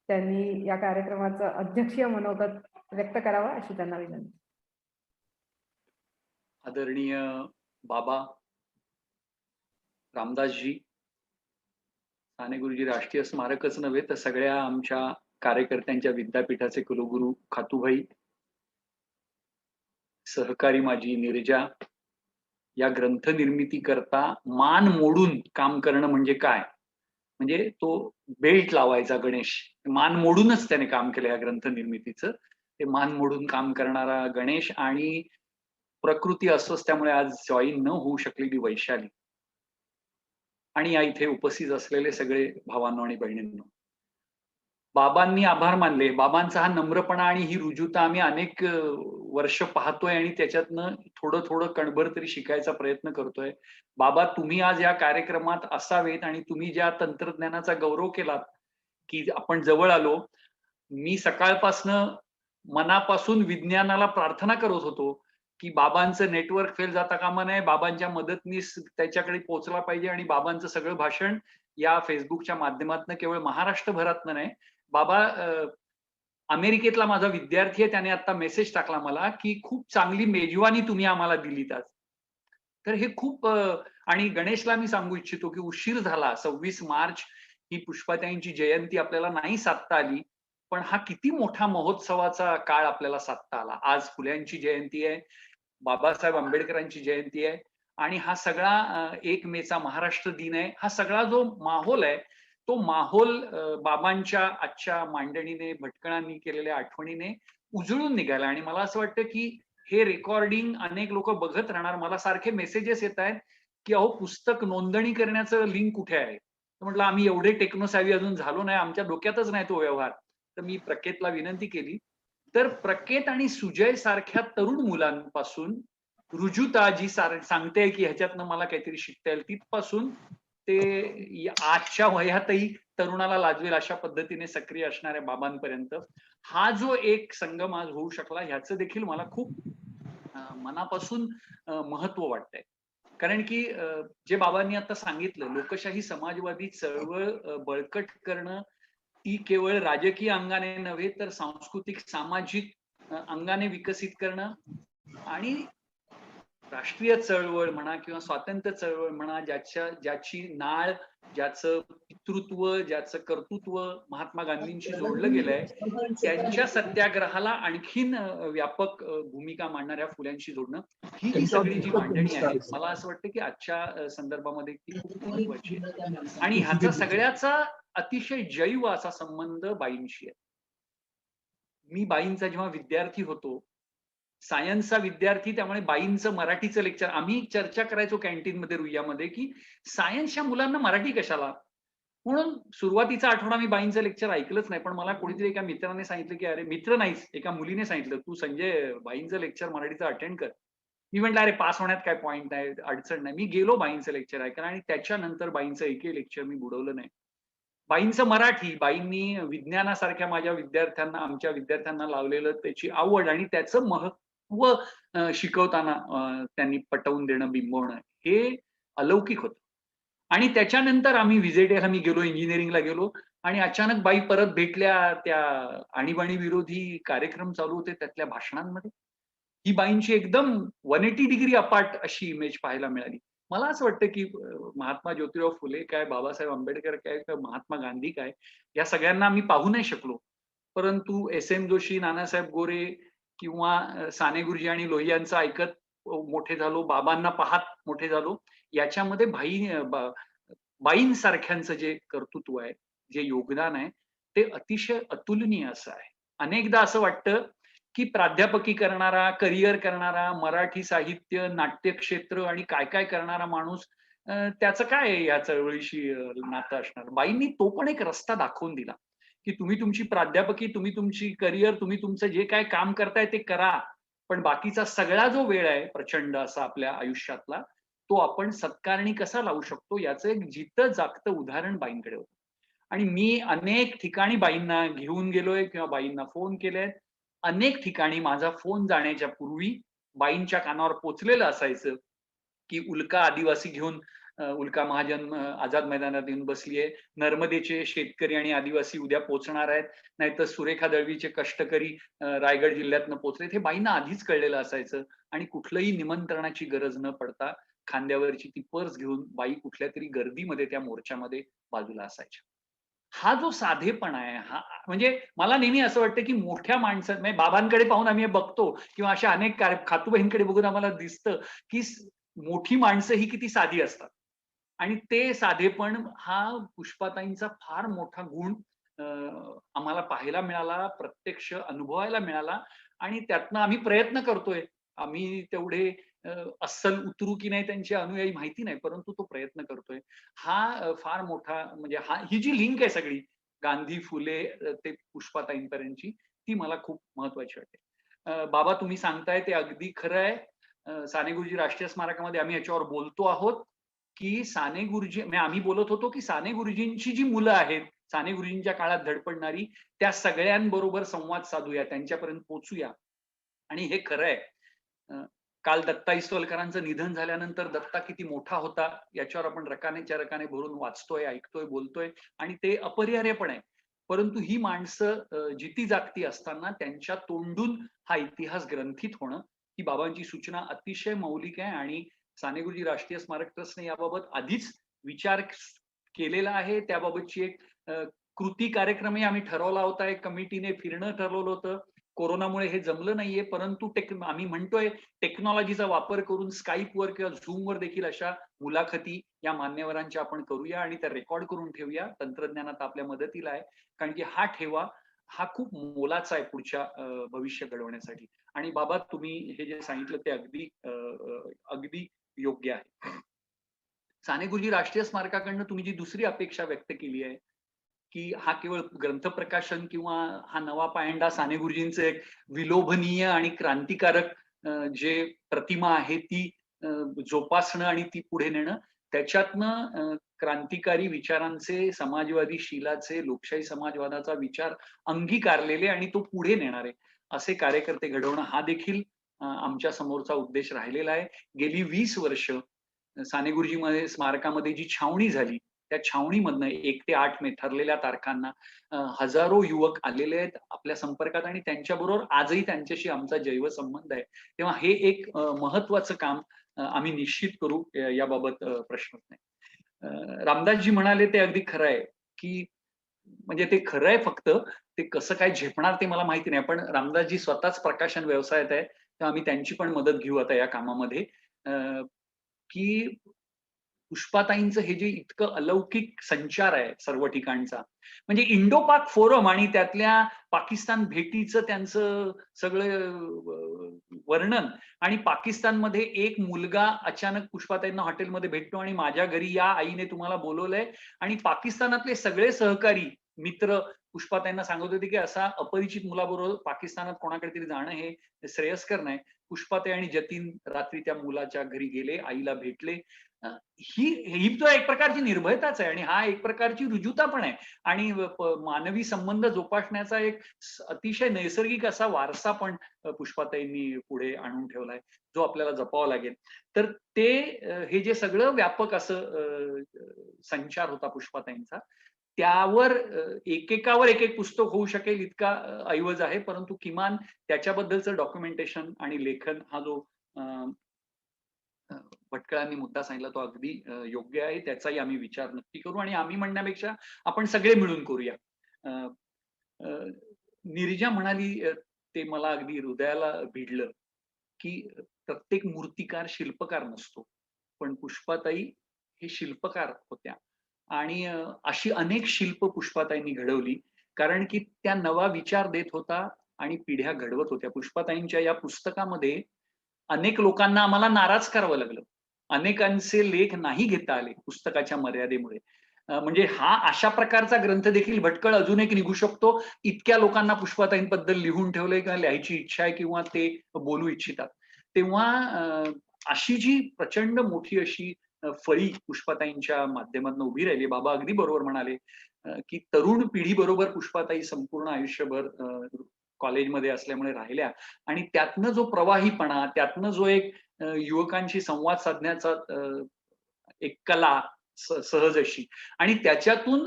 त्यांनी या कार्यक्रमाचं अध्यक्षीय मनोगत व्यक्त करावं अशी त्यांना विनंती. आदरणीय बाबा रामदासजी, साने गुरुजी राष्ट्रीय स्मारकच नव्हे तर सगळ्या आमच्या कार्यकर्त्यांच्या विद्यापीठाचे कुलगुरू खातूभाई, सहकारी माझी नीरजा, या ग्रंथ निर्मिती करता मान मोडून काम करणं म्हणजे काय, म्हणजे तो बेल्ट लावायचा गणेश, मान मोडूनच त्याने काम केलं या ग्रंथ निर्मितीचं. ते मान मोडून काम करणारा गणेश आणि प्रकृती अस्वस्थ्यामुळे आज जॉईन न होऊ शकलेली वैशाली आणि या इथे उपस्थित असलेले सगळे भावांनो आणि बहिणींनो, बाबांनी आभार मानले. बाबांचा हा नम्रपणा आणि ही रुजुता आम्ही अनेक वर्ष पाहतोय आणि त्याच्यातनं थोडं थोडं कणभर तरी शिकायचा प्रयत्न करतोय. बाबा, तुम्ही आज या कार्यक्रमात असावेत आणि तुम्ही ज्या तंत्रज्ञानाचा गौरव केलात की आपण जवळ आलो. मी सकाळपासनं मनापासून विज्ञानाला प्रार्थना करत होतो की बाबांचं नेटवर्क फेल जाता कामा नये, बाबांच्या मदतनीस त्याच्याकडे पोहोचला पाहिजे आणि बाबांचं सगळं भाषण या फेसबुकच्या माध्यमातून केवळ महाराष्ट्रभरातनं नाही, बाबा अमेरिकेतला माझा विद्यार्थी आहे, त्याने आता मेसेज टाकला मला की खूप चांगली मेजवानी तुम्ही आम्हाला दिलीत आज. तर हे खूप आणि गणेशला मी सांगू इच्छितो की उशीर झाला. 26 मार्च ही पुष्पाताईंची जयंती आपल्याला नाही साधता आली, पण हा किती मोठा महोत्सवाचा काळ आपल्याला साधता आला. आज फुल्यांची जयंती आहे, बाबासाहेब आंबेडकरांची जयंती आहे आणि हा सगळा 1 मेचा महाराष्ट्र दिन आहे. हा सगळा जो माहोल आहे तो माहोल बाबांच्या आजच्या मांडणीने, भटकळांनी केलेल्या आठवणीने उजळून निघाला. आणि मला असं वाटतं की हे रेकॉर्डिंग अनेक लोक बघत राहणार. मला सारखे मेसेजेस येत आहेत की अहो पुस्तक नोंदणी करण्याचं लिंक कुठे आहे. म्हटलं आम्ही एवढे टेक्नोसॅव्ही अजून झालो नाही, आमच्या डोक्यातच नाही तो व्यवहार. तर मी प्रकेतला विनंती केली. तर प्रकेत आणि सुजय सारख्या तरुण मुलांपासून रुजुता जी सांगते की ह्याच्यातनं मला काहीतरी शिकता येईल, तिथपासून ते आजच्या वयातही तरुणाला लाजवेल अशा पद्धतीने सक्रिय असणाऱ्या बाबांपर्यंत हा जो एक संगम आज होऊ शकला, ह्याचं देखील मला खूप मनापासून महत्व वाटतंय. कारण की जे बाबांनी आता सांगितलं, लोकशाही समाजवादी चळवळ बळकट करणं ती केवळ राजकीय अंगाने नव्हे तर सांस्कृतिक सामाजिक अंगाने विकसित करणं आणि राष्ट्रीय चळवळ म्हणा किंवा स्वातंत्र्य चळवळ म्हणा, ज्याची नाळ, ज्याचं पितृत्व, ज्याचं कर्तृत्व महात्मा गांधींशी जोडलं गेलंय, त्यांच्या सत्याग्रहाला आणखीन व्यापक भूमिका मांडणाऱ्या फुल्यांशी जोडणं, ही जी सगळी जी मांडणी आहे, मला असं वाटतं की आजच्या संदर्भामध्ये ती खूप महत्वाची आहे. आणि ह्याचा सगळ्याचा अतिशय जैव असा संबंध बाईंशी आहे. मी बाईंचा जेव्हा विद्यार्थी होतो, सायन्सचा विद्यार्थी, त्यामुळे बाईंचं मराठीचं लेक्चर आम्ही चर्चा करायचो कॅन्टीन मध्ये रुईयामध्ये की सायन्सच्या मुलांना मराठी कशाला. म्हणून सुरुवातीचा आठवडा मी बाईंचं लेक्चर ऐकलंच नाही. पण मला कोणीतरी एका मित्राने सांगितलं की अरे, मित्र नाहीच, एका मुलीने सांगितलं तू संजय बाईंचं लेक्चर मराठीचं अटेंड कर. मी म्हटलं अरे पास होण्यात काय पॉईंट आहे, अडचण नाही. मी गेलो बाईंचं लेक्चर ऐकायला आणि त्याच्यानंतर बाईंचं एकही लेक्चर मी बुडवलं नाही. बाईंचं मराठी, बाईंनी विज्ञानासारख्या माझ्या विद्यार्थ्यांना, आमच्या विद्यार्थ्यांना लावलेलं त्याची आवड आणि त्याचं महत्व शिकवताना त्यांनी पटवून देणं, बिंबवणं हे अलौकिक होतं. आणि त्याच्यानंतर आम्ही व्हिजिटला मी गेलो, इंजिनिअरिंगला गेलो आणि अचानक बाई परत भेटल्या. त्या आणीबाणी विरोधी कार्यक्रम चालू होते त्यातल्या भाषणांमध्ये. ही बाईंची एकदम 180 डिग्री अपार्ट अशी इमेज पाहायला मिळाली. मला असं वाटतं की महात्मा ज्योतिराव फुले काय, बाबासाहेब आंबेडकर काय, महात्मा गांधी काय, या सगळ्यांना आम्ही पाहू नाही शकलो. परंतु एस.एम. जोशी, नानासाहेब गोरे किंवा साने गुरुजी आणि लोहियांचं ऐकत मोठे झालो, बाबांना पाहत मोठे झालो. याच्यामध्ये बाईंसारख्यांचं जे कर्तृत्व आहे, जे योगदान आहे, ते अतिशय अतुलनीय असं आहे. अनेकदा असं वाटतं की प्राध्यापकी करणारा, करिअर करणारा, मराठी साहित्य, नाट्य क्षेत्र आणि काय काय करणारा माणूस, त्याचं काय या चळवळीशी नातं असणार. बाईंनी तो पण एक रस्ता दाखवून दिला की तुम्ही तुमची प्राध्यापकी, तुम्ही तुमची करिअर, तुम्ही तुमचं जे काय काम करताय ते करा, पण बाकीचा सगळा जो वेळ आहे प्रचंड असा आपल्या आयुष्यातला, तो आपण सत्कारणी कसा लावू शकतो याचं एक जितं जागतं उदाहरण बाईंकडे होतं. आणि मी अनेक ठिकाणी बाईंना घेऊन गेलोय किंवा बाईंना फोन केलेत. अनेक ठिकाणी माझा फोन जाण्याच्या पूर्वी बाईंच्या कानावर पोचलेलं असायचं की उल्का आदिवासी घेऊन उल्का महाजन आझाद मैदानात येऊन बसलीये, नर्मदेचे शेतकरी आणि आदिवासी उद्या पोचणार आहेत, नाहीतर सुरेखा दळवीचे कष्टकरी रायगड जिल्ह्यातनं पोचलेत. हे बाईंना आधीच कळलेलं असायचं आणि कुठलंही निमंत्रणाची गरज न पडता खांद्यावरची ती पर्स घेऊन बाई कुठल्या तरी गर्दीमध्ये त्या मोर्चामध्ये बाजूला असायच्या. हा जो साधेपणा आहे, हा म्हणजे मला नेहमी असं वाटतं की मोठ्या माणसात म्हणजे बाबांकडे पाहून आम्ही हे बघतो किंवा अशा अनेक खातूबाईंकडे बघून आम्हाला दिसतं की मोठी माणसं ही किती साधी असतात. आणि ते साधेपण हा पुष्पाताईंचा फार मोठा गुण आम्हाला पाहायला मिळाला, प्रत्यक्ष अनुभवायला मिळाला आणि त्यातनं आम्ही प्रयत्न करतोय. आम्ही तेवढे अस्सल उतरू की नाही त्यांचे अनुयायी माहिती नाही, परंतु तो प्रयत्न करतोय. हा फार मोठा म्हणजे ही जी लिंक आहे सगळी गांधी, फुले ते पुष्पाताईंपर्यंतची, ती मला खूप महत्वाची वाटते. बाबा तुम्ही सांगताय ते अगदी खरं आहे. साने गुरुजी राष्ट्रीय स्मारकामध्ये आम्ही याच्यावर बोलतो आहोत की साने गुरुजी म्हणजे आम्ही बोलत होतो की साने गुरुजींची जी मुलं आहेत, साने गुरुजींच्या काळात धडपडणारी, त्या सगळ्यांबरोबर संवाद साधूया, त्यांच्यापर्यंत पोहोचूया. आणि हे खरं आहे. काल दत्ता ईसवलकरांचं निधन झाल्यानंतर दत्ता किती मोठा होता याच्यावर आपण रकानेच्या रकाने भरून वाचतोय, ऐकतोय, बोलतोय आणि ते अपरिहार्य पण आहे. परंतु ही माणसं जिती जागती असताना त्यांच्या तोंडून हा इतिहास ग्रंथित होणं, ही बाबांची सूचना अतिशय मौलिक आहे आणि साने गुरुजी राष्ट्रीय स्मारक ट्रस्टने याबाबत आधीच विचार केलेला आहे. त्याबाबतची एक कृती कार्यक्रमही आम्ही ठरवला होता. एक कमिटीने फिरणं ठरवलं होतं. कोरोनामुळे हे जमलं नाहीये, परंतु आम्ही म्हणतोय टेक्नॉलॉजीचा वापर करून स्काईपवर किंवा झूमवर देखील अशा मुलाखती या मान्यवरांच्या आपण करूया आणि त्या रेकॉर्ड करून ठेवूया. तंत्रज्ञानात आपल्या मदतीला आहे, कारण की हा ठेवा हा खूप मोलाचा आहे पुढच्या भविष्य घडवण्यासाठी. आणि बाबा तुम्ही हे जे सांगितलं ते अगदी योग्य आहे. साने गुरुजी राष्ट्रीय स्मारकाकडनं तुम्ही जी दुसरी अपेक्षा व्यक्त केली आहे की हा केवळ ग्रंथ प्रकाशन किंवा हा नवा पायंडा साने गुरुजींचं एक विलोभनीय आणि क्रांतिकारक जे प्रतिमा आहे ती जोपासणं आणि ती पुढे नेणं, त्याच्यातनं क्रांतिकारी विचारांचे, समाजवादी शीलाचे, लोकशाही समाजवादाचा विचार अंगीकारलेले आणि तो पुढे नेणारे असे कार्यकर्ते घडवणं हा देखील आमच्या समोरचा उद्देश राहिलेला आहे. गेली 20 वर्ष साने गुरुजी स्मारकामध्ये जी छावणी झाली, त्या छावणीमधनं 1 ते 8 मे ठरलेल्या तारखांना हजारो युवक आलेले आहेत आपल्या संपर्कात आणि त्यांच्याबरोबर आजही त्यांच्याशी आमचा जैव संबंध आहे. तेव्हा हे एक महत्वाचं काम आम्ही निश्चित करू, याबाबत प्रश्नच नाही. रामदासजी म्हणाले ते अगदी खरं आहे की म्हणजे ते खरं आहे, फक्त ते कसं काय झेपणार ते मला माहिती नाही. पण रामदासजी स्वतःच प्रकाशन व्यवसायात आहे, तर आम्ही त्यांची पण मदत घेऊ आता या कामामध्ये. की पुष्पाताईंचं हे जे इतकं अलौकिक संचार आहे सर्व ठिकाणचा, म्हणजे इंडो पाक फोरम आणि त्यातल्या पाकिस्तान भेटीचं त्यांचं सगळं वर्णन आणि पाकिस्तानमध्ये एक मुलगा अचानक पुष्पाताईंना हॉटेलमध्ये भेटतो आणि माझ्या घरी या, आईने तुम्हाला बोलवलंय. आणि पाकिस्तानातले सगळे सहकारी मित्र पुष्पाताईंना सांगत होते की असा अपरिचित मुलाबरोबर पाकिस्तानात कोणाकडे तरी जाणं हे श्रेयस्कर नाही. पुष्पाताई आणि जतीन रात्री त्या मुलाच्या घरी गेले, आईला भेटले. ही तो एक प्रकारची निर्भयताच आहे आणि हा एक प्रकारची रुजुता पण आहे आणि मानवी संबंध जोपासण्याचा एक अतिशय नैसर्गिक असा वारसा पण पुष्पाताईंनी पुढे आणून ठेवलाय, जो आपल्याला जपावा लागेल. तर ते हे जे सगळं व्यापक असं संचार होता पुष्पाताईंचा, त्यावर एकेकावर एक पुस्तक होऊ शकेल इतका ऐवज आहे, परंतु किमान त्याच्याबद्दलचं डॉक्युमेंटेशन आणि लेखन हा जो भटकळांनी मुद्दा सांगितला तो अगदी योग्य आहे. त्याचाही आम्ही विचार नक्की करू आणि आम्ही म्हणण्यापेक्षा आपण सगळे मिळून करूया. नीरजा म्हणाली ते मला अगदी हृदयाला भिडलं, की प्रत्येक मूर्तिकार शिल्पकार नसतो, पण पुष्पाताई हे शिल्पकार होत्या आणि अशी अनेक शिल्प पुष्पाताईंनी घडवली, कारण की त्या नवा विचार देत होता आणि पिढ्या घडवत होत्या. पुष्पाताईंच्या या पुस्तकामध्ये अनेक लोकांना आम्हाला नाराज करावं लागलं. अनेकांचे लेख नाही घेता आले पुस्तकाच्या मर्यादेमुळे. म्हणजे हा अशा प्रकारचा ग्रंथ देखील भटकळ अजून एक निघू शकतो. इतक्या लोकांना पुष्पाताईंबद्दल लिहून ठेवलंय किंवा लिहायची इच्छा आहे किंवा ते बोलू इच्छितात. तेव्हा अशी जी प्रचंड मोठी अशी फळी पुष्पाताईंच्या माध्यमातून उभी राहिली. बाबा अगदी बरोबर म्हणाले, की तरुण पिढी बरोबर पुष्पाताई संपूर्ण आयुष्यभर कॉलेजमध्ये असल्यामुळे राहिल्या आणि त्यातनं जो प्रवाहीपणा, त्यातनं जो एक युवकांशी संवाद साधण्याचा एक कला सहज अशी आणि त्याच्यातून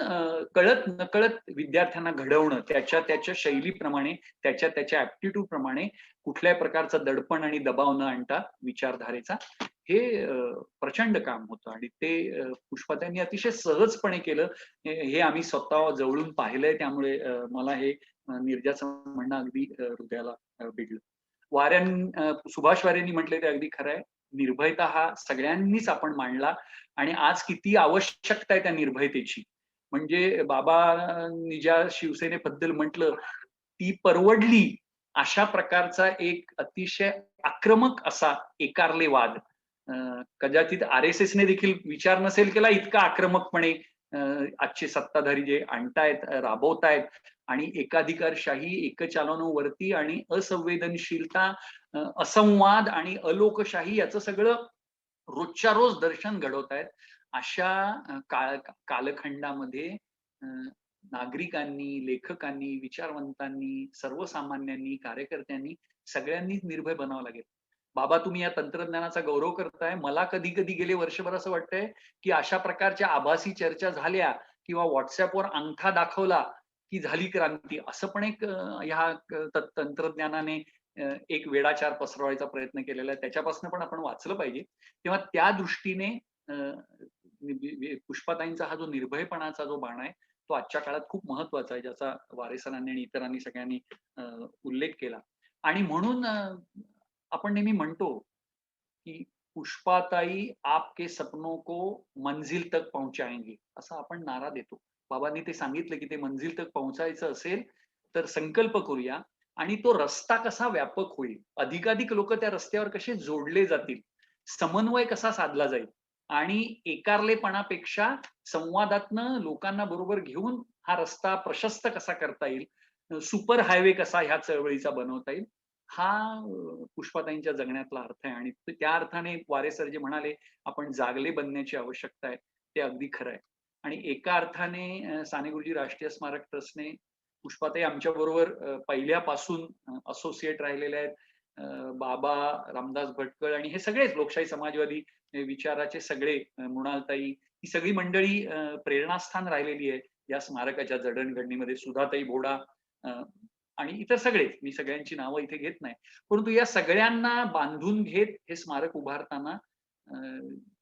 कळत नकळत विद्यार्थ्यांना घडवणं त्याच्या शैलीप्रमाणे, त्याच्या ऍप्टिट्यूड प्रमाणे कुठल्याही प्रकारचं दडपण आणि दबाव न आणता विचारधारेचा हे प्रचंड काम होतं आणि ते पुष्पाताईंनी अतिशय सहजपणे केलं. हे आम्ही स्वतः जवळून पाहिलंय, त्यामुळे मला हे नीरजाचं म्हणणं अगदी हृदयाला भिडलं. सुभाष वाऱ्यांनी म्हटले ते अगदी खरं आहे. निर्भयता हा सगळ्यांनीच आपण मांडला आणि आज किती आवश्यकता आहे त्या निर्भयतेची. म्हणजे बाबांनी ज्या शिवसेनेबद्दल म्हटलं ती परवडली अशा प्रकारचा एक अतिशय आक्रमक असा एकारलेवाद कदाचित RSSने देखील विचार नसेल केला इतका आक्रमकपणे आजचे सत्ताधारी जे आणतायत, राबवतायत आणि एकाधिकारशाही, एकचालनावरती आणि असंवेदनशीलता, असंवाद आणि अलोकशाही याचं सगळं रोजच्या रोज दर्शन घडवतायत. अशा कालखंडामध्ये नागरिकांनी, लेखकांनी, विचारवंतांनी, सर्वसामान्यांनी, कार्यकर्त्यांनी सगळ्यांनीच निर्भय बनावं लागेल. बाबा तुम्ही या तंत्रज्ञानाचा गौरव करताय. मला कधी कधी गेले वर्षभर असं वाटतंय की अशा प्रकारच्या आभासी चर्चा झाल्या किंवा व्हॉट्सअपवर अंगठा दाखवला की झाली क्रांती, असं पण एक ह्या तंत्रज्ञानाने एक वेडाचार पसरवायचा प्रयत्न केलेला आहे. त्याच्यापासून पण आपण वाचलं पाहिजे. तेव्हा त्या दृष्टीने पुष्पाताईंचा हा जो निर्भयपणाचा जो बाण आहे तो आजच्या काळात खूप महत्वाचा आहे, ज्याचा वारे सरांनी आणि इतरांनी सगळ्यांनी उल्लेख केला. आणि म्हणून आपण नेहमी म्हणतो की पुष्पाताई आपके सपनों को मंजिल तक पहुंचाएंगे, असं आपण नारा देतो. बाबांनी ते सांगितलं की ते मंजिल तक पोहोचायचं असेल तर संकल्प करूया आणि तो रस्ता कसा व्यापक होईल, अधिकाधिक लोक त्या रस्त्यावर कसे जोडले जातील, समन्वय कसा साधला जाईल आणि एकारलेपणापेक्षा संवादातनं लोकांना बरोबर घेऊन हा रस्ता प्रशस्त कसा करता येईल, सुपर हायवे कसा ह्या चळवळीचा बनवता येईल, हा पुष्पाताईंच्या जगण्यातला अर्थ आहे. आणि त्या अर्थाने वारे सर जे म्हणाले आपण जागले बनण्याची आवश्यकता आहे ते अगदी खरं आहे. आणि एका अर्थाने साने गुरुजी राष्ट्रीय स्मारक ट्रस्टने पुष्पाताई आमच्या बरोबर पहिल्यापासून असोसिएट राहिलेले आहेत. बाबा, रामदास भटकळ आणि हे सगळेच लोकशाही समाजवादी विचाराचे सगळे, मृणालताई, ही सगळी मंडळी प्रेरणास्थान राहिलेली आहे या स्मारकाच्या जडणघडणीमध्ये. सुधाताई भोडा आणि इतर सगळेच, मी सगळ्यांची नावं इथे घेत नाही, परंतु या सगळ्यांना बांधून घेत हे स्मारक उभारताना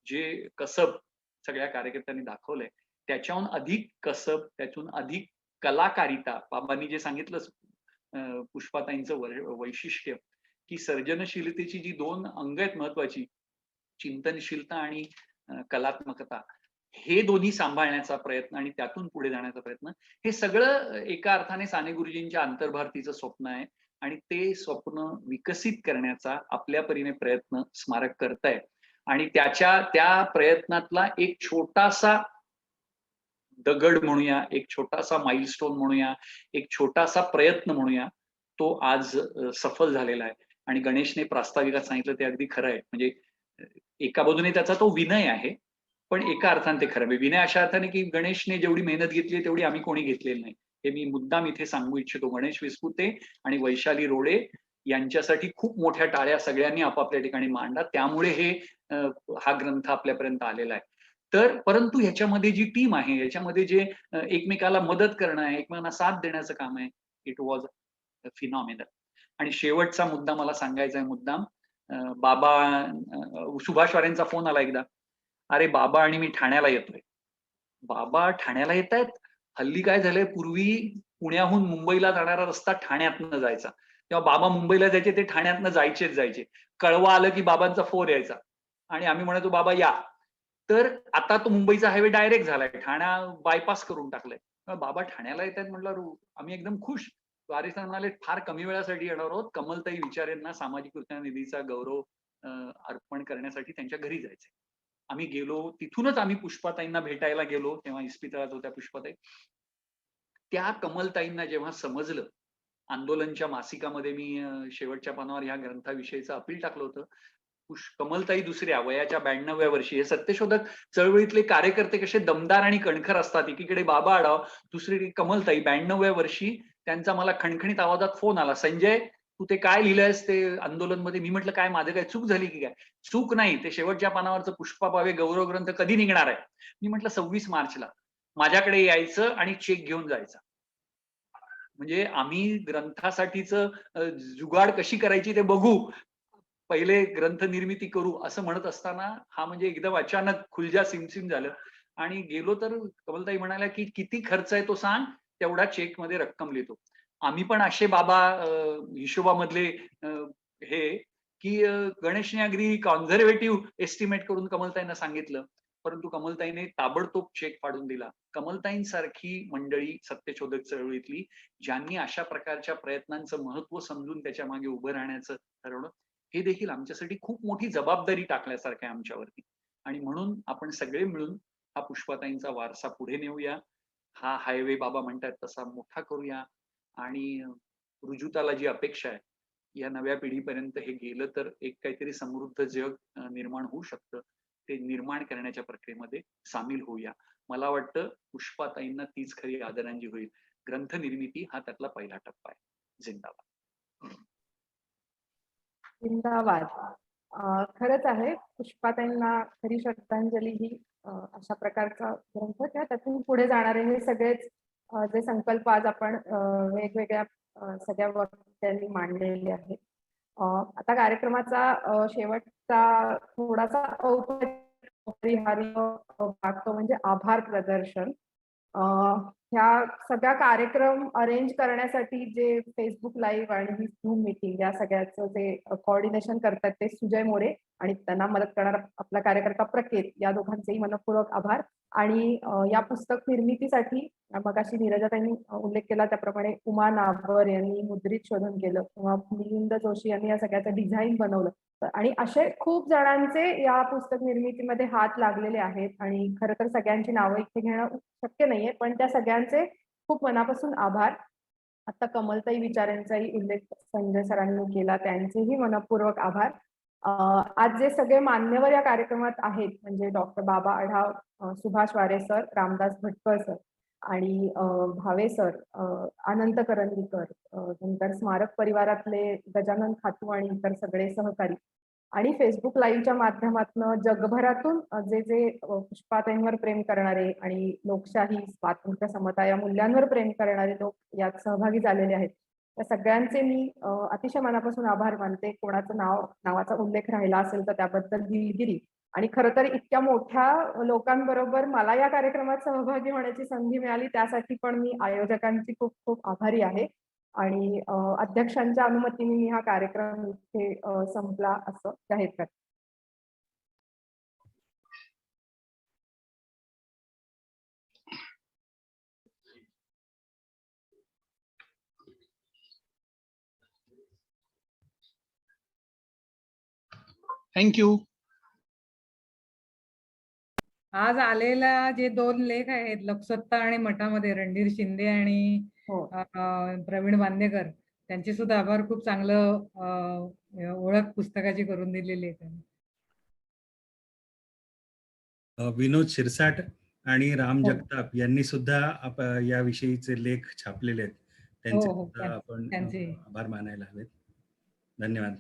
जे कसब सगळ्या कार्यकर्त्यांनी दाखवलंय त्याच्याहून अधिक कसब, त्यातून अधिक कलाकारिता. बाबांनी जे सांगितलं पुष्पाताईंचं वैशिष्ट्य की सर्जनशीलतेची जी दोन अंग आहेत महत्वाची, चिंतनशीलता आणि कलात्मकता, हे दोन्ही सांभाळण्याचा प्रयत्न आणि त्यातून पुढे जाण्याचा प्रयत्न, हे सगळं एका अर्थाने साने गुरुजींच्या अंतर्भारतीचं स्वप्न आहे आणि ते स्वप्न विकसित करण्याचा आपल्या परीने प्रयत्न स्मारक करताय. आणि त्या प्रयत्नातला एक छोटासा दगड म्हणूया, एक छोटासा माइलस्टोन म्हणूया, एक छोटासा प्रयत्न म्हणूया, तो आज सफल झालेला आहे. आणि गणेशने प्रास्ताविकात सांगितलं ते अगदी खरं आहे. म्हणजे एका बाजूने त्याचा तो विनय आहे पण एका अर्थाने ते खरं आहे. विनय अशा अर्थाने की गणेशने जेवढी मेहनत घेतली तेवढी आम्ही कोणी घेतलेली नाही, हे मी मुद्दाम इथे सांगू इच्छितो. गणेश विस्पुते आणि वैशाली रोडे यांच्यासाठी खूप मोठ्या टाळ्या सगळ्यांनी आपापल्या ठिकाणी मांडला, त्यामुळे हा ग्रंथ आपल्यापर्यंत आलेला आहे. तर परंतु ह्याच्यामध्ये जी टीम आहे, याच्यामध्ये जे एकमेकाला मदत करणं आहे, एकमेकांना साथ देण्याचं काम आहे, इट वॉज फिनॉमिनल. आणि शेवटचा मुद्दा मला सांगायचा आहे मुद्दाम. सुभाष वारेंचा फोन आला एकदा, अरे बाबा आणि मी ठाण्याला येतोय. बाबा ठाण्याला येतायत? हल्ली काय झालंय, पूर्वी पुण्याहून मुंबईला जाणारा रस्ता ठाण्यातनं जायचा, तेव्हा बाबा मुंबईला जायचे, ते ठाण्यातनं जायचे. कळवा आलं की बाबांचा फोन यायचा आणि आम्ही म्हणायचो बाबा या. तर आता तो मुंबईचा हायवे डायरेक्ट झालाय, ठाणा बायपास करून टाकलाय. बाबा ठाण्याला येत आहेत म्हटलं, आम्ही एकदम खुश. वारे सर म्हणाले फार कमी वेळासाठी येणार आहोत, कमलताई विचारेंना सामाजिक कृत्य निधीचा गौरव अर्पण करण्यासाठी त्यांच्या घरी जायचंय. आम्ही गेलो, तिथूनच आम्ही पुष्पाताईंना भेटायला गेलो, तेव्हा इस्पितळात होत्या पुष्पाताई. त्या कमलताईंना जेव्हा समजलं, आंदोलनच्या मासिकामध्ये मी शेवटच्या पानावर ह्या ग्रंथाविषयीचं अपील टाकलं होतं. कमलताई दुसऱ्या वयाच्या 92व्या वर्षी, हे सत्यशोधक चळवळीतले कार्यकर्ते कसे दमदार आणि कणखर असतात, एकीकडे बाबा आढाव, दुसरीकडे कमलताई 92व्या वर्षी. त्यांचा मला खणखणीत आवाजात फोन आला, संजय तू ते काय लिहिलंयस ते आंदोलन मध्ये. मी म्हटलं काय, माझं काय चूक झाली की काय? चूक नाही, ते शेवटच्या पानावरचं पुष्पा भावे गौरव ग्रंथ कधी निघणार आहे? मी म्हटलं 26 मार्चला माझ्याकडे यायचं आणि चेक घेऊन जायचा. म्हणजे आम्ही ग्रंथासाठीच जुगाड कशी करायची ते बघू, पहिले ग्रंथ निर्मिती करू असं म्हणत असताना हा म्हणजे एकदम अचानक खुलजा सिमसिम झालं. आणि गेलो तर कमलताई म्हणाल्या की किती खर्च आहे तो सांग, तेवढा चेक मध्ये रक्कम लिहितो. आम्ही पण असे बाबा हिशोबामधले हे की गणेशने अगदी कॉन्झर्वेटिव्ह एस्टिमेट करून कमलताईंना सांगितलं, परंतु कमलताईने ताबडतोब चेक फाडून दिला. कमलताईंसारखी मंडळी सत्यशोधक चळवळीतली, ज्यांनी अशा प्रकारच्या प्रयत्नांचं महत्व समजून त्याच्या मागे उभं राहण्याचं ठरवलं, हे देखील आमच्यासाठी खूप मोठी जबाबदारी टाकल्यासारखं आहे आमच्यावरती. आणि म्हणून आपण सगळे मिळून हा पुष्पाताईंचा वारसा पुढे नेऊया, हा हायवे बाबा म्हणतात तसा मोठा करूया. आणि रुजुताला जी अपेक्षा आहे, या नव्या पिढीपर्यंत हे गेलं तर एक काहीतरी समृद्ध जग निर्माण होऊ शकतं, ते निर्माण करण्याच्या प्रक्रियेमध्ये सामील होऊया. मला वाटतं पुष्पाताईंना तीच खरी आदरांजली होईल. ग्रंथ निर्मिती हा त्यातला पहिला टप्पा आहे. जिंदाबाद. जिंदाबाद. खरंच आहे, पुष्पाताईंना खरी श्रद्धांजली ही अशा प्रकारचा ग्रंथ किंवा त्यातून पुढे जाणारे हे सगळेच जे संकल्प आज आपण वेगवेगळ्या सगळ्या वक्त्यांनी मांडलेले आहेत. आता कार्यक्रमाचा शेवटचा थोडासा अपरिहार्य भाग तो म्हणजे आभार प्रदर्शन. ह्या सगळ्या कार्यक्रम अरेंज करण्यासाठी जे फेसबुक लाईव्ह आणि ही झूम मीटिंग या सगळ्याचं जे कोऑर्डिनेशन करतात ते सुजय मोरे आणि त्यांना मदत करणारा आपला कार्यकर्ता प्रकेत, या दोघांचेही मनपूर्वक आभार. आणि या पुस्तक निर्मितीसाठी मगाशी नीरजाताईंनी उल्लेख केला त्याप्रमाणे उमा नाबर यांनी मुद्रित शोधन केलं किंवा मिलिंद जोशी यांनी या सगळ्याचं डिझाईन बनवलं. आणि असे खूप जणांचे या पुस्तक निर्मितीमध्ये हात लागलेले आहेत आणि खरं तर सगळ्यांची नावं इथे घेणं शक्य नाहीये, पण त्या सगळ्यांचे खूप मनापासून आभार. आता कमलताई विचारांचाही उल्लेख संजय सरांनी केला, त्यांचेही मनपूर्वक आभार. आज जे सगळे मान्यवर या कार्यक्रमात आहेत म्हणजे डॉक्टर बाबा आढाव, सुभाष वारे सर, रामदास भटकळ सर आणि भावे सर, अनंत करंदीकर, नंतर स्मारक परिवारातले गजानन खातू आणि इतर सगळे सहकारी आणि फेसबुक लाईव्हच्या माध्यमातून जगभरातून जे जे पुष्पाताईंवर प्रेम करणारे आणि लोकशाही, स्वातंत्र्य, समता या मूल्यांवर प्रेम करणारे लोक यात सहभागी झालेले आहेत, त्या सगळ्यांचे मी अतिशय मनापासून आभार मानते. कोणाचं नावाचा उल्लेख राहिला असेल तर त्याबद्दल दिलगिरी. आणि खरं तर इतक्या मोठ्या लोकांबरोबर मला या कार्यक्रमात सहभागी होण्याची संधी मिळाली त्यासाठी पण मी आयोजकांची खूप खूप आभारी आहे. आणि अध्यक्षांच्या अनुमतीने मी हा कार्यक्रम इथे संपला असं जाहीर करते. थँक्यू. आज आलेला जे 2 लेख आहेत लोकसत्ता आणि मठामध्ये, रणधीर शिंदे आणि प्रवीण बांदेकर, त्यांचे सुद्धा आभार. खूप चांगलं ओळख पुस्तकाची करून दिलेली आहे त्यांनी. विनोद शिरसाट आणि राम हो. जगताप यांनी सुद्धा याविषयीचे लेख छापलेले आहेत. त्यांचे हो, हो. सुद्धा आपण त्यांचे आभार मानायला हवेत. धन्यवाद.